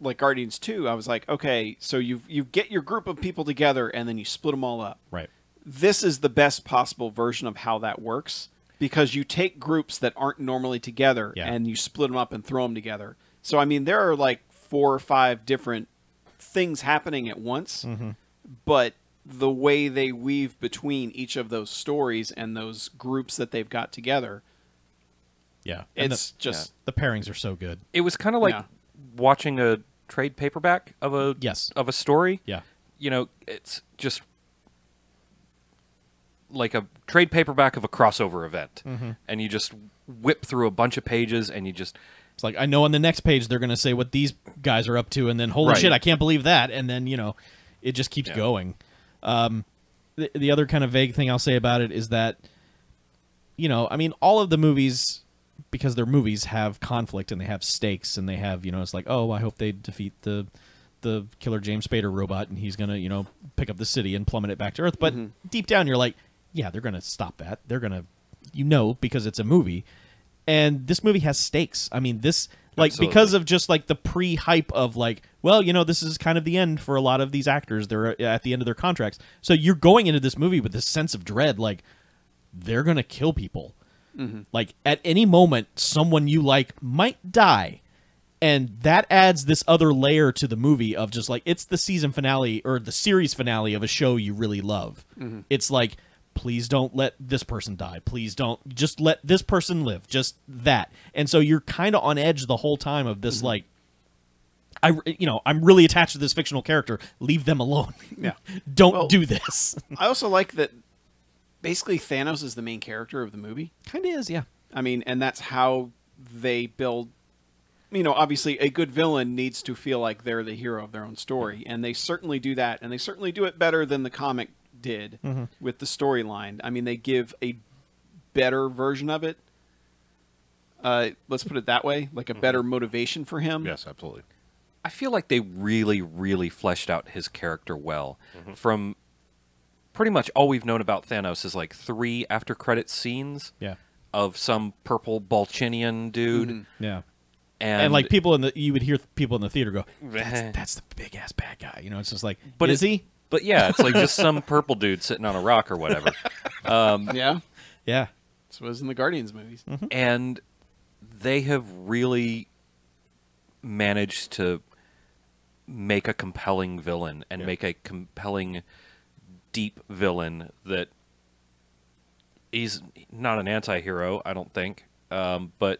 Like Guardians 2, I was like, okay, so you get your group of people together and then you split them all up. Right. This is the best possible version of how that works because you take groups that aren't normally together and you split them up and throw them together. So, I mean, there are like 4 or 5 different things happening at once, but the way they weave between each of those stories and those groups that they've got together, it's the pairings are so good. It was kind of like watching a trade paperback of a story. Yeah. It's just like a trade paperback of a crossover event. And you just whip through a bunch of pages and you just... It's like, I know on the next page they're going to say what these guys are up to, and then, holy shit, I can't believe that. And then, it just keeps going. The other kind of vague thing I'll say about it is that, I mean, all of the movies... because they're movies, have conflict and they have stakes and they have, it's like, oh, I hope they defeat the killer James Spader robot and he's going to, pick up the city and plummet it back to Earth. But deep down you're like, yeah, they're going to stop that. They're going to, because it's a movie. And this movie has stakes. I mean, this, like, Absolutely. Because of just like the pre-hype of like, well, this is kind of the end for a lot of these actors. They're at the end of their contracts. So you're going into this movie with this sense of dread, like, they're going to kill people. Like, at any moment, someone you like might die. And that adds this other layer to the movie of just, like, it's the season finale or the series finale of a show you really love. It's like, please don't let this person die. Please don't. Just let this person live. Just that. And so you're kind of on edge the whole time of this, like, I'm really attached to this fictional character. Leave them alone. Yeah. Don't do this. I also like that basically Thanos is the main character of the movie. Kind of is, yeah. I mean, and that's how they build... obviously a good villain needs to feel like they're the hero of their own story, and they certainly do that, and they certainly do it better than the comic did with the storyline. I mean, they give a better version of it. Let's put it that way, like a better motivation for him. Yes, absolutely. I feel like they really, really fleshed out his character well. From pretty much all we've known about Thanos is like 3 after-credits scenes of some purple Balchinian dude. Yeah. And like you would hear people in the theater go, "That's the big ass bad guy." You know, it's just like, But is he? But yeah, it's like just some purple dude sitting on a rock or whatever. Yeah. Yeah. This was in the Guardians movies. And they have really managed to make a compelling villain and make a compelling, deep villain that he's not an anti-hero, I don't think, but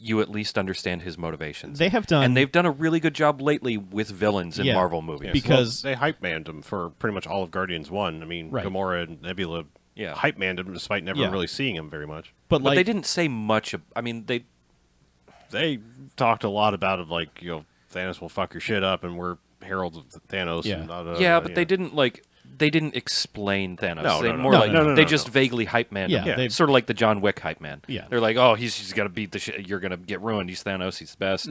you at least understand his motivations. They have done, and they've done a really good job lately with villains in Yeah. Marvel movies. Because- they hype manned him for pretty much all of Guardians 1. I mean, Right. Gamora and Nebula hype manned him despite never Yeah. really seeing him very much. but But like they didn't say much. I mean, They talked a lot about it, like, Thanos will fuck your shit up, and we're heralds of Thanos. Yeah. And but they didn't they didn't explain Thanos. No, They no, more no, like no, no, they no, just no. vaguely hype man. Yeah, him. they've- Sort of like the John Wick hype man. Yeah. They're like, oh, he's got to beat the shit. You're gonna get ruined. He's Thanos. He's the best.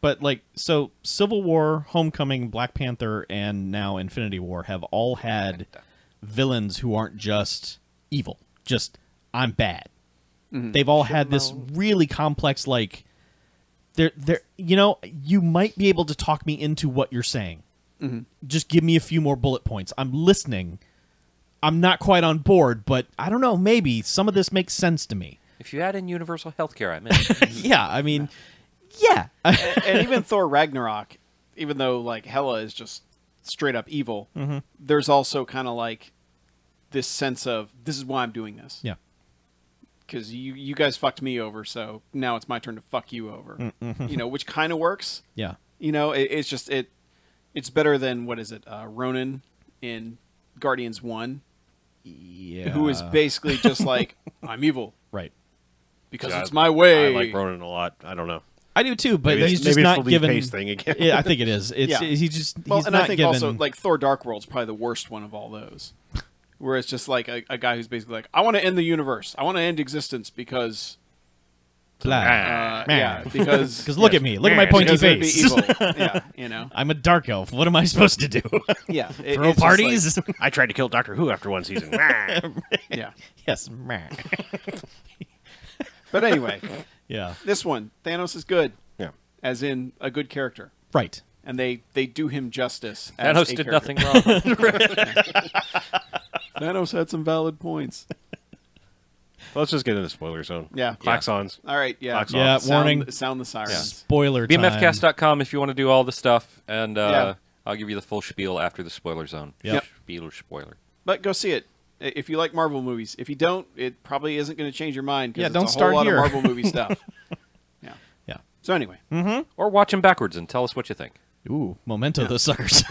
But like, so Civil War, Homecoming, Black Panther, and now Infinity War have all had villains who aren't just evil. Just, I'm bad. They've all had this really complex, like, you might be able to talk me into what you're saying. Just give me a few more bullet points. I'm listening. I'm not quite on board, but I don't know, maybe some of this makes sense to me. If you add in universal healthcare, I'm in. Yeah, I mean, yeah. And even Thor Ragnarok, even though like Hela is just straight up evil, there's also kind of like this sense of this is why I'm doing this. Yeah. Because you guys fucked me over, so now it's my turn to fuck you over. Which kind of works. Yeah. It's just it's better than what is it, Ronan in Guardians 1, Yeah. who is basically just like I'm evil right. because Yeah, it's my way. I like Ronan a lot. I don't know. I do too, but Maybe he's it's- just maybe it's not the Lee given. Pace thing again. Yeah, I think it is. It's Yeah. he's And not I think given. also like Thor Dark World's probably the worst one of all those. Where it's just like a guy who's basically like, I want to end the universe. I want to end existence because Blah. because Look at me, look at my pointy because it'd be face. evil. Yeah, I'm a dark elf. What am I supposed to do? Yeah. Throw it's just parties? I tried to kill Doctor Who after one season. like- yeah. Yes. But anyway, Yeah. this one, Thanos is good, Yeah. as in a good character. Right. And they do him justice. As Thanos a did character. nothing wrong. Thanos had some valid points. Let's just get into the spoiler zone. Yeah. Klaxons. All right. Yeah. Box Yeah. office. Warning. Sound the sirens. Spoiler time. BMFcast.com if you want to do all the stuff, and Yeah. I'll give you the full spiel after the spoiler zone. Yep. Spoiler. But go see it if you like Marvel movies. If you don't, it probably isn't going to change your mind. 'Cause Yeah, it's don't a start whole lot here. of Marvel movie stuff. Yeah. Yeah. So anyway, Or watch them backwards and tell us what you think. Ooh, memento those suckers.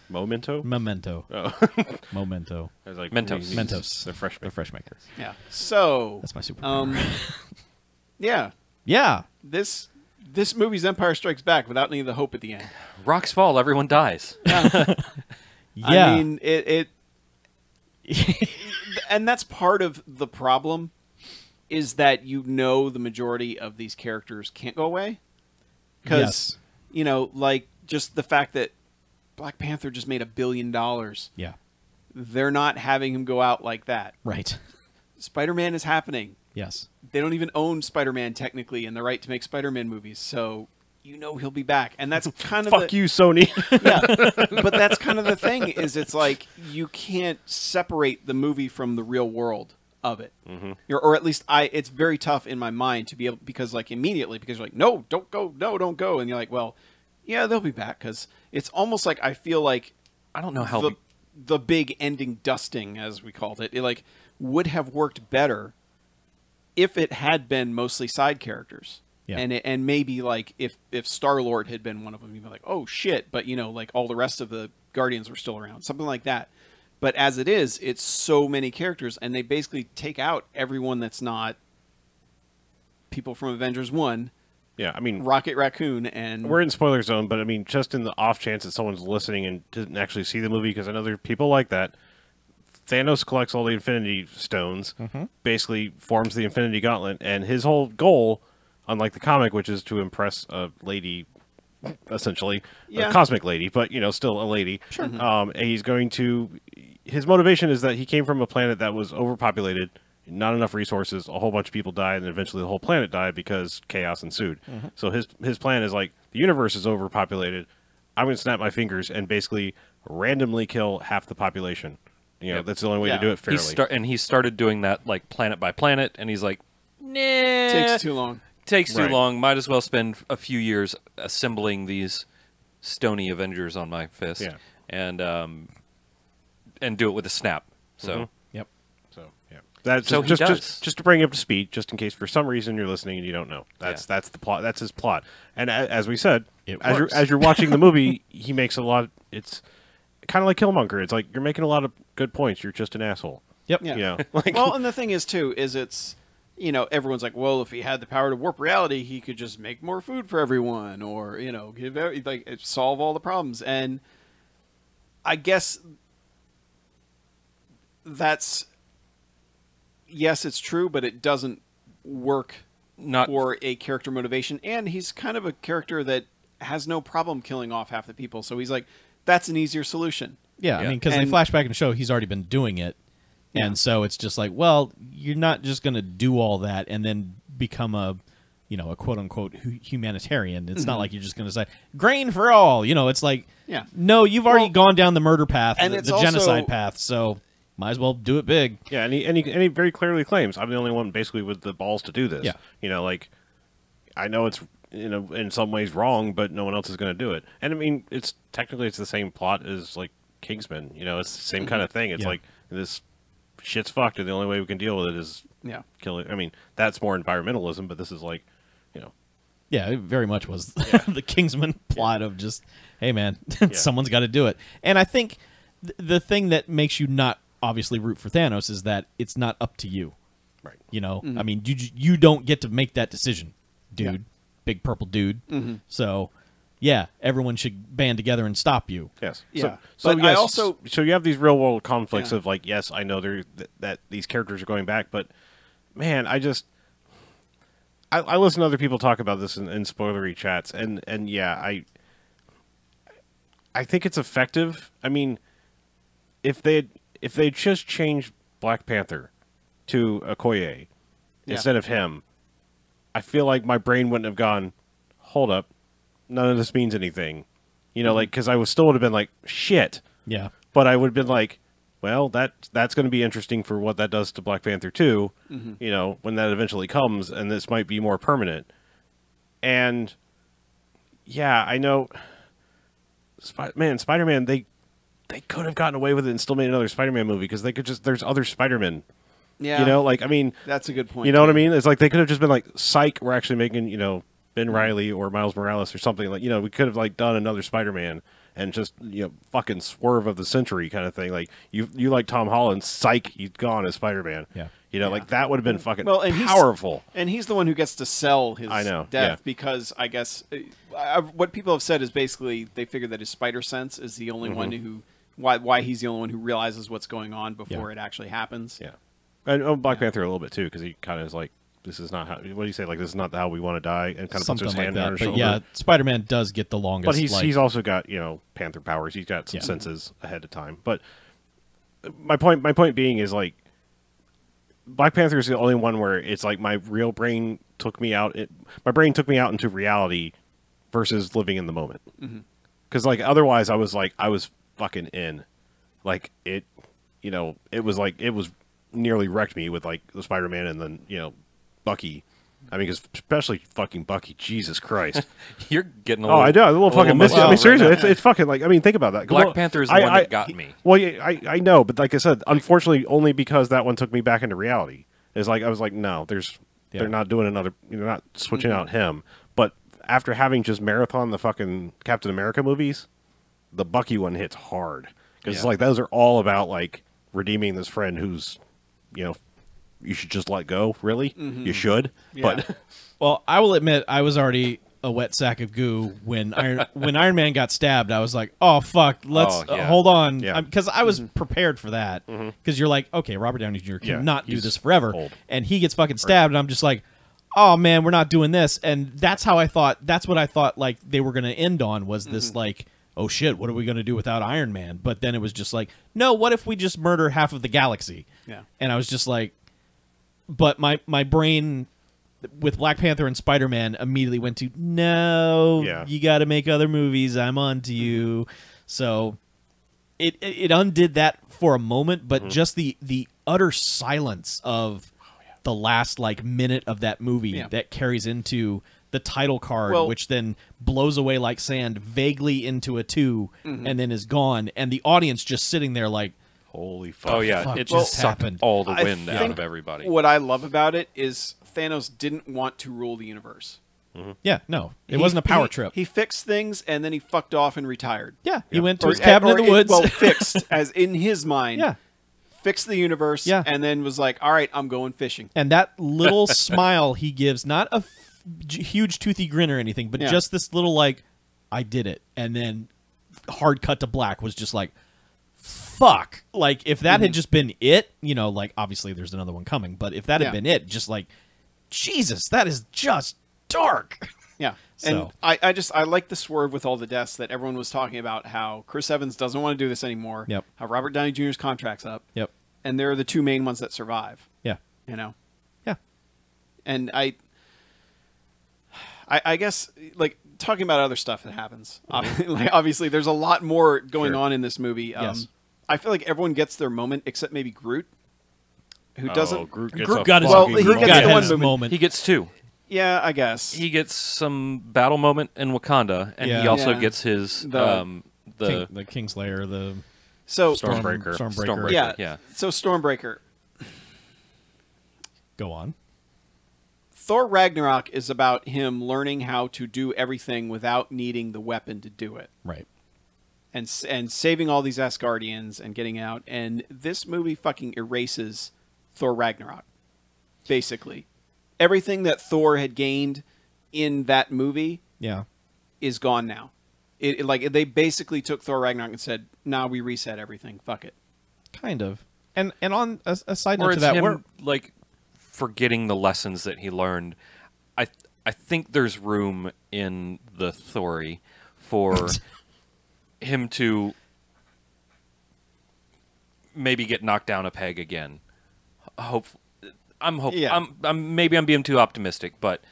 Memento? Memento. Oh. Memento. I was like, Mentos. Mentos. They're fresh. They're fresh makers. yeah. So That's my superpower. yeah, Yeah. this movie's Empire Strikes Back without any of the hope at the end. Rocks fall, everyone dies. Yeah. I mean, it and that's part of the problem is that the majority of these characters can't go away. Because, Yes. like just the fact that Black Panther just made $1 billion. Yeah. They're not having him go out like that. Right. Spider-Man is happening. Yes. They don't even own Spider-Man technically and the right to make Spider-Man movies. So he'll be back. And that's kind of Fuck you, Sony. Yeah. But that's kind of the thing is it's like you can't separate the movie from the real world of it. Or at least it's very tough in my mind to be able because immediately because you're like, no, don't go. And you're like, well, yeah, they'll be back because it's almost like I feel like I don't know how. the big ending dusting, as we called it, would have worked better if it had been mostly side characters. Yeah. And maybe if Star-Lord had been one of them, you'd be like, oh shit, but all the rest of the Guardians were still around, something like that. But as it is, it's so many characters, and they basically take out everyone that's not people from Avengers 1, Yeah, I mean, Rocket Raccoon, and... we're in spoiler zone, but I mean, just in the off chance that someone's listening and didn't actually see the movie, because I know there are people like that. Thanos collects all the Infinity Stones, basically forms the Infinity Gauntlet, and his whole goal, unlike the comic, which is to impress a lady, essentially, Yeah. a cosmic lady, but, still a lady. Sure. He's going to... His motivation is that he came from a planet that was overpopulated not enough resources, a whole bunch of people died, and eventually the whole planet died because chaos ensued. So his plan is like, the universe is overpopulated. I'm going to snap my fingers and basically randomly kill half the population. You know, Yep. that's the only way Yeah. to do it fairly. He started doing that like planet by planet, and he's like, nah, Takes too long. Takes too Right. long. Might as well spend a few years assembling these stony Avengers on my fist, Yeah. and do it with a snap. So Yep. So yeah, that's So he just, does. just to bring you up to speed, just in case for some reason you're listening and you don't know. That's the plot. That's his plot. And as we said, It as works. you're watching the movie, he makes a lot. It's kind of like Killmonger. It's like you're making a lot of good points. You're just an asshole. Yep. Yeah. You know, like Well, and the thing is too is it's everyone's like, well, if he had the power to warp reality, he could just make more food for everyone, or give solve all the problems. And I guess that's yes, it's true, but it doesn't work not for a character motivation. And he's kind of a character that has no problem killing off half the people, so he's like, that's an easier solution. Yeah, I Yeah. mean, because they And- flash back and show he's already been doing it, Yeah. and so it's just like, well, you're not just going to do all that and then become a quote unquote humanitarian. It's not like you're just going to say grain for all. It's like, Yeah. no, you've already Well, gone down the murder path, and the it's also- genocide path, so might as well do it big. yeah, and he very clearly claims, I'm the only one basically with the balls to do this. Yeah. Like I know it's in some ways wrong, but no one else is going to do it. And I mean, it's technically the same plot as like Kingsman. It's the same kind of thing. It's Yeah. like this shit's fucked, and the only way we can deal with it is Yeah. kill it. I mean, that's more environmentalism, but this is like, Yeah, it very much was the Kingsman plot of just, hey, man, someone's got to do it. And I think the thing that makes you not obviously root for Thanos is that it's not up to you. right. I mean, you don't get to make that decision, dude. Yeah. Big purple dude. So, yeah, everyone should band together and stop you. Yes. Yeah. So But I yes, also- so you have these real world conflicts Yeah. of like, yes, I know that these characters are going back, but man, I listen to other people talk about this in spoilery chats, and yeah, I think it's effective. I mean, if they just changed Black Panther to Okoye instead of him, I feel like my brain wouldn't have gone, hold up, none of this means anything. Like, because I still would have been like, shit. Yeah. But I would have been like, well, that's going to be interesting for what that does to Black Panther 2, when that eventually comes, and this might be more permanent. And, yeah, I know, Spider-Man, they could have gotten away with it and still made another Spider-Man movie, because they could there's other Spider-Men. Yeah. I mean, That's a good point. you know what I too. mean? It's like they could have just been like, psych, we're actually making, Ben Reilly or Miles Morales or something. Like, we could have like done another Spider-Man and just, fucking swerve of the century kind of thing. Like, you like Tom Holland, psych, he's gone as Spider-Man. Yeah. Like that would have been fucking And powerful. And he's the one who gets to sell his I know, death yeah. because I guess what people have said is basically they figure that his spider sense is the only one who why he's the only one who realizes what's going on before it actually happens. Yeah. And Black Panther a little bit too, because he kind of is like, this is not how, what do you say? Like, this is not how we want to die, and kind of Something puts his like hand on that. his But shoulder. yeah, Spider-Man does get the longest. But he's like, also got Panther powers. He's got some Yeah. senses ahead of time. But my point being is like Black Panther is the only one where it's like my real brain took me out. My brain took me out into reality versus living in the moment. Because like otherwise, I was fucking in. Like it was nearly wrecked me with like the Spider-Man and then Bucky. I mean, 'cause especially fucking Bucky. Jesus Christ. You're getting a Oh, little. I know. A little fucking emotional I mean, right seriously, now. it's fucking like, I mean, think about that. Black Well, Panther is the one that got me. Well, yeah, I know, but like I said, unfortunately, only because that one took me back into reality. It's like I was like, no, they're not doing another. They're not switching out him. But after having just marathon the fucking Captain America movies, the Bucky one hits hard because it's like those are all about like redeeming this friend who's, you should just let go. Really, you should. Yeah. But Well, I will admit I was already a wet sack of goo when Iron Man got stabbed. I was like, oh fuck, let's Oh, yeah. hold on, Yeah. because I was prepared for that. Because you're like, okay, Robert Downey Jr. Yeah, cannot do he's this forever, old. and he gets fucking stabbed, and I'm just like, oh man, we're not doing this. And that's how I thought. That's what I thought. Like they were gonna end on was this like, oh shit, what are we gonna do without Iron Man? But then it was just like, no, what if we just murder half of the galaxy? Yeah. And I was just like, but my brain with Black Panther and Spider-Man immediately went to, no, Yeah. you got to make other movies. I'm on to you. So it undid that for a moment, but just the utter silence of the last like minute of that movie that carries into the title card, which then blows away like sand vaguely into a 2 and then is gone, and the audience just sitting there like, Holy fuck. Oh yeah, fuck it just just sucked happened. all the I wind out think of everybody. What I love about it is Thanos didn't want to rule the universe. yeah, no, it wasn't a power trip. He fixed things and then he fucked off and retired. Yeah, he went to his cabin in the woods. Well, fixed as in his mind. Yeah. Fixed the universe. Yeah. And then was like, all right, I'm going fishing. And that little smile he gives, not a huge toothy grin or anything, but just this little like, I did it, and then hard cut to black was just like, fuck. Like if that had just been it, you know, like obviously there's another one coming, but if that had been it, just like, Jesus, that is just dark. Yeah. So. And I like the swerve with all the deaths that everyone was talking about, how Chris Evans doesn't want to do this anymore. Yep. How Robert Downey Jr.'s contract's up. Yep. And they're the two main ones that survive. Yeah. You know? Yeah. And I guess, like, talking about other stuff that happens, like, obviously there's a lot more going on in this movie. Yes. I feel like everyone gets their moment except maybe Groot, who doesn't. Groot gets Groot a got his, Well, fucking he Groot gets got the one his moment. moment. He gets 2. Yeah, I guess. He gets some battle moment in Wakanda, and he Yeah. also Yeah. gets his The the the Kingslayer, the So Stormbreaker. Stormbreaker. yeah, Yeah. So Stormbreaker. Go on. Thor Ragnarok is about him learning how to do everything without needing the weapon to do it, Right. and saving all these Asgardians and getting out. And this movie fucking erases Thor Ragnarok. Basically, everything that Thor had gained in that movie Yeah. is gone now. Like they basically took Thor Ragnarok and said, "Nah, we reset everything. Fuck it." Kind of. And on a side or note to it's that, him like forgetting the lessons that he learned. I think there's room in the Thori for him to maybe get knocked down a peg again. I'm hopeful. Yeah. Maybe I'm being too optimistic, but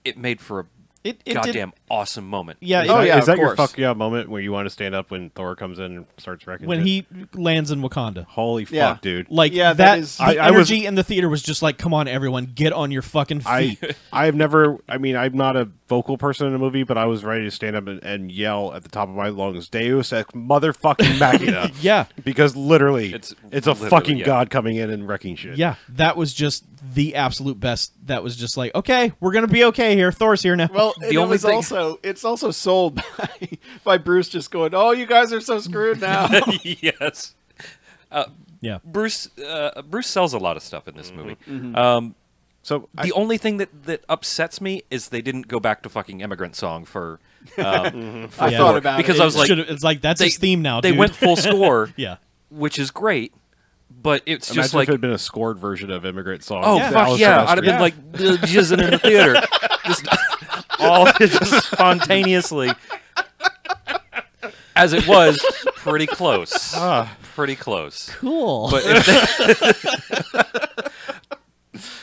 it made for a it did- goddamn awesome moment. Yeah. Oh, yeah, Is that of your course. fuck yeah moment where you want to stand up when Thor comes in and starts wrecking when shit? he lands in Wakanda. Holy fuck, Yeah. dude. Like Yeah, that that is- the I was- energy in the theater was just like, come on, everyone, get on your fucking feet. I've never, I mean, I'm not a vocal person in a movie, but I was ready to stand up and yell at the top of my lungs, Deus ex motherfucking machina. Yeah. Because literally, It's it's a literally, fucking yeah. god coming in and wrecking shit. Yeah, that was just the absolute best. That was just like, okay, we're gonna be okay here. Thor's here now. Well, The only thing- it's also sold by Bruce just going, "Oh, you guys are so screwed now." Yes. yeah, Bruce sells a lot of stuff in this movie. So The only thing that upsets me is they didn't go back to fucking Immigrant Song for I Yeah. thought about because it. I was like, it's like that's his theme now. They dude. went full score, yeah, which is great, but it's imagine just like, if it had been a scored version of Immigrant Song. oh with fuck Alice yeah, Silvestri. I'd have been like jizzing in the theater, just all just spontaneously. As it was, pretty close, pretty close. cool. But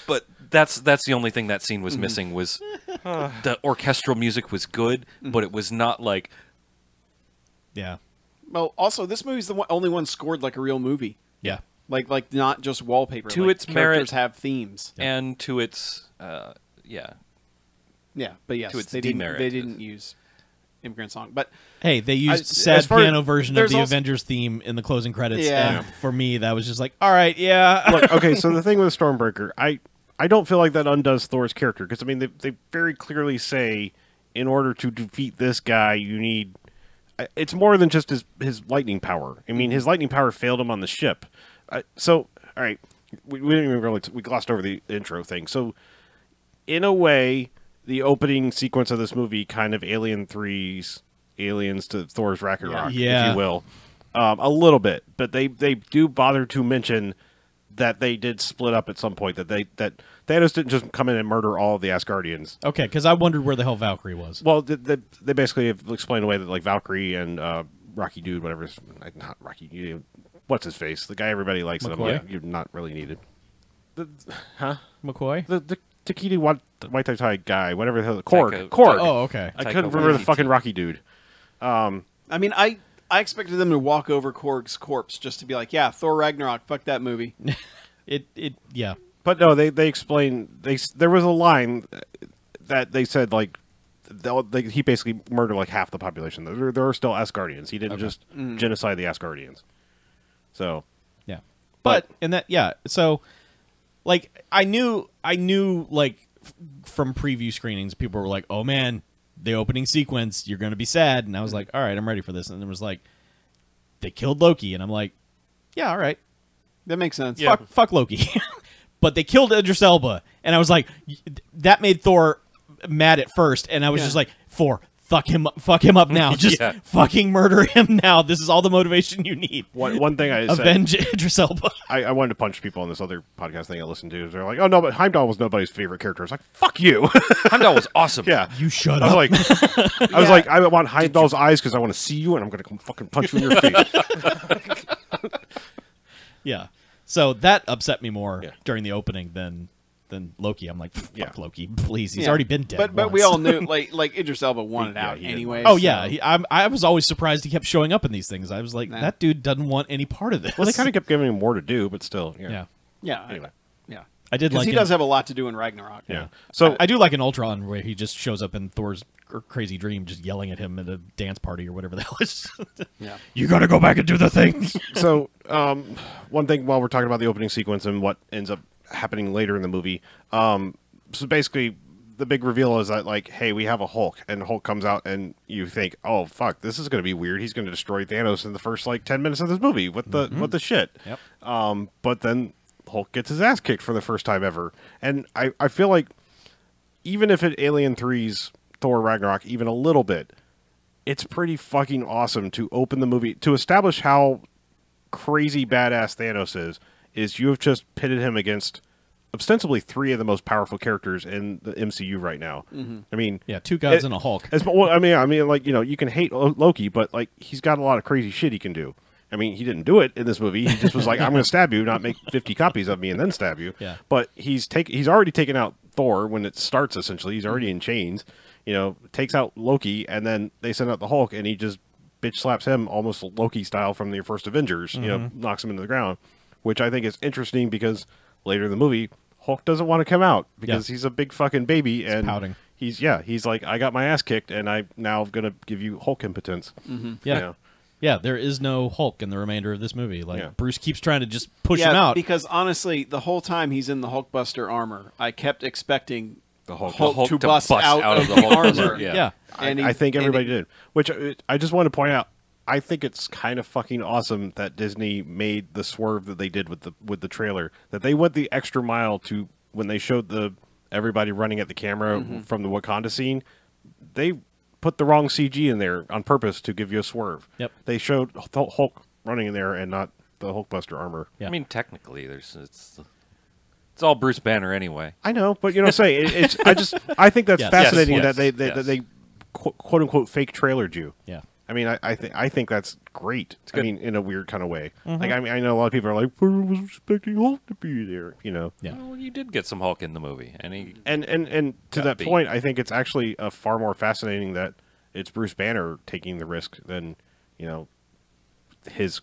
but that's the only thing that scene was missing was the orchestral music was good, but it was not like yeah, Well, also, this movie's the only one scored like a real movie, yeah, like not just wallpaper. To like, its characters merit- have themes. and to its yeah. Yeah, but yes, To its they demerit. didn't use Immigrant Song, but hey, they used as sad far- piano version of there's the also- Avengers theme in the closing credits. Yeah. And for me, that was just like, all right, yeah, Look, okay, so the thing with Stormbreaker, I don't feel like that undoes Thor's character because I mean they very clearly say in order to defeat this guy you need it's more than just his lightning power. I mean his lightning power failed him on the ship. So all right, we didn't even really we glossed over the intro thing. So in a way, the opening sequence of this movie kind of Alien 3's Aliens to Thor's Ragnarok, Yeah. if you will, a little bit. But they do bother to mention that they did split up at some point. That Thanos didn't just come in and murder all of the Asgardians. okay, because I wondered where the hell Valkyrie was. Well, they basically have explained away that like Valkyrie and Rocky Dude, whatever, not Rocky, what's his face, the guy everybody likes. McCoy? You're not really needed. Huh? McCoy? The Takiti Waitai guy, whatever the hell. Taika- Korg. Oh, okay. I Taika couldn't remember the Waititi. fucking Rocky dude. I mean, I expected them to walk over Korg's corpse just to be like, yeah, Thor Ragnarok, fuck that movie. Yeah. But no, they explained there was a line that they said like he basically murdered like half the population. There are still Asgardians. He didn't just genocide the Asgardians. So Yeah. But in that, yeah. So, like, I knew, like, from preview screenings, people were like, "Oh man, the opening sequence, you're gonna be sad," and I was like, "All right, I'm ready for this." And it was like, they killed Loki, and I'm like, "Yeah, all right, That makes sense. fuck Loki," but they killed Idris Elba, and I was like, that made Thor mad at first, and I was just like, fuck him up now. Just Yeah. fucking murder him now. This is all the motivation you need. one thing I said, Avenge Idris Elba. I wanted to punch people on this other podcast thing I listened to. They're like, "Oh no, but Heimdall was nobody's favorite character." I was like, "Fuck you." Heimdall was awesome. Yeah, You shut I was up. like, I was like, I want Heimdall's eyes because I want to see you, and I'm gonna come fucking punch you in your face. Yeah. So that upset me more Yeah. during the opening than Loki. I'm like, fuck Yeah. Loki, please. He's Yeah. already been dead. But we once. all knew, like Idris Elba wanted Yeah, out he didn't anyway. Oh so- yeah, I was always surprised he kept showing up in these things. I was like, Nah. that dude doesn't want any part of this. Well, they kind of kept giving him more to do, but still, yeah. yeah, Anyway. yeah. I did Because like he him. does have a lot to do in Ragnarok. Yeah. So I do like an Ultron where he just shows up in Thor's crazy dream, just yelling at him at a dance party or whatever the hell it is. Yeah. You gotta go back and do the thing. So, one thing while we're talking about the opening sequence and what ends up happening later in the movie, so basically the big reveal is that, like, hey, we have a Hulk, and Hulk comes out, and you think, oh fuck, this is going to be weird. He's going to destroy Thanos in the first like 10 minutes of this movie. What the shit? Yep. But then Hulk gets his ass kicked for the first time ever, and I feel like even if it Alien 3's Thor Ragnarok even a little bit, it's pretty fucking awesome to open the movie to establish how crazy badass Thanos is you have just pitted him against ostensibly three of the most powerful characters in the MCU right now. I mean, Yeah, two gods and a Hulk. well, I mean, like, you know, you can hate Loki, but like he's got a lot of crazy shit he can do. I mean, he didn't do it in this movie. He just was like, "I'm going to stab you, not make 50 copies of me, and then stab you." Yeah. But he's already taken out Thor when it starts. Essentially, he's already in chains. You know, takes out Loki, and then they send out the Hulk, and he just bitch slaps him almost Loki style from the first Avengers. You know, knocks him into the ground, which I think is interesting because later in the movie, Hulk doesn't want to come out because he's a big fucking baby and pouting. He's like, I got my ass kicked, and I'm now gonna give you Hulk impotence. Yeah. You know? Yeah, there is no Hulk in the remainder of this movie. Like, Yeah. Bruce keeps trying to just push Yeah, him out. because honestly, the whole time he's in the Hulkbuster armor, I kept expecting The Hulk. Hulk to bust out of the the Hulkbuster, armor. yeah. And I think everybody did. Which I just want to point out. I think it's kind of fucking awesome that Disney made the swerve that they did with the trailer. That they went the extra mile to when they showed everybody running at the camera from the Wakanda scene. They put the wrong CG in there on purpose to give you a swerve. Yep. They showed Hulk running in there and not the Hulkbuster armor. Yeah. I mean, technically, it's all Bruce Banner anyway. I know, but you know, I think that's Yes. fascinating Yes. that Yes. that they quote unquote fake trailered you. Yeah. I mean, I think that's great. I good. mean, in a weird kind of way. Like, I mean, I know a lot of people are like, "I was expecting Hulk to be there," you know. Yeah. Well, you did get some Hulk in the movie, and he And to Got that beat. point, I think it's actually far more fascinating that it's Bruce Banner taking the risk than, you know, his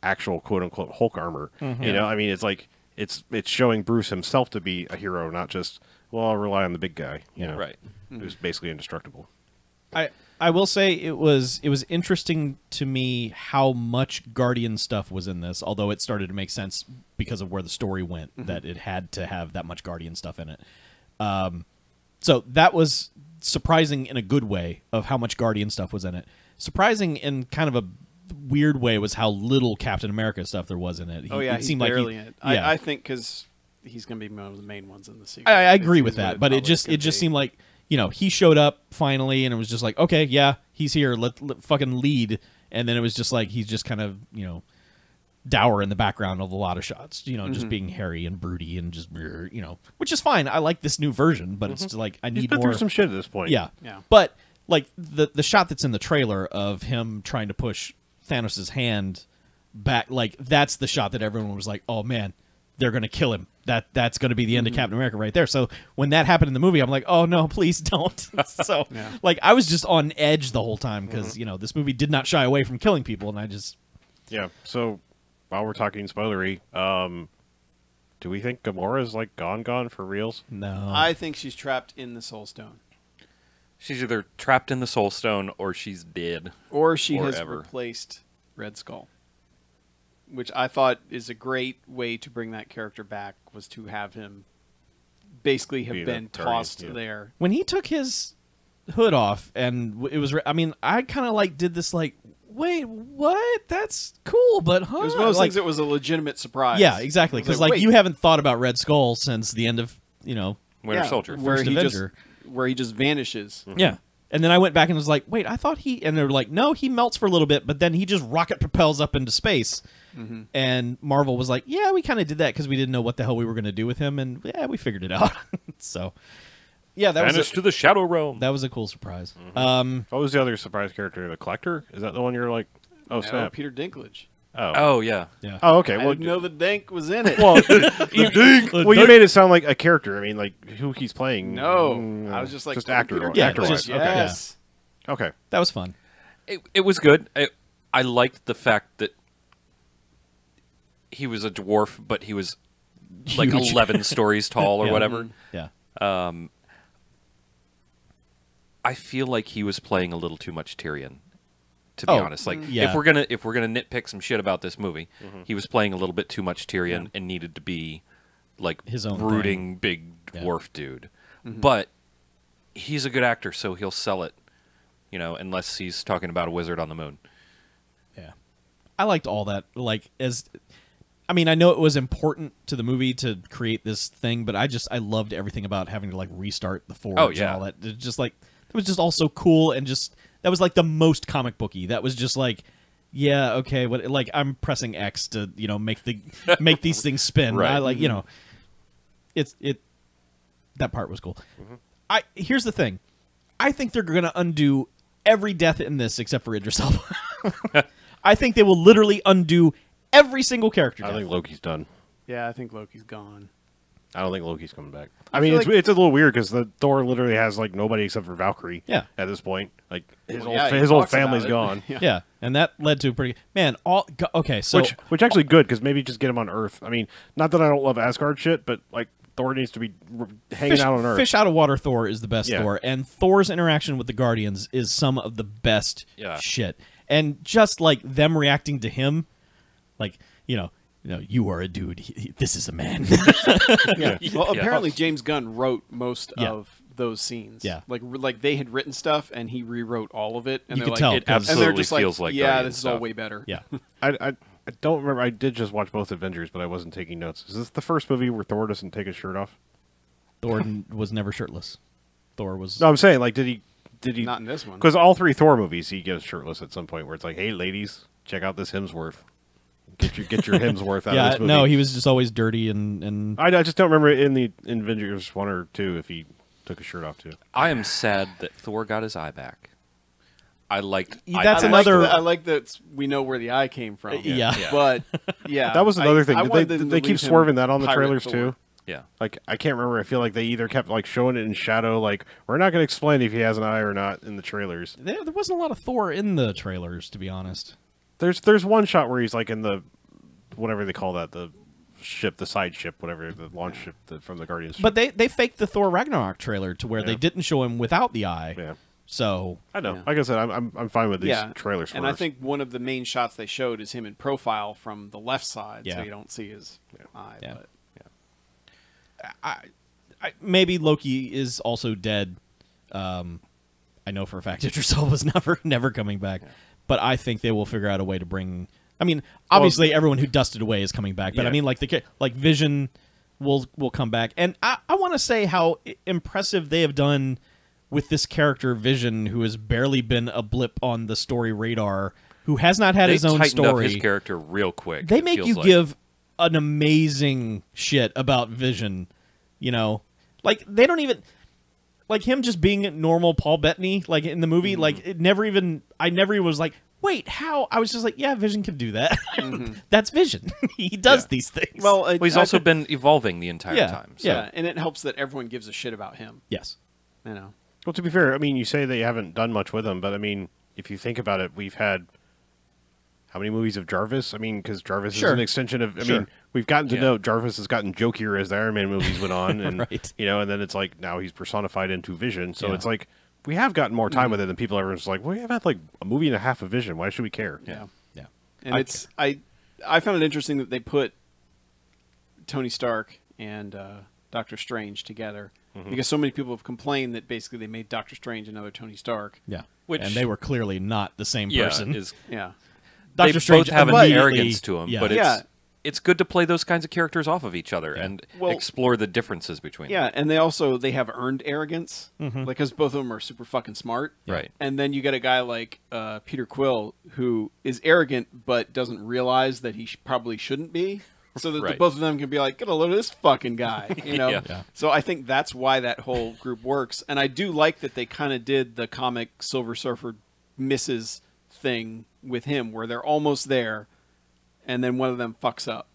actual quote unquote Hulk armor. You know, I mean, it's like it's showing Bruce himself to be a hero, not just, well, I'll rely on the big guy. You know, right. Who's basically indestructible. I will say it was interesting to me how much Guardian stuff was in this, although it started to make sense because of where the story went, that it had to have that much Guardian stuff in it. So that was surprising in a good way of how much Guardian stuff was in it. Surprising in kind of a weird way was how little Captain America stuff there was in it. Oh yeah, it he's seemed barely like in it. Yeah. I think because he's going to be one of the main ones in the sequel. I agree with Is what that, but it probably just could be. seemed like, you know, he showed up finally, and it was just like, okay, yeah, he's here. Let fucking lead. And then it was just like he's just kind of, you know, dour in the background of a lot of shots. You know, just being hairy and broody and just, you know, which is fine. I like this new version, but it's just like I He's need been more. through some shit at this point. Yeah, Yeah. But like the shot that's in the trailer of him trying to push Thanos' hand back, like that's the shot that everyone was like, oh man, they're going to kill him. That's going to be the end of Captain America right there. So when that happened in the movie, I'm like, oh no, please don't. So like I was just on edge the whole time because you know this movie did not shy away from killing people, and I just So while we're talking spoilery, do we think Gamora's like gone for reals? no. I think she's trapped in the Soul Stone, She's either trapped in the Soul Stone or she's dead. or she has Forever. replaced Red Skull, which I thought is a great way to bring that character back. Was to have him basically have Be the been Guardian, tossed yeah. there. When he took his hood off and it was, I mean, I kind of like did this like, wait, what? That's cool, but huh? It was one of those like, things that was a legitimate surprise. yeah, exactly. It was Because like wait, you haven't thought about Red Skull since the end of Winter yeah, Soldier. where First he Avenger. just vanishes. Yeah. And then I went back and was like, wait, I thought and they were like, no, he melts for a little bit, but then he just rocket propels up into space. And Marvel was like, yeah, we kind of did that because we didn't know what the hell we were going to do with him, and yeah, we figured it out. So, yeah, Vanished to the Shadow Realm. that was a cool surprise. What was the other surprise character? The Collector? Is that the one you're like? Oh No, snap! Peter Dinklage. Oh, yeah. Yeah. Oh okay. I Well, didn't know the Dank was in it. well, you made it sound like a character. I mean, like who he's playing. no, I was just like just oh, actor. Peter Yeah, actor Dinklage, just- wise. yes. Okay. That was fun. It was good. I liked the fact that he was a dwarf, but he was like Huge. 11 stories tall or Yeah. whatever. Yeah. I feel like he was playing a little too much Tyrion, to be Oh, honest. Like yeah. if we're gonna nitpick some shit about this movie, he was playing a little bit too much Tyrion and needed to be like His own brooding big Yeah. dwarf dude. But he's a good actor, so he'll sell it. You know, unless he's talking about a wizard on the moon. Yeah. I liked all that. Like, I mean, I know it was important to the movie to create this thing, but I loved everything about having to like restart the forge Oh, yeah. and all that. It just like, it was just all so cool and just, that was like the most comic booky. That was just like, yeah, okay, what, like I'm pressing X to, make these things spin. Right. I like, that part was cool. Here's the thing. I think they're going to undo every death in this except for Idris Elba. I think they will literally undo every single character I death. think Loki's done. Yeah, I think Loki's gone. I don't think Loki's coming back. I mean, feel it's a little weird because the Thor literally has like nobody except for Valkyrie. Yeah. At this point, like his Well, yeah, he his whole talks about family's it. gone. Yeah. Yeah, and that led to a pretty okay. So Which actually good because maybe just get him on Earth. I mean, not that I don't love Asgard shit, but like Thor needs to be hanging out on Earth. Fish out of water Thor is the best Yeah. Thor, and Thor's interaction with the Guardians is some of the best Yeah. shit. And just like them reacting to him, like you are a dude. This is a man. Yeah. Well, Yeah. apparently James Gunn wrote most Yeah. of those scenes. Yeah. Like they had written stuff and he rewrote all of it. And You they're could like, tell. It 'cause- and they're absolutely just like, feels like yeah, Guardian this is all stuff. way better. yeah. I don't remember. I did just watch both Avengers, but I wasn't taking notes. Is this the first movie where Thor doesn't take his shirt off? Thor was never shirtless. Thor was. No, I'm saying like did he? Not in this one. Because all three Thor movies, he gets shirtless at some point where it's like, hey, ladies, check out this Hemsworth. Get your Hemsworth out of Yeah, this movie. no, he was just always dirty and I just don't remember in Avengers 1 or 2 if he took his shirt off too. I am sad that Thor got his eye back. I liked. That's I, another- I like that we know where the eye came from. Yeah. But yeah, That was another thing. I Did wanted they, them did they to keep leave him swerving that on the Pirate trailers Thor. too? Yeah. Like I can't remember. I feel like they either kept like showing it in shadow, like we're not going to explain if he has an eye or not in the trailers. there wasn't a lot of Thor in the trailers, to be honest. There's one shot where he's like in the whatever they call that, the ship, the side ship, whatever, the launch ship from the Guardians. But they faked the Thor Ragnarok trailer to where they didn't show him without the eye. yeah, So I know. Yeah. Like I said, I'm fine with these Yeah, trailers. and I think one of the main shots they showed is him in profile from the left side, Yeah. so you don't see his eye. Yeah. But maybe Loki is also dead. I know for a fact Idris Elba was never coming back, but I think they will figure out a way to bring. I mean, obviously everyone who dusted away is coming back, but Yeah. I mean, like Vision will come back, and I want to say how impressive they have done with this character Vision, who has barely been a blip on the story radar, who has not had They his own tightened up story. his character real quick. They it make feels you like. give an amazing shit about Vision, like they don't even like him just being normal Paul Bettany like in the movie. Like I never even was like, wait, how? I was just like, yeah, Vision can do that. That's Vision. He does these things. Well, Well, he's also been evolving the entire Yeah. time. So. yeah, and it helps that everyone gives a shit about him. yes. You know. Well, to be fair, I mean, you say that you haven't done much with him, but I mean, if you think about it, we've had how many movies of Jarvis? I mean, because Jarvis Sure. is an extension of. I Sure. mean, we've gotten to Yeah. know Jarvis has gotten jokier as the Iron Man movies went on, and Right. you know, and then it's like now he's personified into Vision. So Yeah. it's like we have gotten more time with it than people are just like, well, we have had like a movie and a half of Vision. Why should we care? Yeah. Yeah. And I I found it interesting that they put Tony Stark and Doctor Strange together because so many people have complained that basically they made Doctor Strange another Tony Stark. Yeah. Which- and they were clearly not the same Yeah, person. is Yeah. Doctor they Strange both have an immediately- arrogance to them, yeah. but Yeah. it's good to play those kinds of characters off of each other and Well- explore the differences between them. Yeah, and they have earned arrogance, like because both of them are super fucking smart. Right. And then you get a guy like Peter Quill who is arrogant but doesn't realize that he probably shouldn't be. So that the Right. both of them can be like, get a load of this fucking guy, you know. Yeah. So I think that's why that whole group works, and I do like that they kind of did the comic Silver Surfer misses thing with him, where they're almost there, and then one of them fucks up.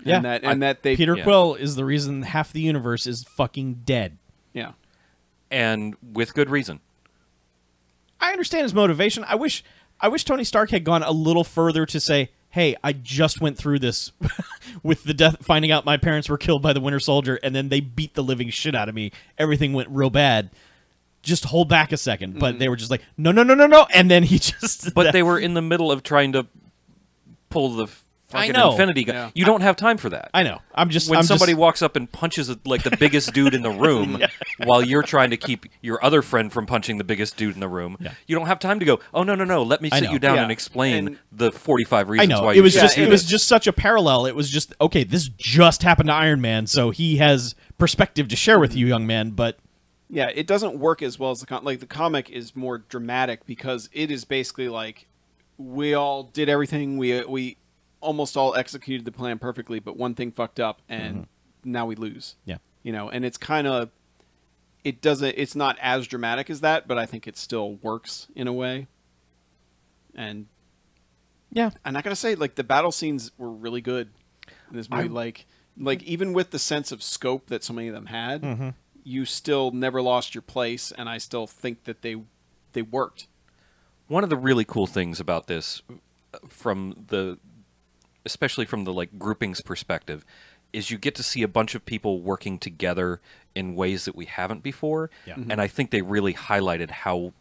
Yeah. and that they Peter Yeah. Quill is the reason half the universe is fucking dead. yeah. And with good reason. I understand his motivation. I wish Tony Stark had gone a little further to say, "Hey, I just went through this with the death, finding out my parents were killed by the Winter Soldier, and then they beat the living shit out of me. Everything went real bad. Just hold back a second." But they were just like, "No, no, no, no, no," and then he just. But they were in the middle of trying to pull the fucking know. Infinity gun. Yeah. You don't have time for that. I know. I'm just When I'm somebody just, walks up and punches like the biggest dude in the room while you're trying to keep your other friend from punching the biggest dude in the room, Yeah. you don't have time to go, "Oh, no, no, no, let me I sit know. you down Yeah. and explain And- the 45 I reasons know. why It was you just should it do was this." just such a parallel. It was just okay. This just happened to Iron Man, so he has perspective to share with you, young man. But Yeah, it doesn't work as well as the comic is more dramatic because it is basically like we all did everything, we almost all executed the plan perfectly, but one thing fucked up and now we lose. yeah, You know, and it's kind of it's not as dramatic as that, but I think it still works in a way. And yeah, I'm not gonna say like the battle scenes were really good in this movie. Like even with the sense of scope that so many of them had, you still never lost your place, and I still think that they worked. One of the really cool things about this, especially from the like groupings perspective, is you get to see a bunch of people working together in ways that we haven't before. Yeah. And I think they really highlighted how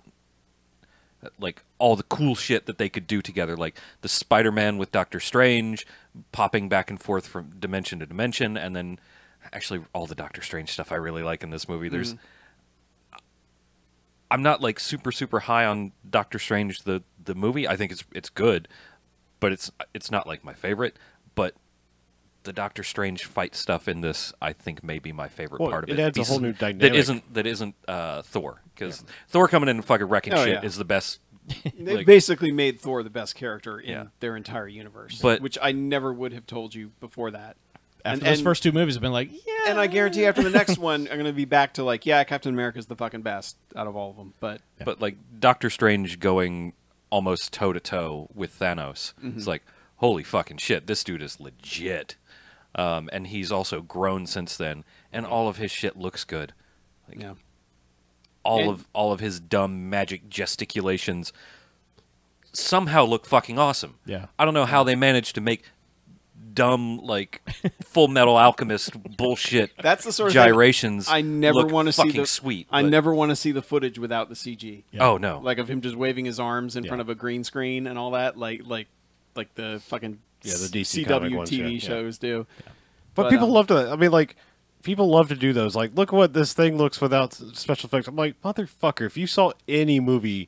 like all the cool shit that they could do together, like the Spider-Man with Doctor Strange popping back and forth from dimension to dimension, and then actually all the Doctor Strange stuff I really like in this movie. There's I'm not like super high on Doctor Strange the movie. I think it's good, but it's not like my favorite. But the Doctor Strange fight stuff in this, I think, may be my favorite Well, part of it it. adds a whole new dynamic. That isn't Thor, because Thor coming in and fucking wrecking Oh, shit yeah. is the best. They like- basically made Thor the best character in Yeah. their entire universe, But- which I never would have told you before that. after those first two movies have been like, yeah, And I guarantee after the next one, I'm going to be back to like, yeah, Captain America's the fucking best out of all of them. But But like Doctor Strange going almost toe to toe with Thanos, it's like, holy fucking shit, this dude is legit. And he's also grown since then, and all of his shit looks good. Like, yeah, all of his dumb magic gesticulations somehow look fucking awesome. Yeah. I don't know how they managed to make dumb like Full Metal Alchemist bullshit that's the sort of gyrations. thing I never look want to see. fucking The, sweet. I but- never want to see the footage without the CG. Yeah. Oh no. Like of him just waving his arms in Yeah. front of a green screen and all that, like the fucking Yeah, the DC comic CW ones, TV yeah. shows do. But people love to. I mean, like, people love to do those. Like, look what this thing looks without special effects. I'm like, motherfucker, if you saw any movie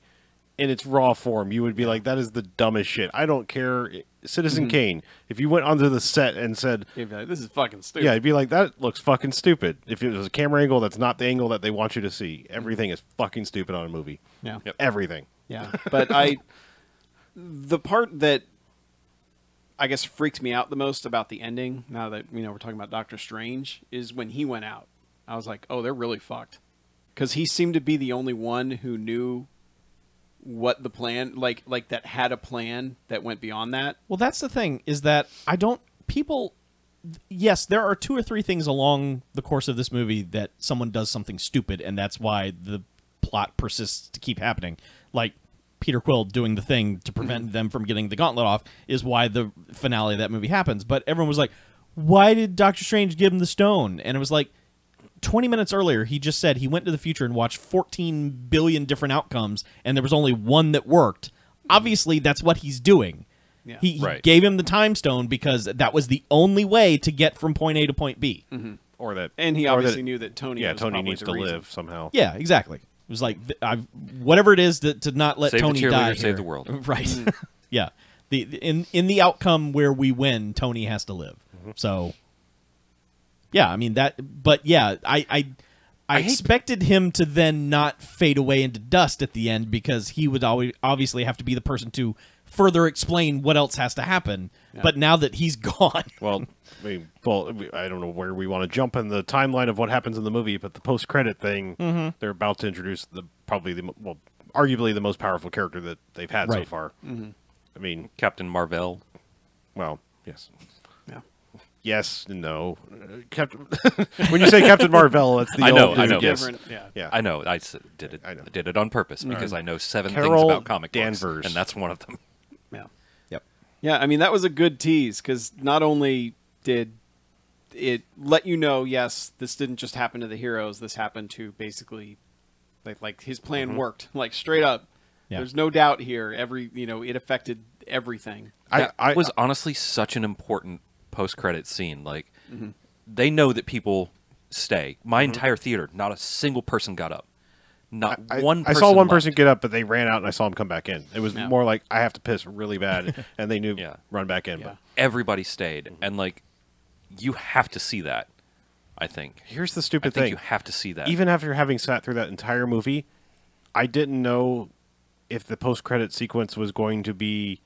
in its raw form, you would be like, that is the dumbest shit. I don't care. Citizen Kane, if you went onto the set and said, You'd be like, this is fucking stupid. yeah, you'd be like, that looks fucking stupid. If it was a camera angle that's not the angle that they want you to see, everything is fucking stupid on a movie. yeah. Yep. Everything. Yeah, but the part that I guess freaked me out the most about the ending, now that we're talking about Doctor Strange, is when he went out. I was like, oh, they're really fucked, because he seemed to be the only one who knew what the plan like that had a plan that went beyond that. Well, that's the thing, is that yes, there are 2 or 3 things along the course of this movie that someone does something stupid, and that's why the plot persists to keep happening. Like Peter Quill doing the thing to prevent them from getting the gauntlet off is why the finale of that movie happens. But everyone was like, why did Doctor Strange give him the stone? And it was like, 20 minutes earlier, he just said he went to the future and watched 14 billion different outcomes, and there was only one that worked. Obviously, that's what he's doing. Yeah. He gave him the time stone because that was the only way to get from point A to point B. Mm-hmm. Or that, and he obviously knew that Tony. Yeah, was Tony probably needs the to reason. live somehow. Yeah, exactly. It was like whatever it is to not let Save the Tony cheerleader, die. save here. the world. Right? Yeah. In the outcome where we win, Tony has to live. So. Yeah, I mean that. But yeah, I expected him to then not fade away into dust at the end, because he would always obviously have to be the person to further explain what else has to happen. Yeah. But now that he's gone, well, I don't know where we want to jump in the timeline of what happens in the movie, but the post-credit thing, they're about to introduce arguably the most powerful character that they've had so far. I mean, Captain Marvel. Well, yes. Yeah. Yes and no. When you say Captain Marvel, that's the I know, old I know. Different. Yeah. I know. I did it on purpose because I know 7 Carol things about comic Danvers. books, and that's one of them. Yeah. Yep. Yeah, I mean, that was a good tease, because not only did it let you know, yes, this didn't just happen to the heroes, this happened to basically, like his plan worked, like straight up. Yeah. There's no doubt here. It affected everything. That was honestly such an important post-credit scene. Like, they know that people stay. My entire theater, not a single person got up. Not one person I saw one left. person get up, but they ran out, and I saw him come back in. It was more like, I have to piss really bad, and they knew run back in. Yeah. But Everybody stayed, and like, you have to see that. I think. Here's the stupid I think thing: you have to see that. even after having sat through that entire movie, I didn't know if the post-credit sequence was going to be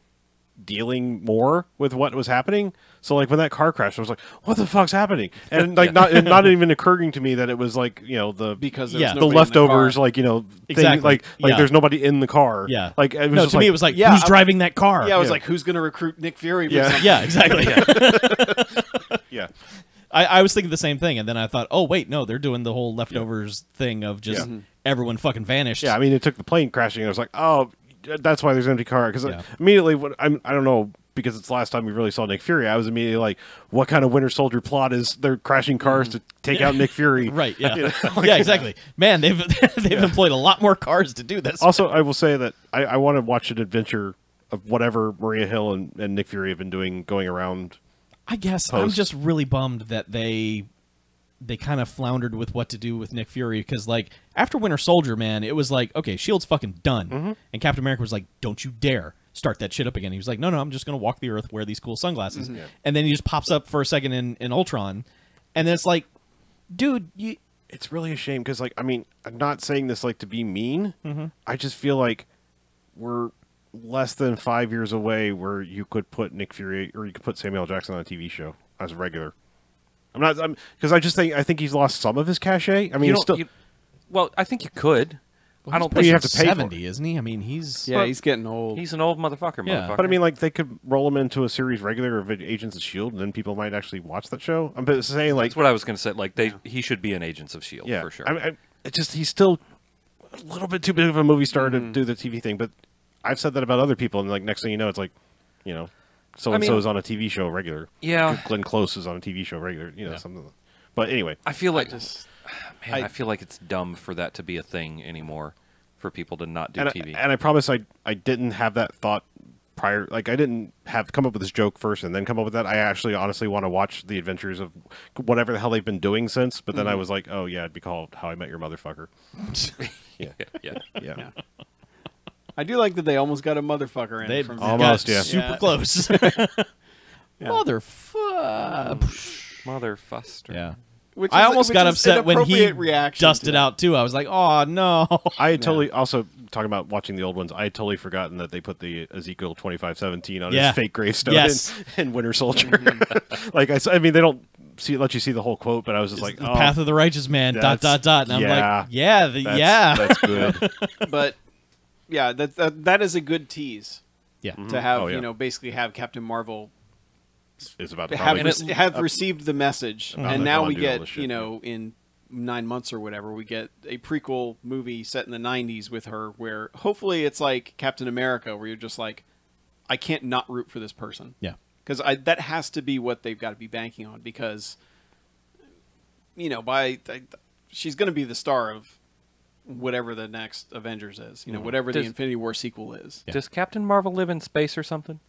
dealing more with what was happening. So like when that car crashed, I was like, what the fuck's happening? And like not even occurring to me that it was like, Because there was the nobody in the leftovers, car. like, Exactly. thing, like Yeah. there's nobody in the car. Yeah. Like it was no, just to me it was like, yeah, who's driving that car? Yeah, I was like, who's going to recruit Nick Fury? For something? Yeah, exactly. yeah. I was thinking the same thing, and then I thought, oh wait, no, they're doing the whole leftovers thing of just everyone fucking vanished. Yeah, I mean, it took the plane crashing. And I was like, oh, that's why there's an empty car. Because immediately, I don't know, because it's the last time we really saw Nick Fury, I was immediately like, what kind of Winter Soldier plot is they're crashing cars to take out Nick Fury? Right, yeah. Yeah, exactly. Man, they've employed a lot more cars to do this. Also, I will say that I want to watch an adventure of whatever Maria Hill and Nick Fury have been doing, going around. I guess I'm just really bummed that they kind of floundered with what to do with Nick Fury, because like after Winter Soldier, man, it was like, okay, Shield's fucking done, and Captain America was like, don't you dare start that shit up again. He was like, no, I'm just gonna walk the earth, wear these cool sunglasses, and then he just pops up for a second in Ultron, and then it's like, dude, It's really a shame because, like, I mean, I'm not saying this like to be mean. I just feel like we're less than 5 years away where you could put Nick Fury or you could put Samuel L. Jackson on a TV show as a regular. Because I think he's lost some of his cachet. I mean, well, I think you could. well, I don't he's think you have to pay for 70, isn't he? I mean, he's He's getting old. he's an old motherfucker. Yeah. But I mean, like, they could roll him into a series regular of Agents of S.H.I.E.L.D., and then people might actually watch that show. I'm just saying, like... That's what I was going to say. Like, he should be in Agents of S.H.I.E.L.D., yeah, for sure. He's still a little bit too big of a movie star to do the TV thing, but I've said that about other people, and, like, next thing you know, it's like, so-and-so is on a TV show regular. Yeah. Glenn Close is on a TV show regular, something. But anyway. I feel like... I feel like it's dumb for that to be a thing anymore, for people to not do TV. And I promise I didn't have that thought prior. Like, I didn't come up with this joke first and then come up with that. I actually honestly want to watch the adventures of whatever the hell they've been doing since. But then I was like, oh, yeah, it'd be called How I Met Your Motherfucker. Yeah. I do like that they almost got a motherfucker in. they from Almost, got yeah. super close. Motherfuster. Yeah. Which I is- almost which got is upset an when he appropriate reaction to dusted that. out too. I was like, oh no. I had totally, also talking about watching the old ones, I had totally forgotten that they put the Ezekiel 2517 on his fake gravestone in Winter Soldier. Like, I mean, they don't let you see the whole quote, but I was just like, The path of the righteous man, ... And I'm yeah. like, That's good. But yeah, that is a good tease Yeah. to have. Oh, yeah. You know, basically have Captain Marvel Is about to have probably have received the message, About and to now go we and do all get this shit, you know in 9 months or whatever we get a prequel movie set in the 90s with her, where hopefully it's like Captain America, where you're just like, I can't not root for this person. Yeah. Because that has to be what they've got to be banking on, because, you know, she's going to be the star of whatever the next Avengers is, you know, whatever the Does- Infinity War sequel is. Yeah. Does Captain Marvel live in space or something?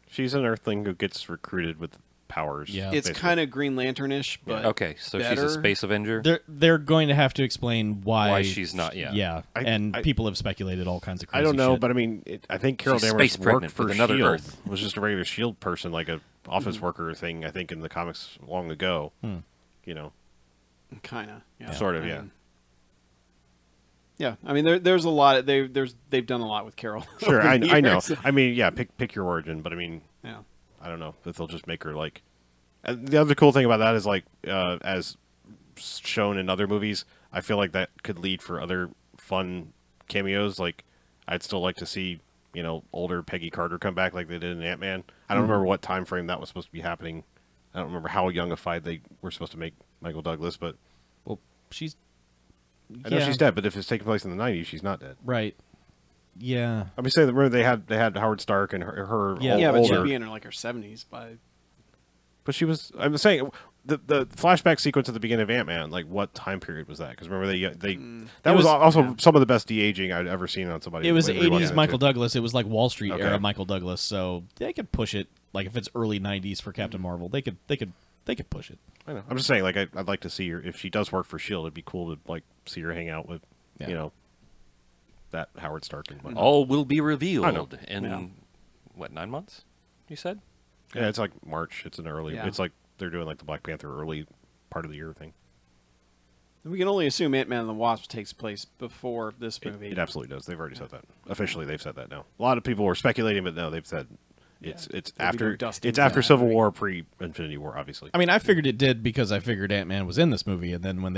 She's an Earthling who gets recruited with powers. Yeah. It's basically. kind of Green Lanternish, but Okay, so she's better. a space Avenger. They're going to have to explain why she's not. Yeah. Yeah, and I- people have speculated all kinds of crazy I don't know, shit. but I mean, I think Carol She's Danvers space worked pregnant for with another Shield. Earth. Was just a regular Shield person, like a office worker thing. I think in the comics long ago. You know, kind of, yeah. Sort of, yeah. Yeah, I mean, there's a lot. They've done a lot with Carol. sure, over the I know. years. I mean, yeah, pick your origin, but I mean, Yeah. I don't know if they'll just make her like. The other cool thing about that is like, as shown in other movies, I feel like that could lead for other fun cameos. Like, I'd still like to see, you know, older Peggy Carter come back like they did in Ant-Man. I don't remember what time frame that was supposed to be happening. I don't remember how youngified they were supposed to make Michael Douglas, but well, she's. I know yeah, she's dead. But if it's taking place in the 90s, she's not dead. right. Yeah. I'm just saying, remember they had Howard Stark and her Yeah. Yeah, but older. she'd be in like her 70s by. But she was. I'm saying the flashback sequence at the beginning of Ant-Man. Like, what time period was that? Because remember that It was was- also some of the best de-aging I'd ever seen on somebody. It was when rewatching 80s it, Michael too. Douglas. It was like Wall Street Okay. era Michael Douglas. So they could push it. Like if it's early 90s for Captain Marvel, they could push it. I know. I'm just saying, like, I'd like to see her if she does work for Shield. It'd be cool to like see her hang out with, Yeah. you know, that Howard Stark and whatnot. All will be I know. revealed in Yeah. what, 9 months? You said? Yeah, it's like March. It's an early. Yeah. It's like they're doing like the Black Panther early part of the year thing. We can only assume Ant-Man and the Wasp takes place before this movie. It absolutely does. They've already said that. Officially, they've said that now. A lot of people were speculating, but no, they've said it's There'll be after no dusting it's after down, Civil right? War, pre-Infinity War, obviously. I mean, I figured it did because I figured Ant-Man was in this movie, and then when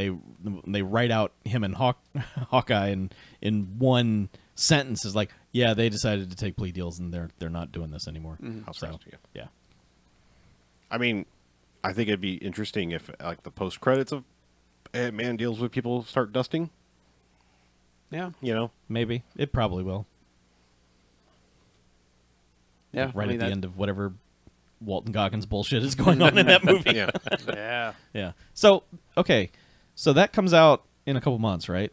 they write out him and Hawkeye in one sentence, is like, yeah, they decided to take plea deals, and they're not doing this anymore. How So, surprised, yeah. yeah. I mean, I think it'd be interesting if like the post credits of Ant-Man deals with people start dusting. Yeah, You know, Maybe. It probably will. yeah. Like right I mean, at the end of whatever Walton Goggins bullshit is going on in that movie. yeah. Yeah. Yeah. So, okay. So that comes out in a couple months, right?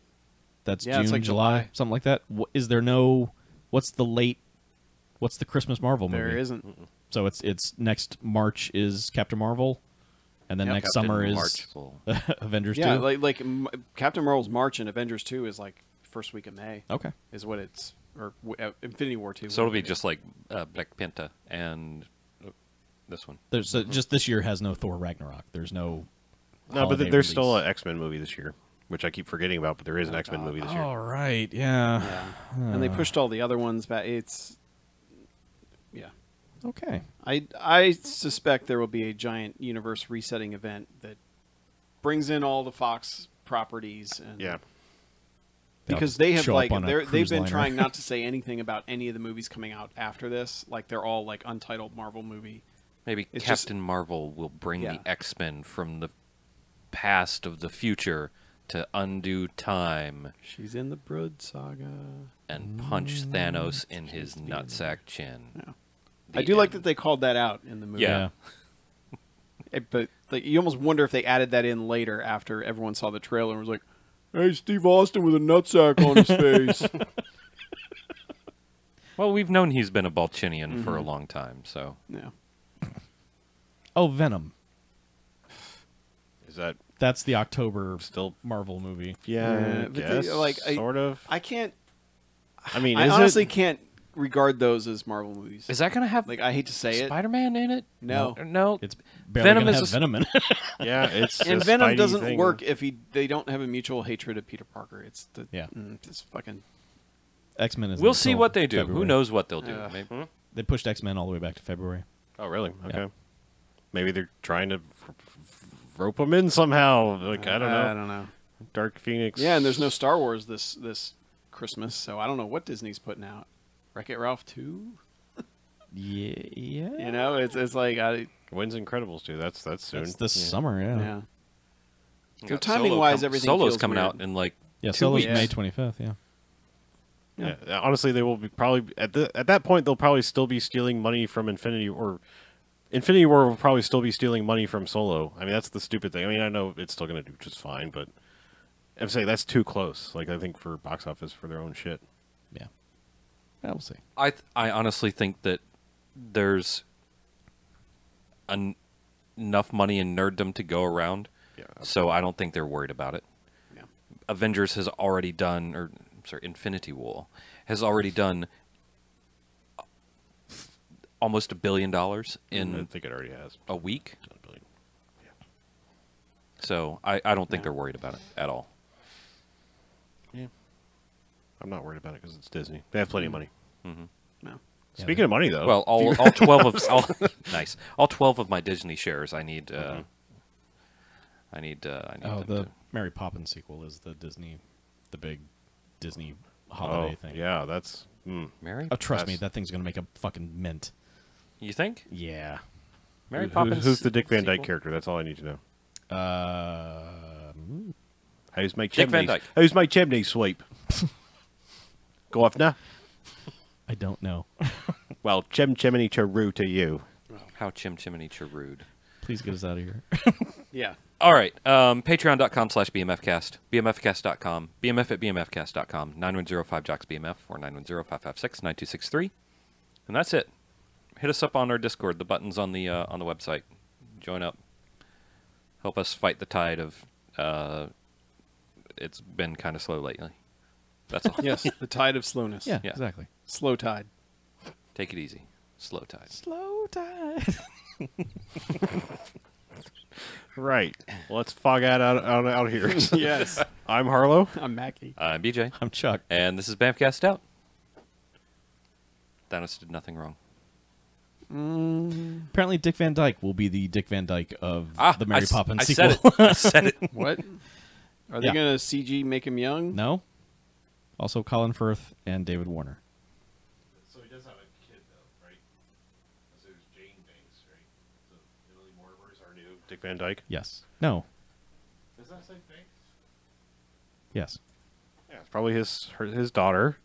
That's Yeah, June, it's like July, July. something like that. Is there no what's the Christmas Marvel movie? There isn't. So it's next March is Captain Marvel, and then Yep. next Captain summer is Marchful. Avengers Yeah, 2. Captain Marvel's March and Avengers 2 is like first week of May. Okay. Is what it's or Infinity War 2. So it'll be just like Black Panther and this one. There's just this year has no Thor Ragnarok. There's no. No, but holiday there's still release. an X-Men movie this year, which I keep forgetting about. But there is an X-Men movie this year. All right. Yeah. Yeah. And they pushed all the other ones back. It's yeah. Okay. I suspect there will be a giant universe resetting event that brings in all the Fox properties and Yeah. because they have Show up like on a they've cruise been liner. trying not to say anything about any of the movies coming out after this. Like they're all like untitled Marvel movie. Maybe It's just- Captain Marvel will bring Yeah. the X-Men from the past of the future to undo time She's in the Brood Saga. and punch Thanos in his nutsack chin. Yeah. The I do like end. that they called that out in the movie. Yeah. But like, you almost wonder if they added that in later after everyone saw the trailer and was like, "Hey, Steve Austin with a nutsack on his face." Well, we've known he's been a Balchinian for Mm-hmm. a long time, so Yeah. Oh, Venom. Is that That's the October still? Marvel movie. Yeah, but I guess, I sort of. I can't. I mean, I is honestly it? can't regard those as Marvel movies. is that going to have Like, I hate to say it. Spider-Man in it? No. No. It's barely Venom gonna is have a s- Venom in it. Yeah, it's And a Venom Spidey doesn't thing. work if they don't have a mutual hatred of Peter Parker. It's the Yeah. it's fucking X-Men is. We'll see until what they do. February. Who knows what they'll do? Ugh. Maybe. They pushed X-Men all the way back to February. Oh, really? Okay. Yeah. Maybe they're trying to rope them in somehow. Like I don't know. I don't know. Dark Phoenix. Yeah, and there's no Star Wars this Christmas, so I don't know what Disney's putting out. Wreck-It Ralph 2? Yeah. You know, it's like When's Incredibles 2? That's soon. It's this Yeah. summer, yeah. yeah. We So got timing-wise, everything Solo's feels coming weird. out in like Yeah, 2 Solo's weeks. May 25th, yeah. Yeah. Honestly, they will be probably at that point they'll probably still be stealing money from Infinity War will probably still be stealing money from Solo. I mean, that's the stupid thing. I mean, I know it's still going to do just fine, but I'm saying that's too close. Like, I think for box office for their own shit. Yeah. Yeah, we'll see. I honestly think that there's enough money and nerddom to go around, Yeah. so I don't think they're worried about it. Yeah. Avengers has already done, or sorry, Infinity War has already done almost $1 billion I in think it already has. a week. Not a billion. So I don't think Yeah. they're worried about it at all. I'm not worried about it because it's Disney. They have plenty of money. No. Speaking of money, though, Well, all 12 of nice. All 12 of my Disney shares. I need. I need. Oh, them the to- Mary Poppins sequel is the big Disney holiday thing. Yeah, that's. Mary. Oh, trust me, That's- that thing's gonna make a fucking mint. You think Yeah. Mary Poppins? Who's the Dick Van Dyke sequel? character? That's all I need to know. How's my Dick Van chimney? Dyke. How's my chimney sweep? Go off now. I don't know. Well, chimney charoo to you. How chimney rude. Please get us out of here. Yeah. All right. Patreon.com/BMFcast. BMFcast.com. BMF@BMFcast.com. 9105JOCKSBMF or 910-556-9263. And that's it. Hit us up on our Discord. The button's on the website. Join up. Help us fight the tide of. It's been kind of slow lately. That's all. Yes, the tide of slowness. Yeah, Yeah. exactly. Slow tide. Take it easy. Slow tide. Slow tide. Right. Let's fog out here. Yes. I'm Harlow. I'm Mackie. I'm BJ. I'm Chuck. And this is BMFcast out. Thanos did nothing wrong. Apparently, Dick Van Dyke will be the Dick Van Dyke of the Mary Poppins I sequel. said it. I said it. What? Are they Yeah. going to CG make him young? No. Also, Colin Firth and David Warner. So he does have a kid, though, right? So there's Jane Banks, right? So Emily Mortimer's our new Dick Van Dyke. Yes. No. Does that say Banks? Yes. Yeah, it's probably his daughter,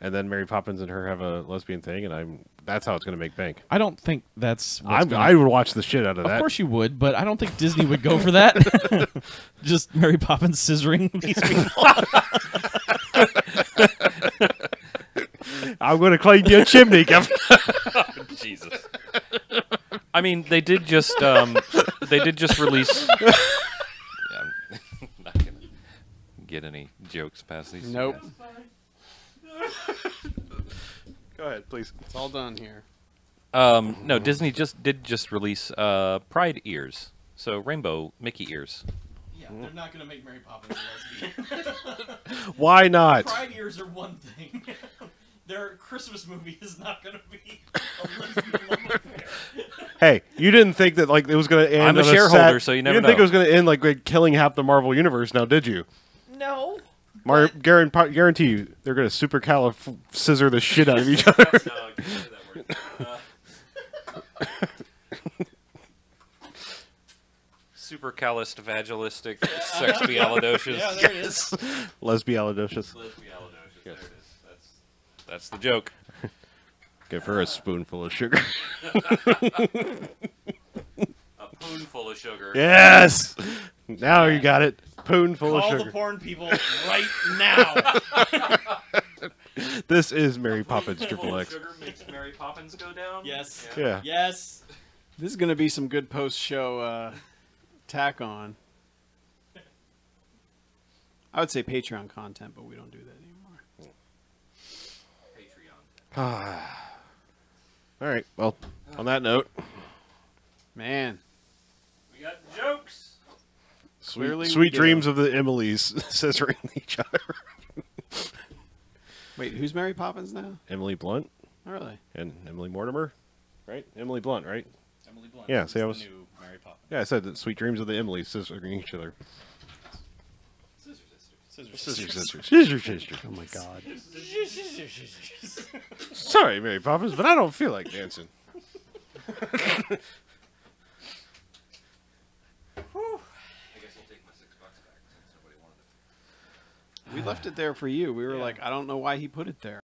and then Mary Poppins and her have a lesbian thing, and that's how it's going to make bank. I don't think that's. what's I would watch the shit out of that. Of course you would, but I don't think Disney would go for that. Just Mary Poppins scissoring these people. I'm going to clean your chimney, Kevin. Jesus. I mean, they did just release. Yeah, I'm not gonna get any jokes past these. Nope. Go ahead, please. It's all done here. No, Disney did just release Pride ears, so rainbow Mickey ears. Yeah, they're not going to make Mary Poppins a lesbian. Why not? Pride ears are one thing. Their Christmas movie is not going to be a lesbian love affair. Hey, you didn't think that like it was going to end? I'm a on shareholder, so you never didn't think know. it was going to end like killing half the Marvel universe, now did you? No. Guarantee you, they're going to super scissor the shit out of each other. Supercalifragilistic sexpialidocious. Yeah, there it is. Lesbialidocious. Lesbialidocious. There it is. That's the joke. Give her a spoonful of sugar. A spoonful of sugar. Yes. Now you got it. Spoonful of Call sugar. the porn people right now. This is Mary Poppins Spoonful Triple of X. Sugar makes Mary Poppins go down. Yes. Yeah. Yes. This is going to be some good post-show tack on. I would say Patreon content, but we don't do that anymore. Patreon. All right. Well, on that note, Man. We got jokes. Clearly we sweet do. dreams of the Emilys scissoring each other. Wait, who's Mary Poppins now? Emily Blunt Oh, really? and Emily Mortimer, right? Emily Blunt, right? Emily Blunt. Yeah, is see, I the was- new Mary Poppins. Yeah, I said that sweet dreams of the Emilys scissoring each other. Scissor sisters. Oh my god. Sorry, Mary Poppins, but I don't feel like dancing. We left it there for you. We were like, I don't know why he put it there.